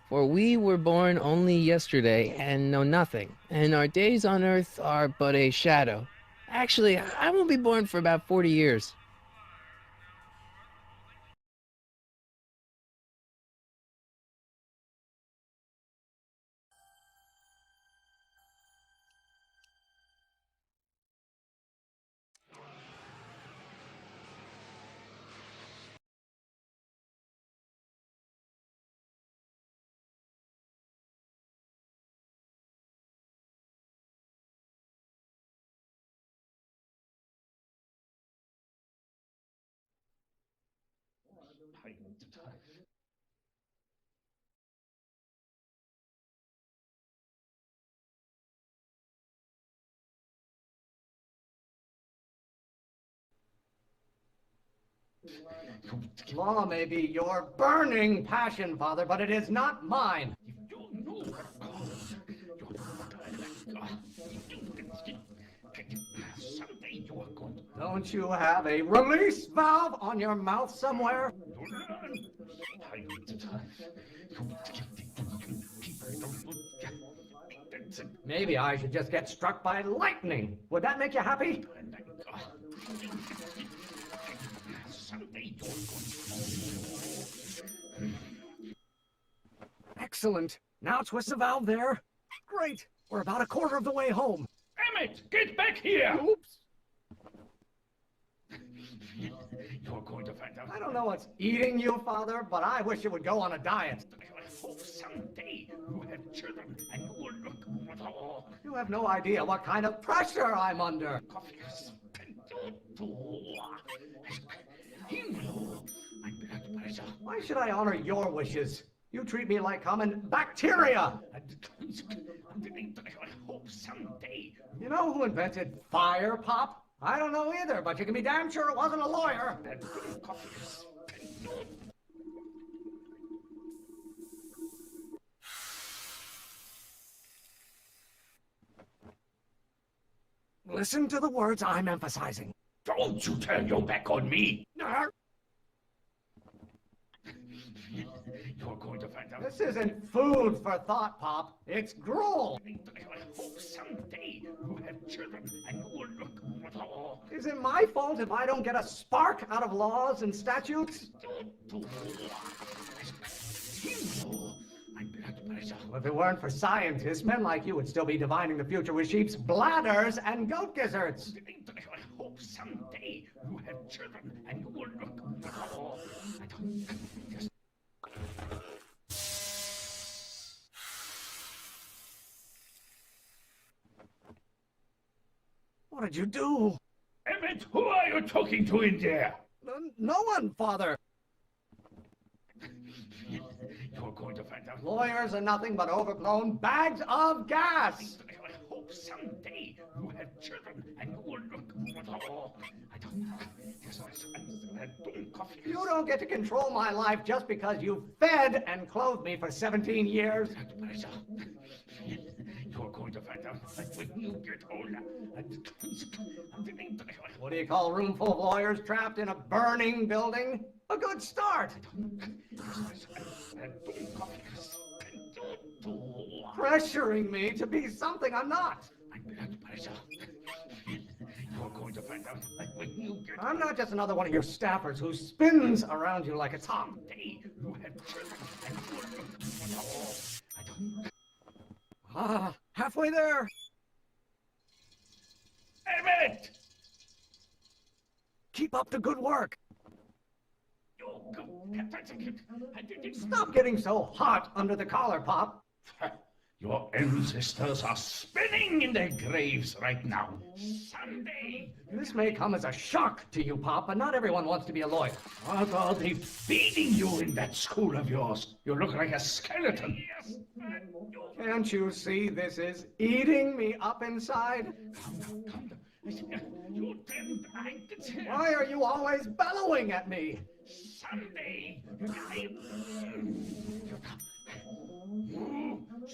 For we were born only yesterday and know nothing, and our days on earth are but a shadow. Actually, I won't be born for about 40 years. Law may be your burning passion, Father, but it is not mine. Don't you have a release valve on your mouth somewhere? Maybe I should just get struck by lightning. Would that make you happy? Excellent. Now twist the valve there. Great. We're about a quarter of the way home. Emmett, get back here! Oops. You're going to find out. I don't know what's eating you, Father, but I wish you would go on a diet. I hope someday you have children and you will look. You have no idea what kind of pressure I'm under. Why should I honor your wishes? You treat me like common bacteria. I hope someday. You know who invented fire, Pop? I don't know either, but you can be damn sure it wasn't a lawyer. Listen to the words I'm emphasizing. Don't you turn your back on me! You're going to find out. This isn't food for thought, Pop. It's gruel. I hope someday you have children and you will look. Is it my fault if I don't get a spark out of laws and statutes? If it weren't for scientists, men like you would still be divining the future with sheep's bladders and goat gizzards. I hope someday you have children and you will look. What did you do? Emmett, who are you talking to in there? No one, Father. You're going to find out. Lawyers are nothing but overblown bags of gas. I hope someday you have children and you will look. You don't get to control my life just because you fed and clothed me for 17 years. You're going to find out when you get older. What do you call a room full of lawyers trapped in a burning building? A good start. Pressuring me to be something I'm not. You're going to find out when you get I'm not just another one of your staffers who spins around you like a top. You have children Ah, halfway there. Emmett! Keep up the good work. Stop getting so hot under the collar, Pop. Your ancestors are spinning in their graves right now. Someday. This may come as a shock to you, Pop, but not everyone wants to be a lawyer. What are they feeding you in that school of yours? You look like a skeleton. Can't you see this is eating me up inside? Why are you always bellowing at me? Someday.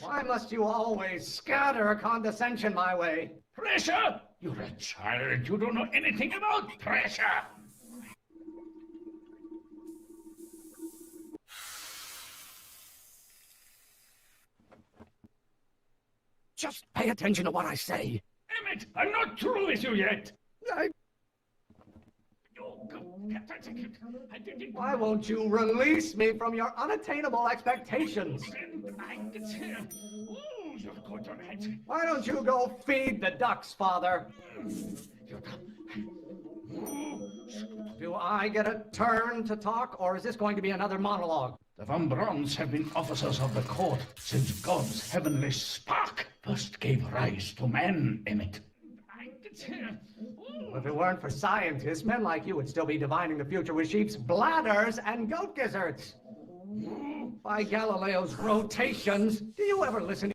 Why must you always scatter condescension my way? Pressure? You're a child. You don't know anything about pressure. Just pay attention to what I say. Emmett, I'm not through with you yet. Why won't you release me from your unattainable expectations? Why don't you go feed the ducks, Father? Do I get a turn to talk, or is this going to be another monologue? The Van Brons have been officers of the court since God's heavenly spark first gave rise to man, Emmett. If it weren't for scientists, men like you would still be divining the future with sheep's bladders and goat gizzards. By Galileo's rotations, do you ever listen?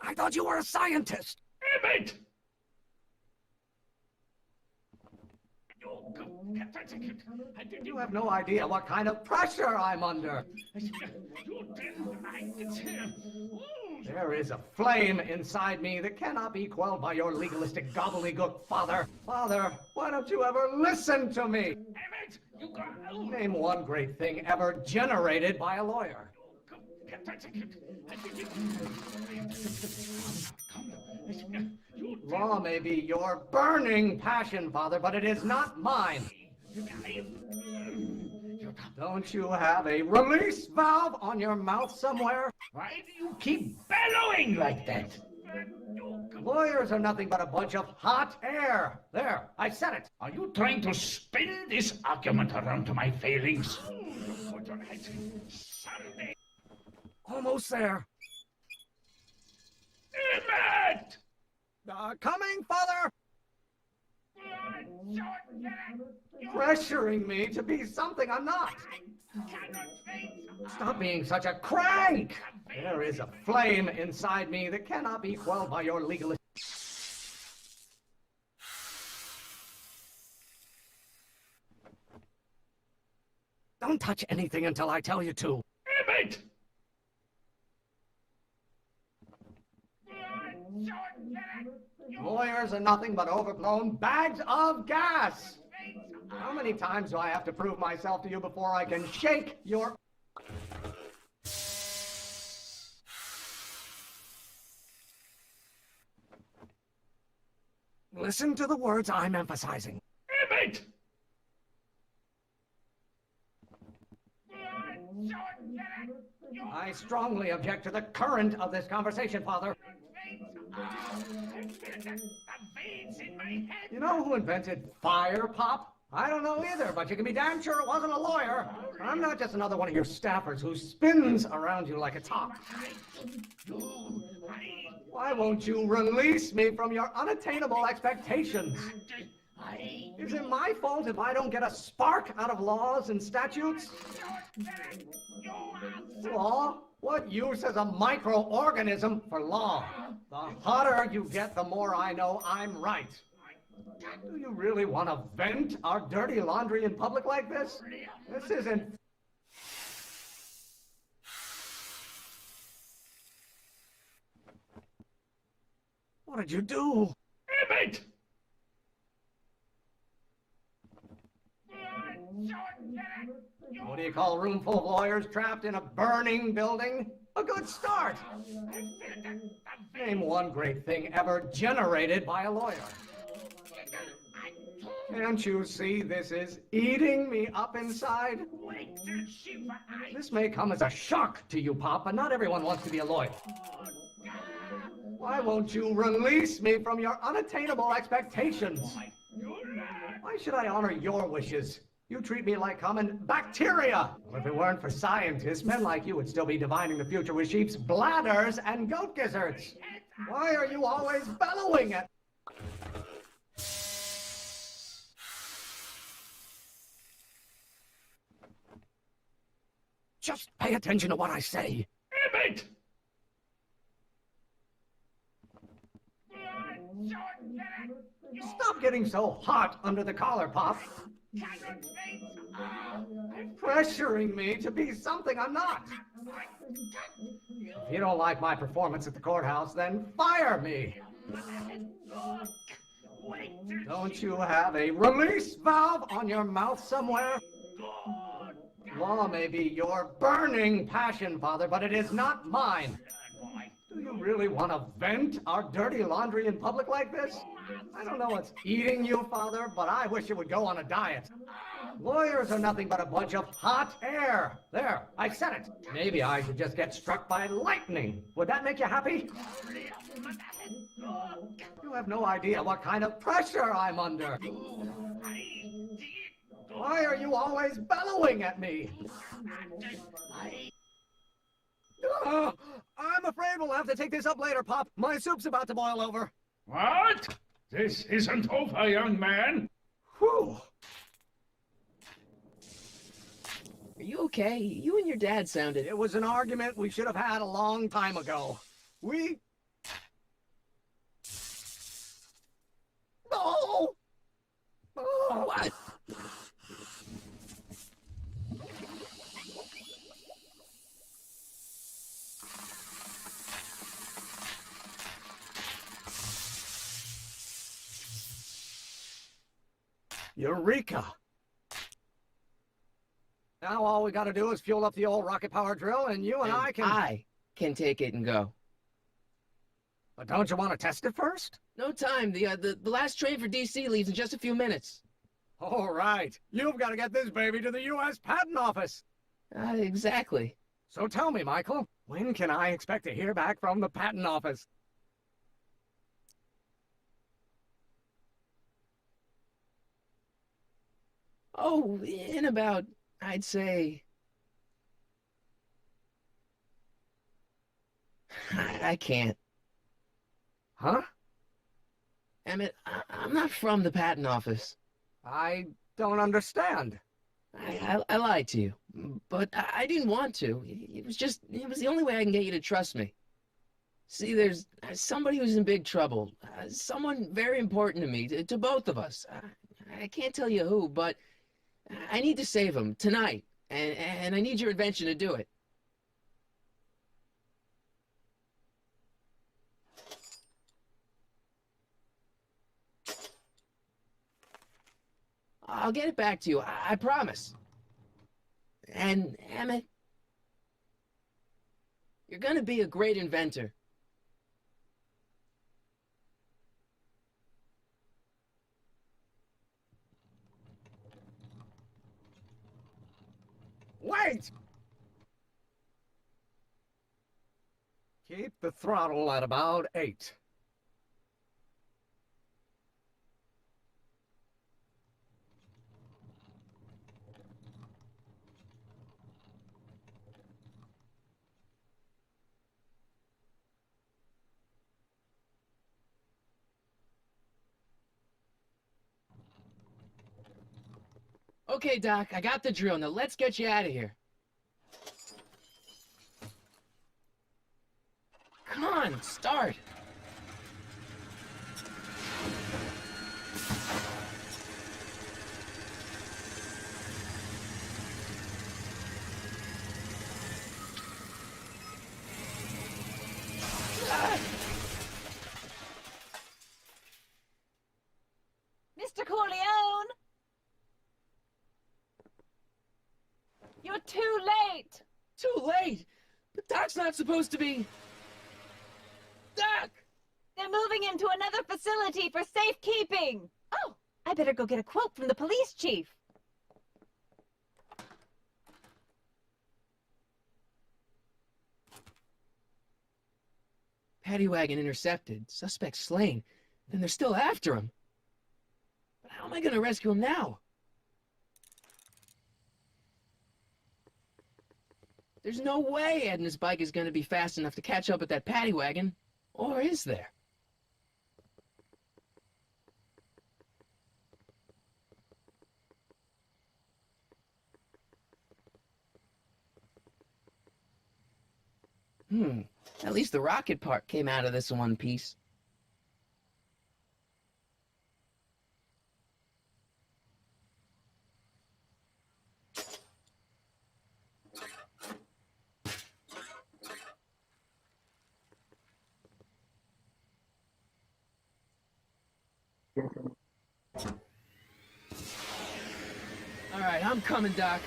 I thought you were a scientist. Emmett! You have no idea what kind of pressure I'm under. There is a flame inside me that cannot be quelled by your legalistic gobbledygook, Father. Father, why don't you ever listen to me? Name one great thing ever generated by a lawyer. Law may be your burning passion, Father, but it is not mine. Don't you have a release valve on your mouth somewhere? Why do you keep bellowing like that? Lawyers are nothing but a bunch of hot air. There, I said it. Are you trying to spin this argument around to my failings? Almost there. Emmett! Coming, Father! Pressuring me to be something I'm not. Stop being such a crank! There is a flame inside me that cannot be quelled by your legalist. Don't touch anything until I tell you to. Emmett! Lawyers are nothing but overblown bags of gas. How many times do I have to prove myself to you before I can shake your... Listen to the words I'm emphasizing. Emmett! I strongly object to the current of this conversation, Father. You know who invented fire, Pop? I don't know either, but you can be damn sure it wasn't a lawyer. I'm not just another one of your staffers who spins around you like a top. Why won't you release me from your unattainable expectations? Is it my fault if I don't get a spark out of laws and statutes? Law? What use is a microorganism for law? The hotter you get, the more I know I'm right. Do you really want to vent our dirty laundry in public like this? This isn't... What did you do? Emmett! What do you call a room full of lawyers trapped in a burning building? A good start! Name one great thing ever generated by a lawyer. Can't you see this is eating me up inside? This may come as a shock to you, Pop, but not everyone wants to be a lawyer. Why won't you release me from your unattainable expectations? Why should I honor your wishes? You treat me like common bacteria. Well, if it weren't for scientists, men like you would still be divining the future with sheep's bladders and goat gizzards. Why are you always bellowing at... Just pay attention to what I say. Emmett! Stop getting so hot under the collar, Pop. Pressuring me to be something I'm not. If you don't like my performance at the courthouse, then fire me. Don't you have a release valve on your mouth somewhere? Law may be your burning passion, Father, but it is not mine. Do you really want to vent our dirty laundry in public like this? I don't know what's eating you, Father, but I wish you would go on a diet. Lawyers are nothing but a bunch of hot air. There, I said it. Maybe I should just get struck by lightning. Would that make you happy? You have no idea what kind of pressure I'm under. Why are you always bellowing at me? I'm afraid we'll have to take this up later, Pop. My soup's about to boil over. What? This isn't over, young man. Whew. Are you okay? You and your dad sounded... It was an argument we should have had a long time ago. We... No! Oh, what? Eureka! Now all we gotta do is fuel up the old rocket power drill and you and I can take it and go. But don't you want to test it first? No time. The last train for DC leaves in just a few minutes. All right. You've got to get this baby to the U.S. Patent Office. Exactly. So tell me, Michael, when can I expect to hear back from the Patent Office? Oh, in about, I'd say... I can't. Huh? Emmett, I'm not from the patent office. I don't understand. I lied to you, but I didn't want to. It was the only way I can get you to trust me. See, there's somebody who's in big trouble. Someone very important to me, to both of us. I can't tell you who, but I need to save him tonight, and I need your invention to do it. I'll get it back to you, I promise. And, Emmett, you're gonna be a great inventor. Wait! Keep the throttle at about 8. Okay, Doc, I got the drill. Now let's get you out of here. Come on, start. too late! But Doc's not supposed to be... Doc! They're moving him to another facility for safekeeping! Oh, I better go get a quote from the police chief. Paddy wagon intercepted, suspect slain, and they're still after him. But how am I gonna rescue him now? There's no way Ed and his bike is gonna be fast enough to catch up with that paddy wagon. Or is there? At least the rocket part came out of this in one piece. All right, I'm coming, Doc.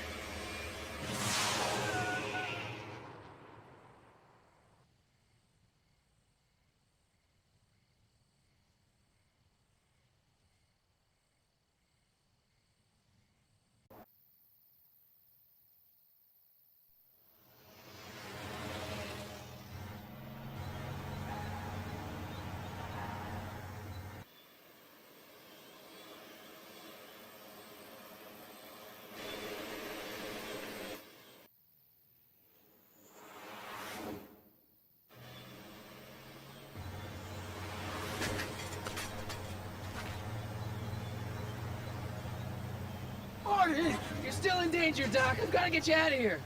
Marty! You're still in danger, Doc. I've got to get you out of here.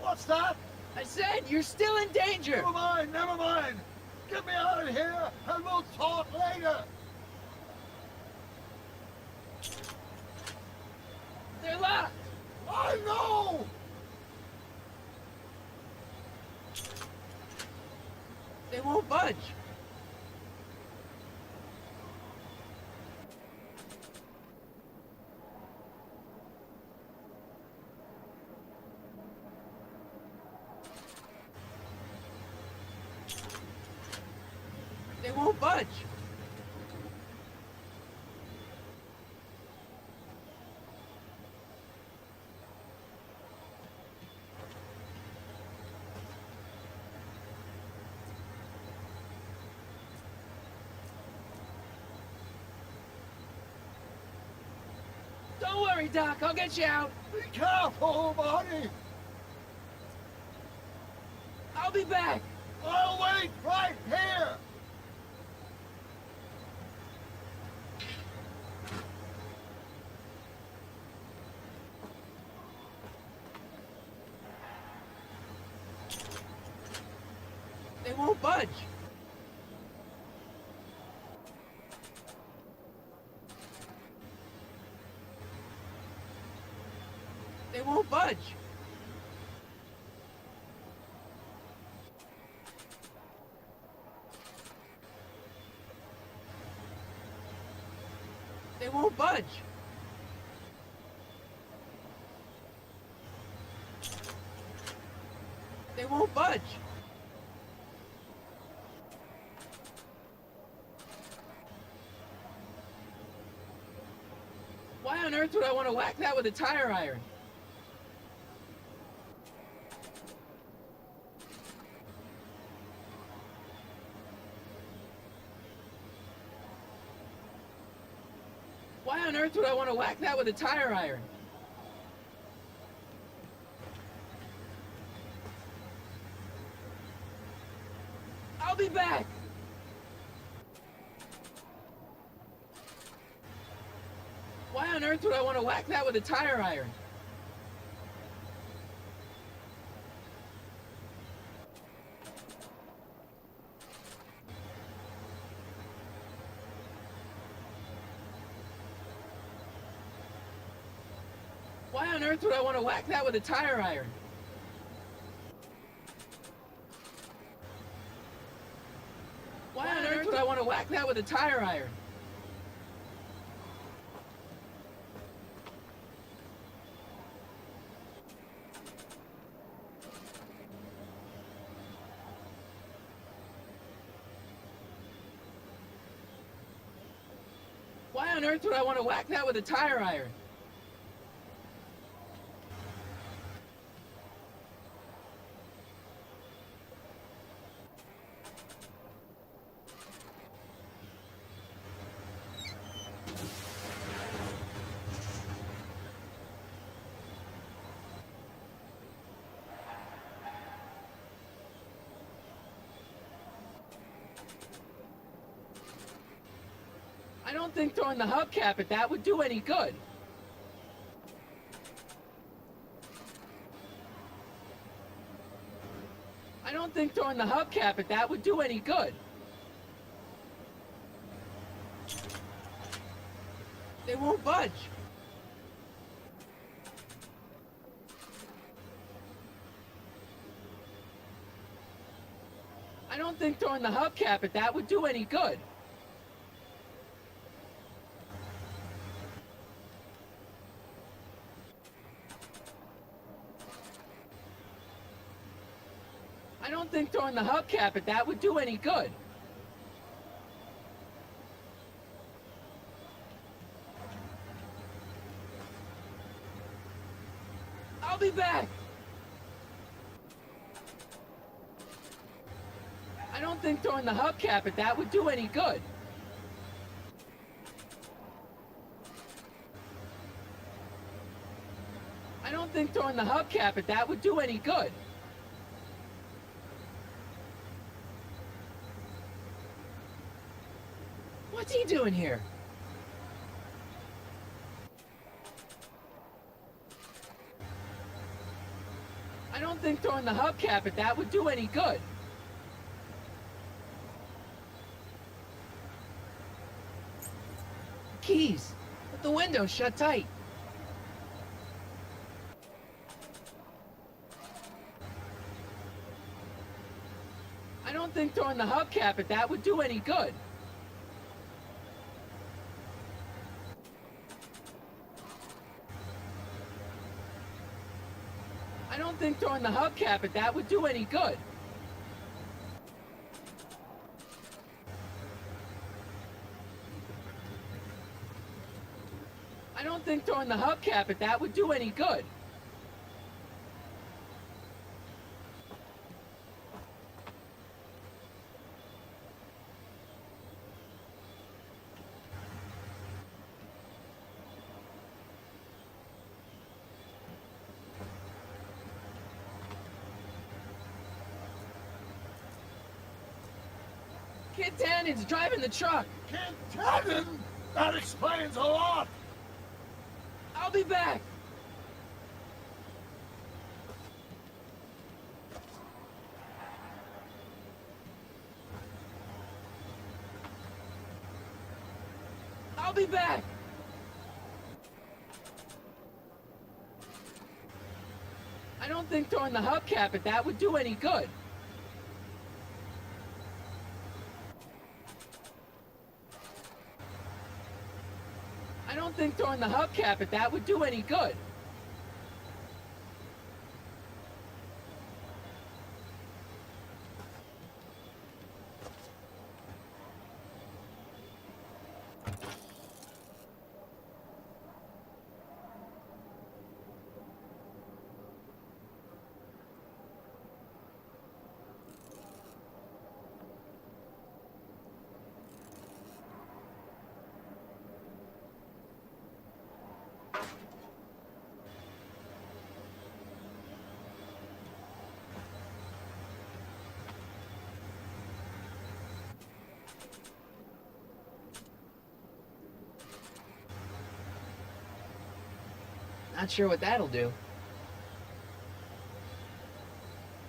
What's that? I said you're still in danger. Never mind, never mind. Get me out of here, and we'll talk later. They're locked. I know! They won't budge. They won't budge. Don't worry, Doc. I'll get you out. Be careful, Marty. I'll be back. I'll wait right here. They won't budge. They won't budge. They won't budge. They won't budge. Why on earth would I want to whack that with a tire iron? Why on earth would I want to whack that with a tire iron? I'll be back! Why on earth would I want to whack that with a tire iron? Why on earth would I want to whack that with a tire iron? Why on earth would I want to whack that with a tire iron? on earth would I want to whack that with a tire iron? I don't think throwing the hubcap at that would do any good. I don't think throwing the hubcap at that would do any good. They won't budge. I don't think throwing the hubcap at that would do any good. I don't think throwing the hubcap at that would do any good. I'll be back. I don't think throwing the hubcap at that would do any good. I don't think throwing the hubcap at that would do any good. What's he doing here? I don't think throwing the hubcap at that would do any good. Keys, but the window's shut tight. I don't think throwing the hubcap at that would do any good. I don't think throwing the hubcap at that would do any good. I don't think throwing the hubcap at that would do any good. Kid Tannen's driving the truck. Kid Tannen? That explains a lot. I'll be back. I'll be back. I don't think throwing the hubcap at that would do any good. I don't think throwing the hubcap at that would do any good. Not sure what that'll do.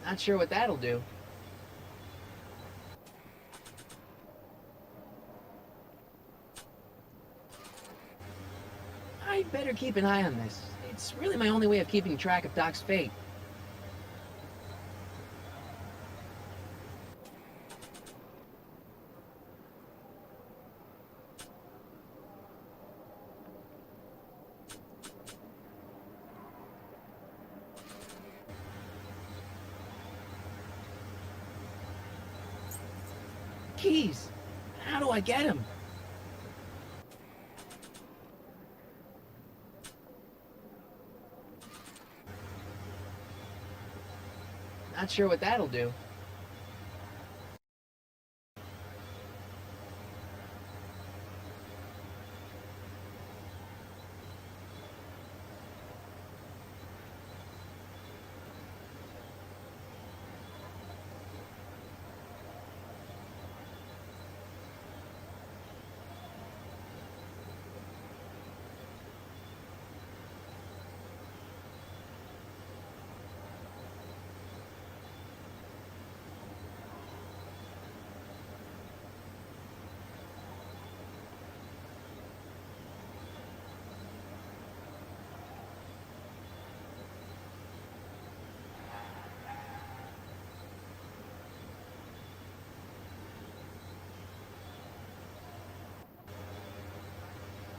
Not sure what that'll do. I'd better keep an eye on this. It's really my only way of keeping track of Doc's fate. Keys. How do I get him? Not sure what that'll do.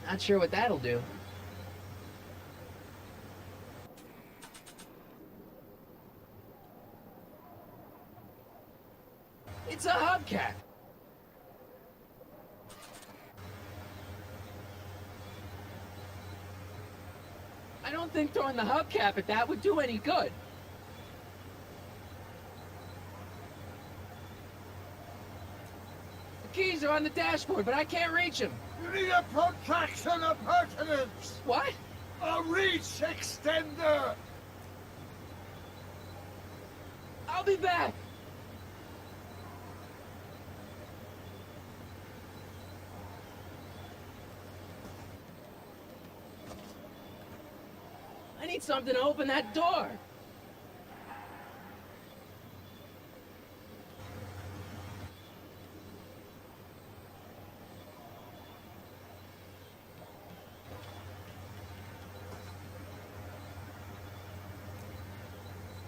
Not sure what that'll do. It's a hubcap. I don't think throwing the hubcap at that would do any good. The keys are on the dashboard, but I can't reach them. You need a protraction appurtenance! What? A reach extender! I'll be back. I need something to open that door.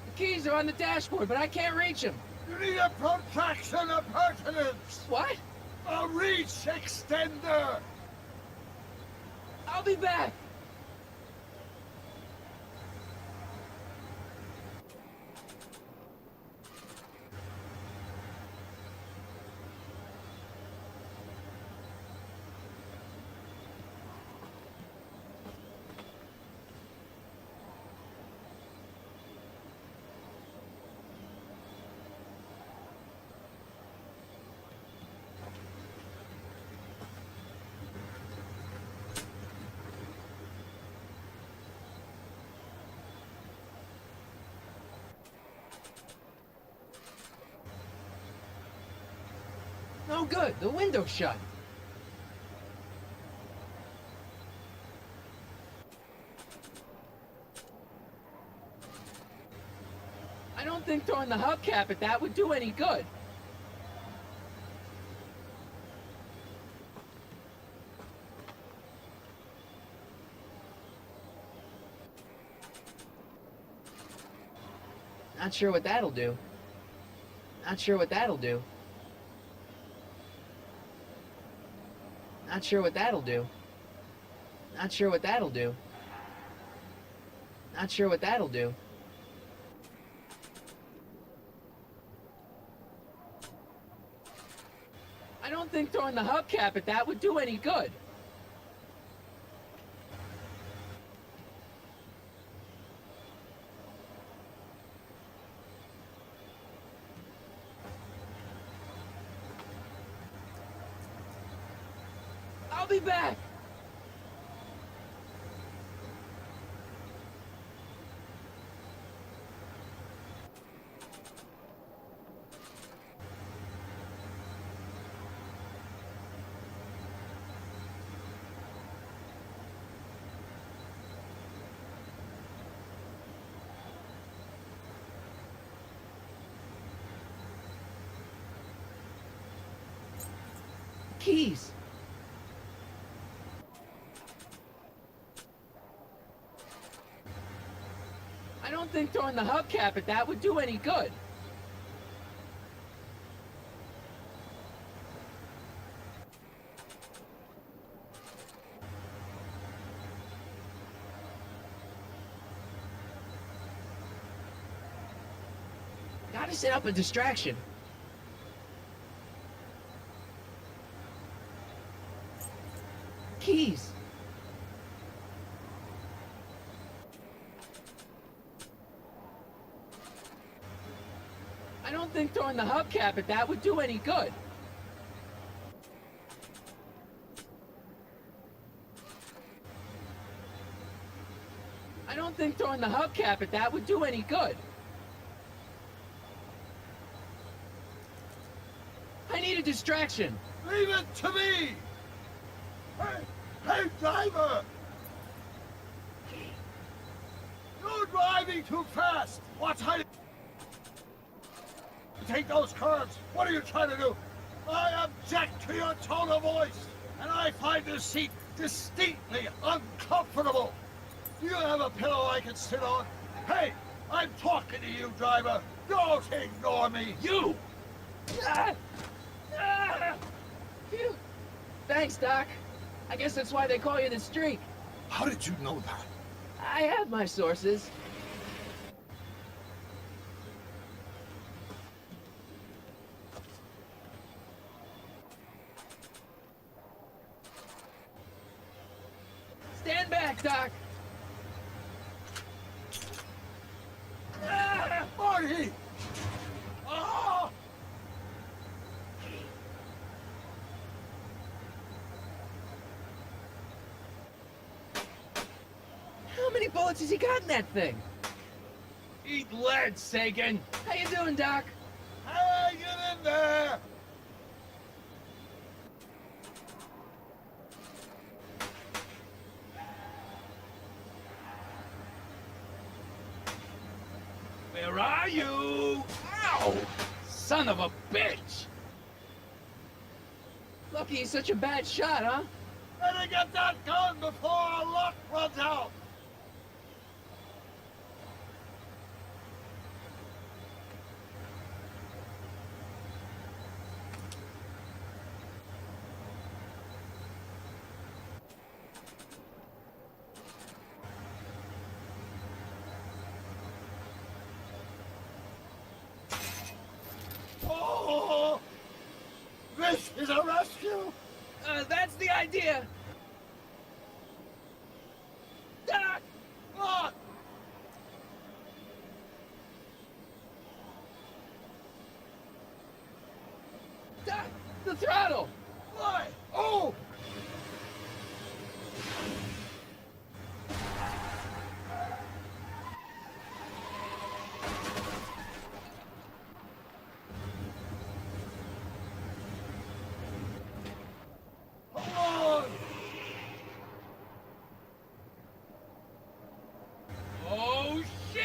The keys are on the dashboard, but I can't reach them. You need a protraction appurtenance! What? A reach extender! I'll be back. No good. The window's shut. I don't think throwing the hubcap at that would do any good. Not sure what that'll do. Not sure what that'll do. Not sure what that'll do. Not sure what that'll do. Not sure what that'll do. I don't think throwing the hubcap at that would do any good. I'll be back. Keys. I don't think throwing the hubcap at that would do any good. Gotta set up a distraction. Keys. think throwing the hubcap at that would do any good. I don't think throwing the hubcap at that would do any good. I need a distraction. Leave it to me! Hey, driver! You're driving too fast! Watch how you take those curves! What are you trying to do? I object to your tone of voice! And I find this seat distinctly uncomfortable! Do you have a pillow I can sit on? Hey, I'm talking to you, driver! Don't ignore me! You! Phew. Thanks, Doc. I guess that's why they call you the Streak. How did you know that? I have my sources. Stand back, Doc. Marty! Ah! How many bullets has he got in that thing? Eat lead, Sagan! How you doing, Doc? Hang it in there! Where are you? Ow! Son of a bitch! Lucky he's such a bad shot, huh? Better get that gun before our luck runs out! Oh! This is a rescue! That's the idea! Doc! What? Doc! The throttle! Why? Oh! Hold on! Oh, shit!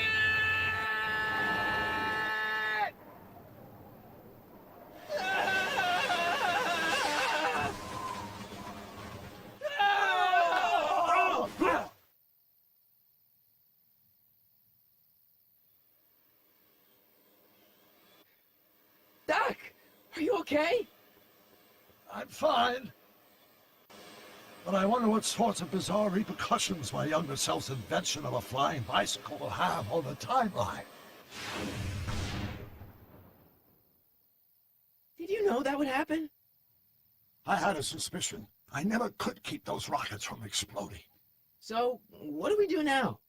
Doc! Are you okay? I'm fine. But I wonder what sorts of bizarre repercussions my younger self's invention of a flying bicycle will have on the timeline. Did you know that would happen? I had a suspicion. I never could keep those rockets from exploding. So, what do we do now?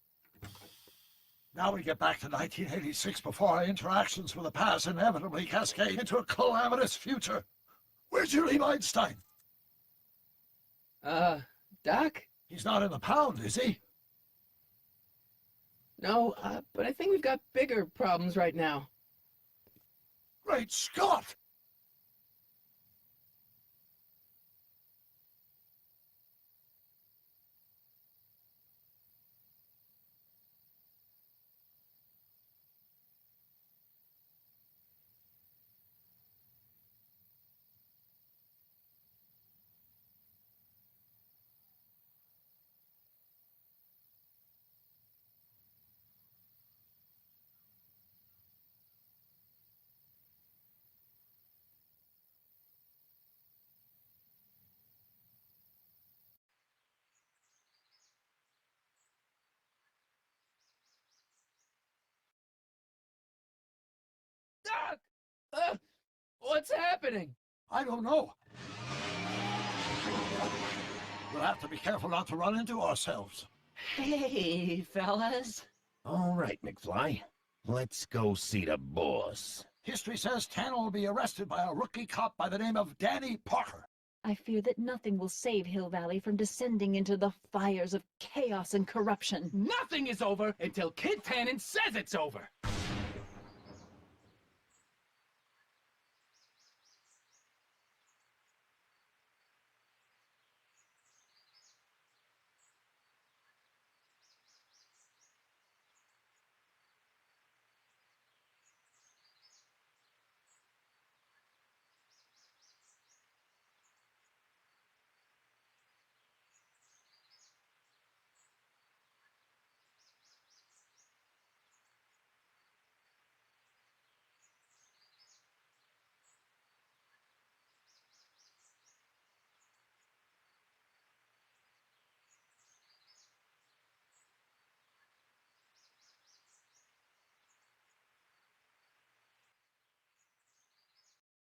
Now we get back to 1986 before our interactions with the past inevitably cascade into a calamitous future. Where'd you leave Einstein? Doc? He's not in the pound, is he? No, but I think we've got bigger problems right now. Great Scott! Doc! What's happening? I don't know. We'll have to be careful not to run into ourselves. Hey, fellas. All right, McFly. Let's go see the boss. History says Tanner will be arrested by a rookie cop by the name of Danny Parker. I fear that nothing will save Hill Valley from descending into the fires of chaos and corruption. Nothing is over until Kid Tannen says it's over.